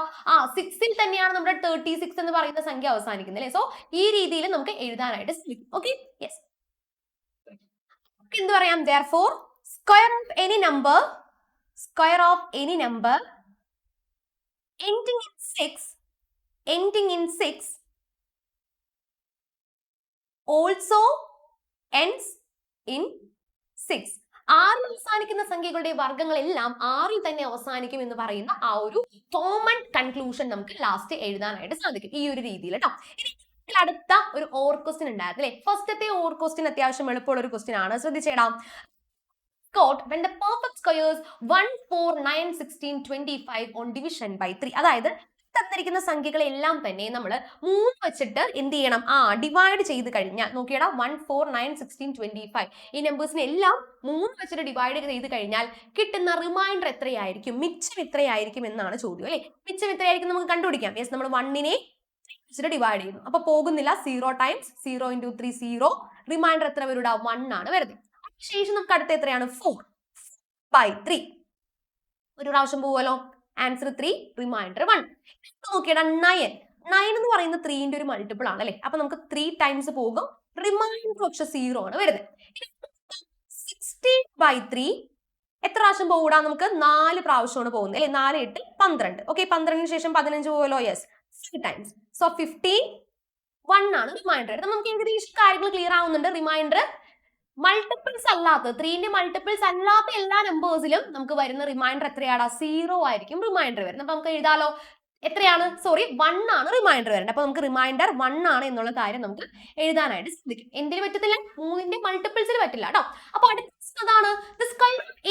6ൽ തന്നെയാണ് നമ്മുടെ 36 എന്ന് പറയുന്ന സംഖ്യ അവസാനിക്കുന്നത് അല്ലേ. സോ ഈ രീതിയിൽ നമുക്ക് എഴുതാനായിട്ട് ശ്രമിക്കും. Okay, yes. എന്ത് പറയാം? therefore square of any number ending in 6 also ends in 6. 6ൽ അവസാനിക്കുന്ന സംഖ്യകളുടെ വർഗ്ഗങ്ങളെല്ലാം 6ൽ തന്നെ അവസാനിക്കും എന്ന് പറയുന്ന ആ ഒരു കോമൺ കൺക്ലൂഷൻ നമുക്ക് ലാസ്റ്റ് എഴുതാനായിട്ട് സാധിക്കും ഈ ഒരു രീതിയിൽ കേട്ടോ. ഇനി അടുത്ത ഒരു ഓർ ക്വസ്റ്റ്യൻ ഉണ്ടായിരുന്നു അല്ലേ. ഫസ്റ്റത്തെ ഓർ ക്വസ്റ്റ്യൻ അത്യാവശ്യം എളുപ്പമുള്ള ഒരു ക്വസ്റ്റ്യൻ ആണ്. ശ്രദ്ധിച്ചേടാം. when the perfect squares 1, 4, 9, 16, 25 on division by 3. അതായത് തന്നിരിക്കുന്ന സംഖ്യകളെല്ലാം തന്നെ നമ്മൾ 3 വെച്ചിട്ട് എന്ത് ചെയ്യണം? ഡിവൈഡ് ചെയ്ത് കഴിഞ്ഞാൽ നോക്കിയടാ, 1, 4, 9, 16, 25 ഈ നമ്പേഴ്സിനെ എല്ലാം 3 വെച്ചിട്ട് ഡിവൈഡ് ചെയ്ത് കഴിഞ്ഞാൽ കിട്ടുന്ന റിമൈൻഡർ എത്രയായിരിക്കും? മിച്ചം എത്രയായിരിക്കും എന്നാണ് ചോദ്യം അല്ലേ. മിച്ചം എത്രയായിരിക്കും നമുക്ക് കണ്ടുപിടിക്കാം. യെസ്, നമ്മൾ 1നെ വെച്ചിട്ട് ഡിവൈഡ് ചെയ്യുന്നു. അപ്പൊ പോകുന്നില്ല. 0 times 0 into 3 0. റിമൈൻഡർ എത്ര വരൂടാ? 1 ആണ് വരുന്നത്. ശേഷം നമുക്ക് അടുത്ത എത്രയാണ്? 4/3. ഒരു പ്രാവശ്യം പോവുമല്ലോ. Answer 3, reminder 1. നോക്കിയടാ, 9 എന്ന് പറയുന്ന 3ന്റെ ഒരു മൾട്ടിപ്പിൾ ആണ് അല്ലെ. അപ്പൊ നമുക്ക് 3 ടൈംസ് പോകും. റിമൈൻഡർ പക്ഷെ 0 ആണ് വരുന്നത്. 16/3 എത്ര പ്രാവശ്യം പോകൂടാ? നമുക്ക് 4 പ്രാവശ്യമാണ് പോകുന്നത് അല്ലെ. 4, 8, 12. ഓക്കെ, 12ന് ശേഷം 15 പോവല്ലോ. Yes, 6 times. സോ 15, 1 ആണ് റിമൈൻഡർ. നമുക്ക് ഏകദേശം കാര്യങ്ങൾ ക്ലിയർ ആവുന്നുണ്ട്. റിമൈൻഡർ മൾട്ടിപ്പിൾസ് അല്ലാത്ത 3ന്റെ മൾട്ടിപ്പിൾസ് അല്ലാത്ത എല്ലാ നമ്പേഴ്സിലും നമുക്ക് വരുന്ന റിമൈൻഡർ എത്രയാടാ? 0 ആയിരിക്കും റിമൈൻഡർ വരുന്നത്. അപ്പൊ നമുക്ക് എഴുതാലോ. എത്രയാണ്? 1 ആണ് റിമൈൻഡർ വരുന്നത്. അപ്പൊ നമുക്ക് റിമൈൻഡർ 1 ആണ് എന്നുള്ള കാര്യം നമുക്ക് എഴുതാനായിട്ട് സാധിക്കും. എന്തിനു പറ്റത്തില്ല? 3ന്റെ മൾട്ടിപ്പിൾസിൽ പറ്റില്ല കേട്ടോ. അപ്പൊ അടുത്തതാണ്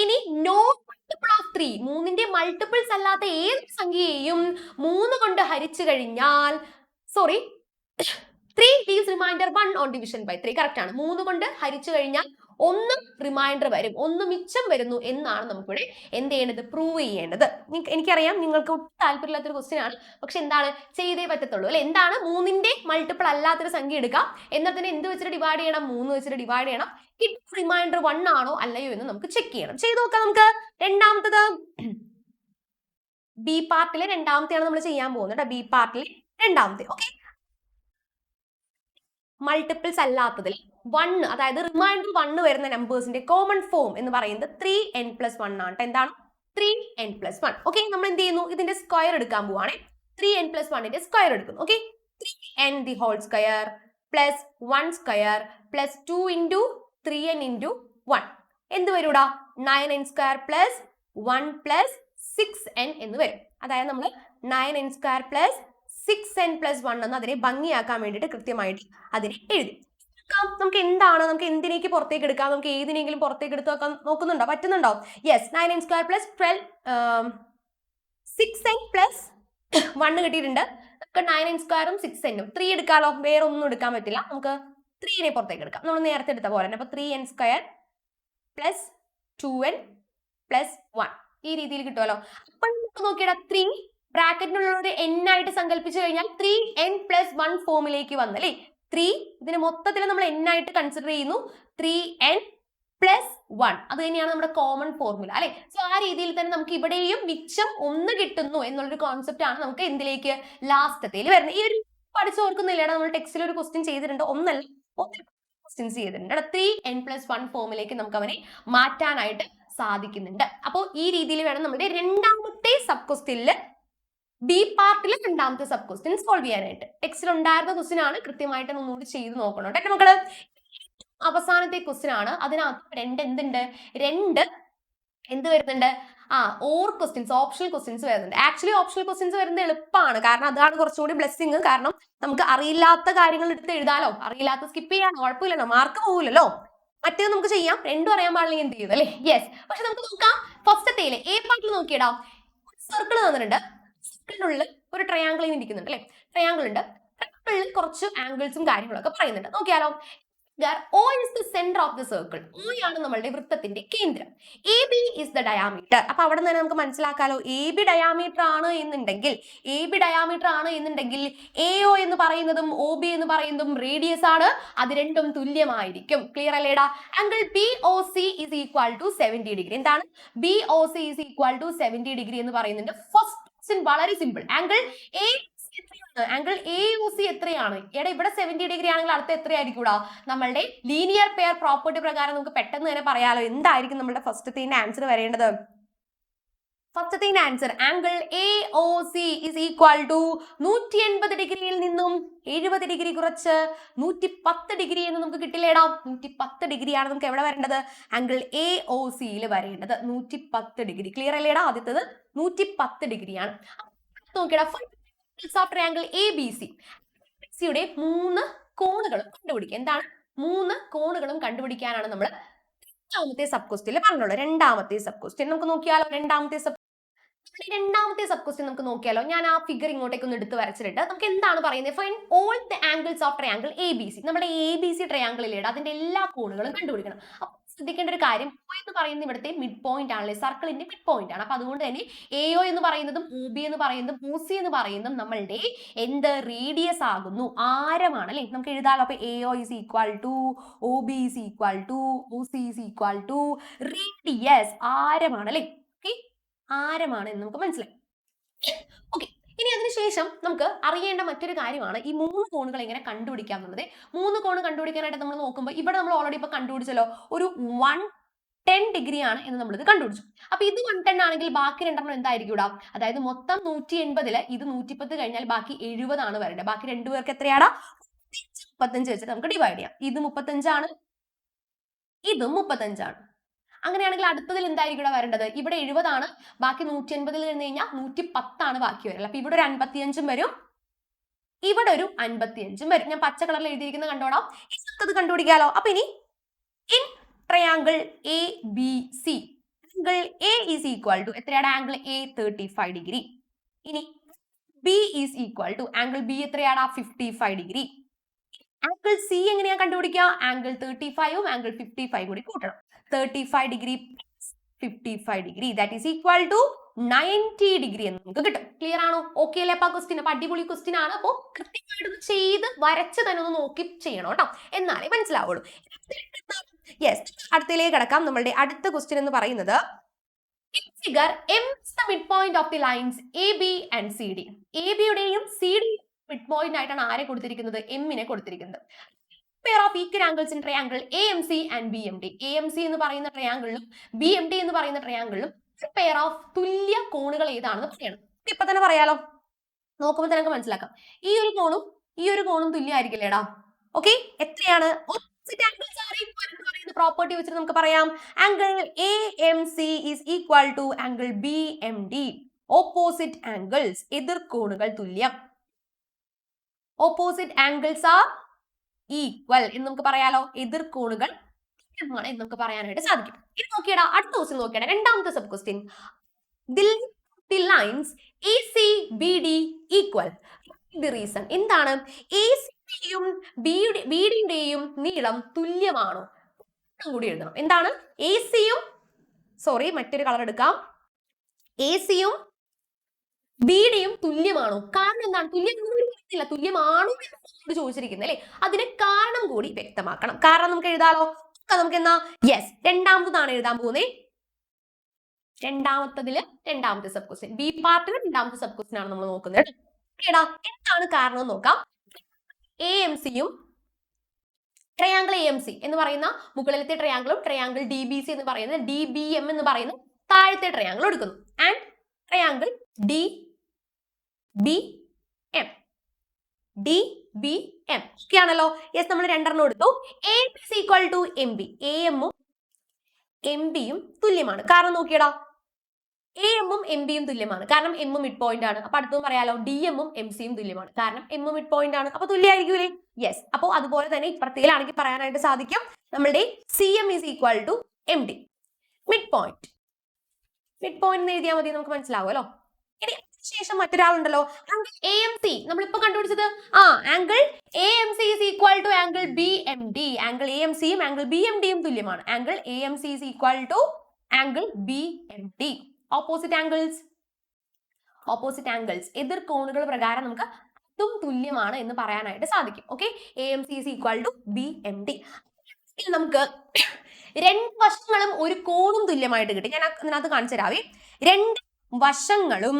ഇനി നോ മൾട്ടിപ്പിൾ ഓഫ് 3. 3ന്റെ മൾട്ടിപ്പിൾസ് അല്ലാത്ത ഏത് സംഖ്യയെയും 3 കൊണ്ട് ഹരിച്ചു കഴിഞ്ഞാൽ 3 leaves remainder 1 on division by 3. Correct ആണ്. 3 കൊണ്ട് ഹരിച്ചു കഴിഞ്ഞാൽ 1 റിമൈൻഡർ വരും, 1 മിച്ചം വരുന്നു എന്നാണ് നമുക്കിവിടെ എന്ത് ചെയ്യേണ്ടത്? പ്രൂവ് ചെയ്യേണ്ടത്. എനിക്കറിയാം നിങ്ങൾക്ക് ഒട്ടും താല്പര്യമില്ലാത്തൊരു ക്വസ്റ്റ്യൻ ആണ്. പക്ഷെ എന്താണ് ചെയ്തേ പറ്റത്തുള്ളൂ അല്ലെ. എന്താണ്? 3ന്റെ മൾട്ടിപ്പിൾ അല്ലാത്തൊരു സംഖ്യ എടുക്കാം, എന്നിട്ട് എന്ത് വെച്ചിട്ട് ഡിവൈഡ് ചെയ്യണം? 3 വെച്ചിട്ട് ഡിവൈഡ് ചെയ്യണം. കിട്ടുന്ന റിമൈൻഡർ 1 ആണോ അല്ലയോ എന്ന് നമുക്ക് ചെക്ക് ചെയ്യണം. ചെയ്ത് നോക്കാം നമുക്ക്. രണ്ടാമത്തത് ബി പാർട്ടിലെ രണ്ടാമത്തെയാണ് നമ്മൾ ചെയ്യാൻ പോകുന്നത്. ബി പാർട്ടിലെ രണ്ടാമത്തെ. ഓക്കെ, മൾട്ടിപ്പിൾസ് അല്ലാത്തതിൽ 1, അതായത് റിമൈൻഡർ 1 വരുന്ന നമ്പേഴ്സിന്റെ കോമൺ ഫോം എന്ന് പറയുന്നത് 3n+1 ആണ്. എന്താണ്? 3n+1. ഓക്കെ, നമ്മൾ എന്ത് ചെയ്യുന്നു? ഇതിന്റെ സ്ക്വയർ എടുക്കാൻ പോവാണേ. 3n+1ന്റെ സ്ക്വയർ എടുക്കുന്നു. Okay, 3n the whole square plus 1 square plus 2 into 3n into 1. എന്ത് വരൂടാ? 9n square plus 1 plus 6n എന്ന് വരും. അതായത് നമ്മൾ 9n square plus 6n+1 എന്ന് അതിനെ ഭംഗിയാക്കാൻ വേണ്ടിയിട്ട് കൃത്യമായിട്ട് അതിനെ എഴുതി. നമുക്ക് എന്താണ്, നമുക്ക് എന്തിനേക്ക് പുറത്തേക്ക് എടുക്കാം, നമുക്ക് ഏതിനെങ്കിലും പുറത്തേക്ക് എടുത്ത് വെക്കാൻ നോക്കുന്നുണ്ടോ, പറ്റുന്നുണ്ടോ? യെസ്, 9n² + 12 6n+1 കിട്ടിയിട്ടുണ്ട്. നമുക്ക് 9n² 6n 3 എടുക്കാലോ, വേറെ ഒന്നും എടുക്കാൻ പറ്റില്ല. നമുക്ക് 3നെ പുറത്തേക്ക് എടുക്കാം, നമ്മൾ നേരത്തെ എടുത്ത പോലെ തന്നെ. അപ്പൊ 3n² + 2n + 1 ഈ രീതിയിൽ കിട്ടുമല്ലോ. അപ്പൊ നമുക്ക് നോക്കിയാൽ 3 ബ്രാക്കറ്റിനുള്ള ഒരു n ആയിട്ട് സങ്കല്പിച്ചു കഴിഞ്ഞാൽ 3n+1 ഫോമിലേക്ക് വന്നല്ലേ. 3 ഇതിന് മൊത്തത്തിൽ നമ്മൾ n ആയിട്ട് കൺസിഡർ ചെയ്യുന്നു. 3n+1 അത് തന്നെയാണ് നമ്മുടെ കോമൺ ഫോർമുല അല്ലെ. സോ ആ രീതിയിൽ തന്നെ നമുക്ക് ഇവിടെയും മിച്ചം 1 കിട്ടുന്നു എന്നുള്ളൊരു കോൺസെപ്റ്റ് ആണ് നമുക്ക് എന്തിലേക്ക് ലാസ്റ്റത്തേൽ വരുന്നത്. ഈ ഒരു പഠിച്ചു ഓർക്കുന്നില്ലേടാ, നമ്മൾ ടെക്സ്റ്റിൽ ഒരു ക്വസ്റ്റ്യൻ ചെയ്തിട്ടുണ്ട്, ഒന്നല്ല ക്വസ്റ്റ്യൻസ് ചെയ്തിട്ടുണ്ട്. 3n+1 ഫോമിലേക്ക് നമുക്ക് അവനെ മാറ്റാനായിട്ട് സാധിക്കുന്നുണ്ട്. അപ്പോൾ ഈ രീതിയിൽ വേണം നമ്മുടെ രണ്ടാമത്തെ സബ് ക്വസ്റ്റ്യനിൽ ബി പാർട്ടിലെ രണ്ടാമത്തെ സബ് ക്വസ്റ്റ്യൻ സോൾവ് ചെയ്യാനായിട്ട്. ടെക്സ്റ്റിൽ ഉണ്ടായിരുന്ന ക്വസ്റ്റ്യൻ ആണ്, കൃത്യമായിട്ട് ഒന്നുകൂടി ചെയ്ത് നോക്കണം കേട്ടോ മക്കള്. അവസാനത്തെ ക്വസ്റ്റ്യൻ ആണ്, അതിനകത്ത് രണ്ട് എന്ത് വരുന്നുണ്ട്, ഓർ ക്വസ്റ്റ്യൻസ്, ഓപ്ഷണൽ ക്വസ്റ്റ്യൻസ് വരുന്നുണ്ട്. ആക്ച്വലി ഓപ്ഷണൽ ക്വസ്റ്റ്യൻസ് വരുന്നത് എളുപ്പമാണ്, കാരണം അതാണ് കുറച്ചുകൂടി ബ്ലെസ്സിങ്. കാരണം നമുക്ക് അറിയില്ലാത്ത കാര്യങ്ങൾ എടുത്ത് എഴുതാലോ, അറിയില്ലാത്ത സ്കിപ്പ് ചെയ്യാനോ കുഴപ്പമില്ലല്ലോ, മാർക്ക് പോകില്ലല്ലോ. മറ്റേത് നമുക്ക് ചെയ്യാം, രണ്ടും അറിയാൻ പാടില്ലെങ്കിൽ എന്ത് ചെയ്യുന്നു അല്ലേ. യെസ്, പക്ഷെ നമുക്ക് നോക്കാം. ഫസ്റ്റത്തേല് എ പാർട്ടിൽ നോക്കിയിടാം. സർക്കിൾ തന്നിട്ടുണ്ട്, സർക്കിളിനുള്ളിൽ ഒരു ട്രയാങ്കിൾ ഇരിക്കുന്നുണ്ട് അല്ലെ. ട്രയാങ്കിൾ ഉണ്ട്, ട്രയാങ്കിളിൽ കുറച്ച് ആംഗിൾസും കാര്യങ്ങളൊക്കെ പറയുന്നുണ്ട്. നോക്കിയാലോ. O is the center of the circle. O ആണ് നമ്മളുടെ വൃത്തത്തിന്റെ കേന്ദ്രം. AB is the diameter. അപ്പൊ അവിടെ നിന്ന് നമുക്ക് മനസ്സിലാക്കാലോ, AB ഡയാമീറ്റർ ആണ് എന്നുണ്ടെങ്കിൽ, AO എന്ന് പറയുന്നതും OB എന്ന് പറയുന്നതും റേഡിയസ് ആണ്, അത് രണ്ടും തുല്യമായിരിക്കും. ക്ലിയർ അല്ലേടാ. Angle BOC is equal to 70 degree. എന്താണ് BOC is equal to 70 degree എന്ന് പറയുന്നുണ്ട്. ഫസ്റ്റ് ക്വസ്റ്റ്യൻ വളരെ സിമ്പിൾ. ആംഗിൾ AOC എത്രയാണ്? എടാ ഇവിടെ 70 ഡിഗ്രി ആണെങ്കിൽ അടുത്ത എത്രയായിരിക്കൂടാ? നമ്മളുടെ ലീനിയർ പെയർ പ്രോപ്പർട്ടി പ്രകാരം നമുക്ക് പെട്ടെന്ന് തന്നെ പറയാലോ എന്തായിരിക്കും നമ്മുടെ ഫസ്റ്റത്തെ ആൻസർ വരേണ്ടത്. ഫസ്റ്റത്തെ answer angle AOC is equal to 180 ഡിഗ്രിയിൽ നിന്നും 70 ഡിഗ്രി കുറച്ച് 110 ഡിഗ്രി എന്ന് നമുക്ക് കിട്ടില്ലേടാ. 110 ഡിഗ്രിയാണ് നമുക്ക് എവിടെ വരേണ്ടത്? ആംഗിൾ AOCയിൽ വരേണ്ടത് 110 ഡിഗ്രി. ക്ലിയർ അല്ലേടാ? ആദ്യത്തത് 110 ഡിഗ്രിയാണ്. നോക്കിയടാ, ട്രയാങ്കിൾ ABC യുടെ 3 കോണുകളും കണ്ടുപിടിക്കുക. എന്താണ് 3 കോണുകളും കണ്ടുപിടിക്കാനാണ് നമ്മൾ രണ്ടാമത്തെ സബ് ക്വസ്റ്റ്യനിൽ പറഞ്ഞുള്ളത്. രണ്ടാമത്തെ സബ് ക്വസ്റ്റ്യൻ നമുക്ക് നോക്കിയാലോ. രണ്ടാമത്തെ സബ് ക്വസ്റ്റ്യൻ നമുക്ക് നോക്കിയാലോ. ഞാൻ ആ ഫിഗർ ഇങ്ങോട്ടേക്ക് ഒന്ന് എടുത്ത് വരച്ചിട്ട് നമുക്ക് എന്താണ് പറയുന്നത്? Find all the angles of triangle ABC. നമ്മുടെ ABC ട്രയാങ്കിളിലെ അതിന്റെ എല്ലാ കോണുകളും കണ്ടുപിടിക്കണം. അപ്പൊ ശ്രദ്ധിക്കേണ്ട ഒരു കാര്യം, O എന്ന് പറയുന്നത് ഇവിടുത്തെ മിഡ് പോയിന്റ് ആണല്ലേ, സർക്കിളിന്റെ മിഡ് പോയിന്റ് ആണ്. അപ്പൊ അതുകൊണ്ട് തന്നെ AO എന്ന് പറയുന്നതും OB എന്ന് പറയുന്നതും OC എന്ന് പറയുന്നതും നമ്മളുടെ എന്ത് റേഡിയസ് ആകുന്നു, ആരമാണ് അല്ലെ. നമുക്ക് എഴുതാലോ. അപ്പൊ AO is equal to OB is equal to OC is equal to radius, ആരമാണ് അല്ലെ. ഓക്കെ, ആരമാണ് എന്ന് നമുക്ക് മനസ്സിലായി. ഓക്കെ, ഇനി അതിനുശേഷം നമുക്ക് അറിയേണ്ട മറ്റൊരു കാര്യമാണ് ഈ 3 കോണുകൾ എങ്ങനെ കണ്ടുപിടിക്കാം എന്നുള്ളത്. 3 കോണ് കണ്ടുപിടിക്കാനായിട്ട് നമ്മൾ നോക്കുമ്പോൾ ഇവിടെ നമ്മൾ ഓൾറെഡി ഇപ്പൊ കണ്ടുപിടിച്ചല്ലോ, ഒരു 110 ഡിഗ്രി ആണ് എന്ന് നമ്മളിത് കണ്ടുപിടിച്ചു. അപ്പൊ ഇത് 110 ആണെങ്കിൽ ബാക്കി രണ്ടെണ്ണം എന്തായിരിക്കും ഇടാം? അതായത് മൊത്തം 180 ഇത് 110 കഴിഞ്ഞാൽ ബാക്കി 70 ആണ് വരേണ്ടത്. ബാക്കി രണ്ടുപേർക്ക് എത്രയാടാ? 35 വെച്ചിട്ട് നമുക്ക് ഡിവൈഡ് ചെയ്യാം. ഇത് 35 ആണ്, ഇതും 35 ആണ്. അങ്ങനെയാണെങ്കിൽ അടുത്തതിൽ എന്തായിരിക്കും ഇവിടെ വരേണ്ടത്? ഇവിടെ 70 ആണ്, ബാക്കി 180 നിന്ന് കഴിഞ്ഞാൽ 110 ആണ് ബാക്കി വരില്ല. അപ്പൊ ഇവിടെ ഒരു 55 വരും, ഇവിടെ ഒരു 55 വരും. ഞാൻ പച്ച കളറിൽ എഴുതിയിരിക്കുന്നത് കണ്ടോടാം. ഇത് കണ്ടുപിടിക്കാലോ. അപ്പൊ ഇനി in triangle ABC, angle A is equal to എത്രയാണ്? Angle A 35 degree. ഇനി B is equal to angle B എത്രയാണ്? 55 ഡിഗ്രി. ആംഗിൾ C എങ്ങനെയാ കണ്ടുപിടിക്കുക? ആംഗിൾ 35ഉം ആംഗിൾ 55 കൂടി കൂട്ടണം. 35 degree 55 degree that is equal to 90 degree എന്ന് നമുക്ക് കിട്ടും. ക്ലിയർ ആണോ? ഓക്കെ അല്ലേ? അപ്പൊ ക്വസ്റ്റ്യൻ അപ്പൊ അടിപൊളി ക്വസ്റ്റ്യൻ ആണ്. അപ്പോൾ കൃത്യമായിട്ട് ചെയ്ത് വരച്ച് തന്നെ ഒന്ന് നോക്കി ചെയ്യണം കേട്ടോ, എന്നാലേ മനസ്സിലാവുള്ളൂ. യെസ്, അടുത്തതിലേക്ക് കിടക്കാം. നമ്മളുടെ അടുത്ത ക്വസ്റ്റ്യൻ എന്ന് പറയുന്നത് figure M is the midpoint of the lines AB and CD. AB യുടെയും CD മിഡ് പോയിന്റ് ആയിട്ടാണ് ആരെ കൊടുത്തിരിക്കുന്നത്? എമ്മിനെ കൊടുത്തിരിക്കുന്നത്. Pair of equal angles in triangle AMC and BMD. AMC എന്ന് പറയുന്ന ട്രയാങ്കിളിലും BMD എന്ന് പറയുന്ന ട്രയാങ്കിളിലും പെയർ ഓഫ് തുല്യ കോണുകൾ ഏതാണെന്ന് പറയണം. ഇപ്പൊ തന്നെ പറയാലോ, നോക്കുമ്പോൾ തന്നെ മനസ്സിലാക്കാം. ഈ ഒരു കോണും തുല്യമായിരിക്കില്ലേടാ. ഓക്കെ, എത്രയാണ്? ഓപ്പോസിറ്റ് ആംഗിൾസ് ആർ ഈക്വൽ എന്ന് പറയുന്ന പ്രോപ്പർട്ടി വെച്ചിട്ട് നമുക്ക് പറയാം angle AMC is equal to angle BMD. Opposite angles, എതിർ കോണുകൾ തുല്യം. ഓപ്പോസിറ്റ് ആംഗിൾസ് ആർ ഈക്വൽ എന്ന് നമുക്ക് പറയാലോ. എതിർകോണുകൾ തുല്യമാണ് എന്ന് നമുക്ക് പറയാനായിട്ട് സാധിക്കും. ഇനി നോക്കിയടാ, അടുത്ത ക്വസ്റ്റ്യൻ നോക്കിയടാ, രണ്ടാമത്തെ sub question. The lines AC BD equal. The reason എന്താണ്? ACയുടെയും BDയുടെയും നീളം തുല്യമാണോ? കൂടി എഴുതണം. എന്താണ്? മറ്റൊരു കളർ എടുക്കാം. ACയും BDയും തുല്യമാണോ? കാരണം എന്താണ്? തുല്യമാണോ എന്ന് ചോദിച്ചിരിക്കുന്നത് അല്ലെ. അതിന് കാരണം കൂടി വ്യക്തമാക്കണം. കാരണം നമുക്ക് എഴുതാലോ. നമുക്ക് എന്നാ യെസ്, രണ്ടാമതാണ് എഴുതാൻ പോകുന്നേ. രണ്ടാമത്തെ സബ് ക്വസ്റ്റ്യൻ, ബി പാർട്ടിൽ രണ്ടാമത്തെ സബ് ക്വസ്റ്റ്യൻ ആണ് നമ്മൾ നോക്കുന്നത്. എന്താണ് കാരണം നോക്കാം. AMCയും ട്രയാങ്കിൾ AMC എന്ന് പറയുന്ന മുകളിലത്തെ ട്രയാങ്കിളും ട്രയാങ്കിൾ DBC എന്ന് പറയുന്ന DBM എന്ന് പറയുന്ന താഴത്തെ ട്രയാങ്കിൾ എടുക്കുന്നു. And triangle DBM ഒക്കെയാണല്ലോ. യെസ്, നമ്മൾ രണ്ടെണ്ണം എടുത്തു. AM is equal to MB. AM-ഉം MB-യും തുല്യമാണ്. കാരണം നോക്കിയടാ, AM-ഉം MB-യും തുല്യമാണ്. കാരണം M മിഡ് പോയിന്റ് ആണ്. അപ്പൊ അടുത്തും പറയാലോ DM-ഉം MC-യും തുല്യമാണ്. കാരണം M മിഡ് പോയിന്റ് ആണ്. അപ്പൊ തുല്യമായിരിക്കൂലേ? യെസ്. അപ്പൊ അതുപോലെ തന്നെ ഇപ്പുറത്തേലാണെങ്കിൽ പറയാനായിട്ട് സാധിക്കും. നമ്മളുടെ CM is equal to MD. Mid point എന്ന് എഴുതിയാൽ മതി, നമുക്ക് മനസ്സിലാവുമല്ലോ. ഇനി ശേഷം മറ്റൊരാളുണ്ടല്ലോ, ആംഗിൾ AMC. നമ്മളിപ്പോ കണ്ടുപിടിച്ചത് angle AMC is equal to angle BMD. Angle AMCയും ആംഗിൾ BMD-യും തുല്യമാണ്. Angle AMC is equal to angle BMD. Opposite angles എതിർ കോണുകൾ പ്രകാരം നമുക്ക് അതും തുല്യമാണ് എന്ന് പറയാനായിട്ട് സാധിക്കും. Okay, AMC is equal to BMD. നമുക്ക് രണ്ട് വശങ്ങളും ഒരു കോണും തുല്യമായിട്ട് കിട്ടി. ഞാൻ അതിനകത്ത് കാണിച്ചു തരാവേ. രണ്ട് വശങ്ങളും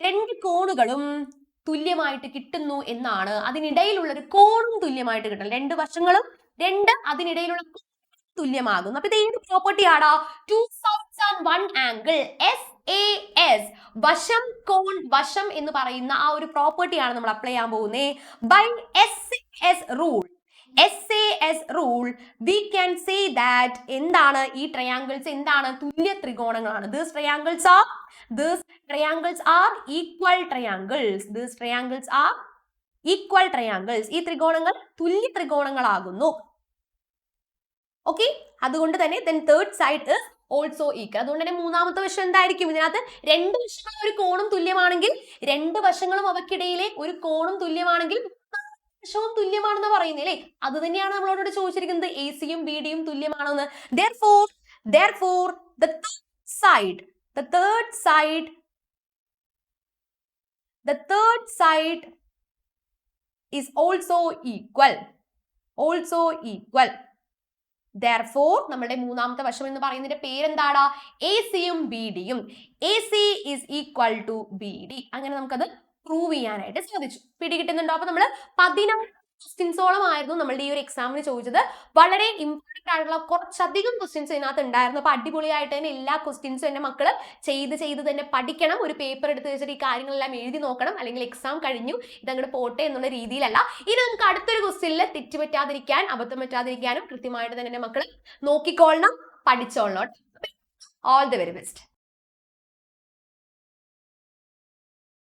രണ്ട് കോണുകളും തുല്യമായിട്ട് കിട്ടുന്നു എന്നാണ്. അതിനിടയിലുള്ള ഒരു കോണും തുല്യമായിട്ട് കിട്ടണം. രണ്ട് വശങ്ങളും അതിനിടയിലുള്ള തുല്യമാകുന്നു. അപ്പൊ ഇത് ഏത് പ്രോപ്പർട്ടി ആടാ? Two sides and one angle, SAS. വശം എന്ന് പറയുന്ന ആ ഒരു പ്രോപ്പർട്ടിയാണ് നമ്മൾ അപ്ലൈ ചെയ്യാൻ പോകുന്നത്. By SAS rule we can say that എന്താണ് ഈ ട്രയാങ്കിൾസ് എന്താണ്? തുല്യ ത്രികോണങ്ങളാണ്. These triangles are equal triangles. ഈ ത്രികോണങ്ങൾ തുല്യ ത്രികോണങ്ങളാകുന്നു. ഓക്കെ, അതുകൊണ്ട് തന്നെ then third side is also equal. അതുകൊണ്ട് തന്നെ മൂന്നാമത്തെ വശം എന്തായിരിക്കും? ഇതിനകത്ത് രണ്ട് വശങ്ങളും ഒരു കോണും തുല്യമാണെങ്കിൽ, രണ്ട് വശങ്ങളും അവയ്ക്കിടയിലെ ഒരു കോണും തുല്യമാണെങ്കിൽ വശവും തുല്യമാണെന്ന് പറയുന്നത് അല്ലേ. അത് തന്നെയാണ് നമ്മളോട് ചോദിച്ചിരിക്കുന്നത്, AC-യും BD-യും തുല്യമാണെന്ന്. Therefore the third side is also equal. Therefore നമ്മുടെ മൂന്നാമത്തെ വശം എന്ന് പറയുന്നതിന്റെ പേരെന്താടാ? AC-യും BD-യും. AC is equal to BD. അങ്ങനെ നമുക്കത് പ്രൂവ് ചെയ്യാനായിട്ട് സാധിച്ചു. പിടികിട്ടുന്നുണ്ടോ? അപ്പൊ നമ്മൾ 16 ക്വസ്റ്റ്യൻസോളം ആയിരുന്നു നമ്മളുടെ ഈ ഒരു എക്സാമിന് ചോദിച്ചത്. വളരെ ഇമ്പോർട്ടന്റ് ആയിട്ടുള്ള കുറച്ചധികം ക്വസ്റ്റ്യൻസ് ഇതിനകത്ത് ഉണ്ടായിരുന്നു. അപ്പൊ അടിപൊളിയായിട്ട് തന്നെ എല്ലാ ക്വസ്റ്റ്യൻസും എന്റെ മക്കള് ചെയ്ത് തന്നെ പഠിക്കണം. ഒരു പേപ്പർ എടുത്ത് വെച്ചിട്ട് ഈ കാര്യങ്ങളെല്ലാം എഴുതി നോക്കണം. അല്ലെങ്കിൽ എക്സാം കഴിഞ്ഞു ഇതങ്ങോട്ട് പോട്ടെ എന്നുള്ള രീതിയിലല്ല. ഇനി നമുക്ക് അടുത്തൊരു ക്വസ്റ്റ്യനിൽ തെറ്റുപറ്റാതിരിക്കാൻ, അബദ്ധം പറ്റാതിരിക്കാനും കൃത്യമായിട്ട് തന്നെ എന്റെ മക്കള് നോക്കിക്കൊള്ളണം, പഠിച്ചോളണം. All the very best.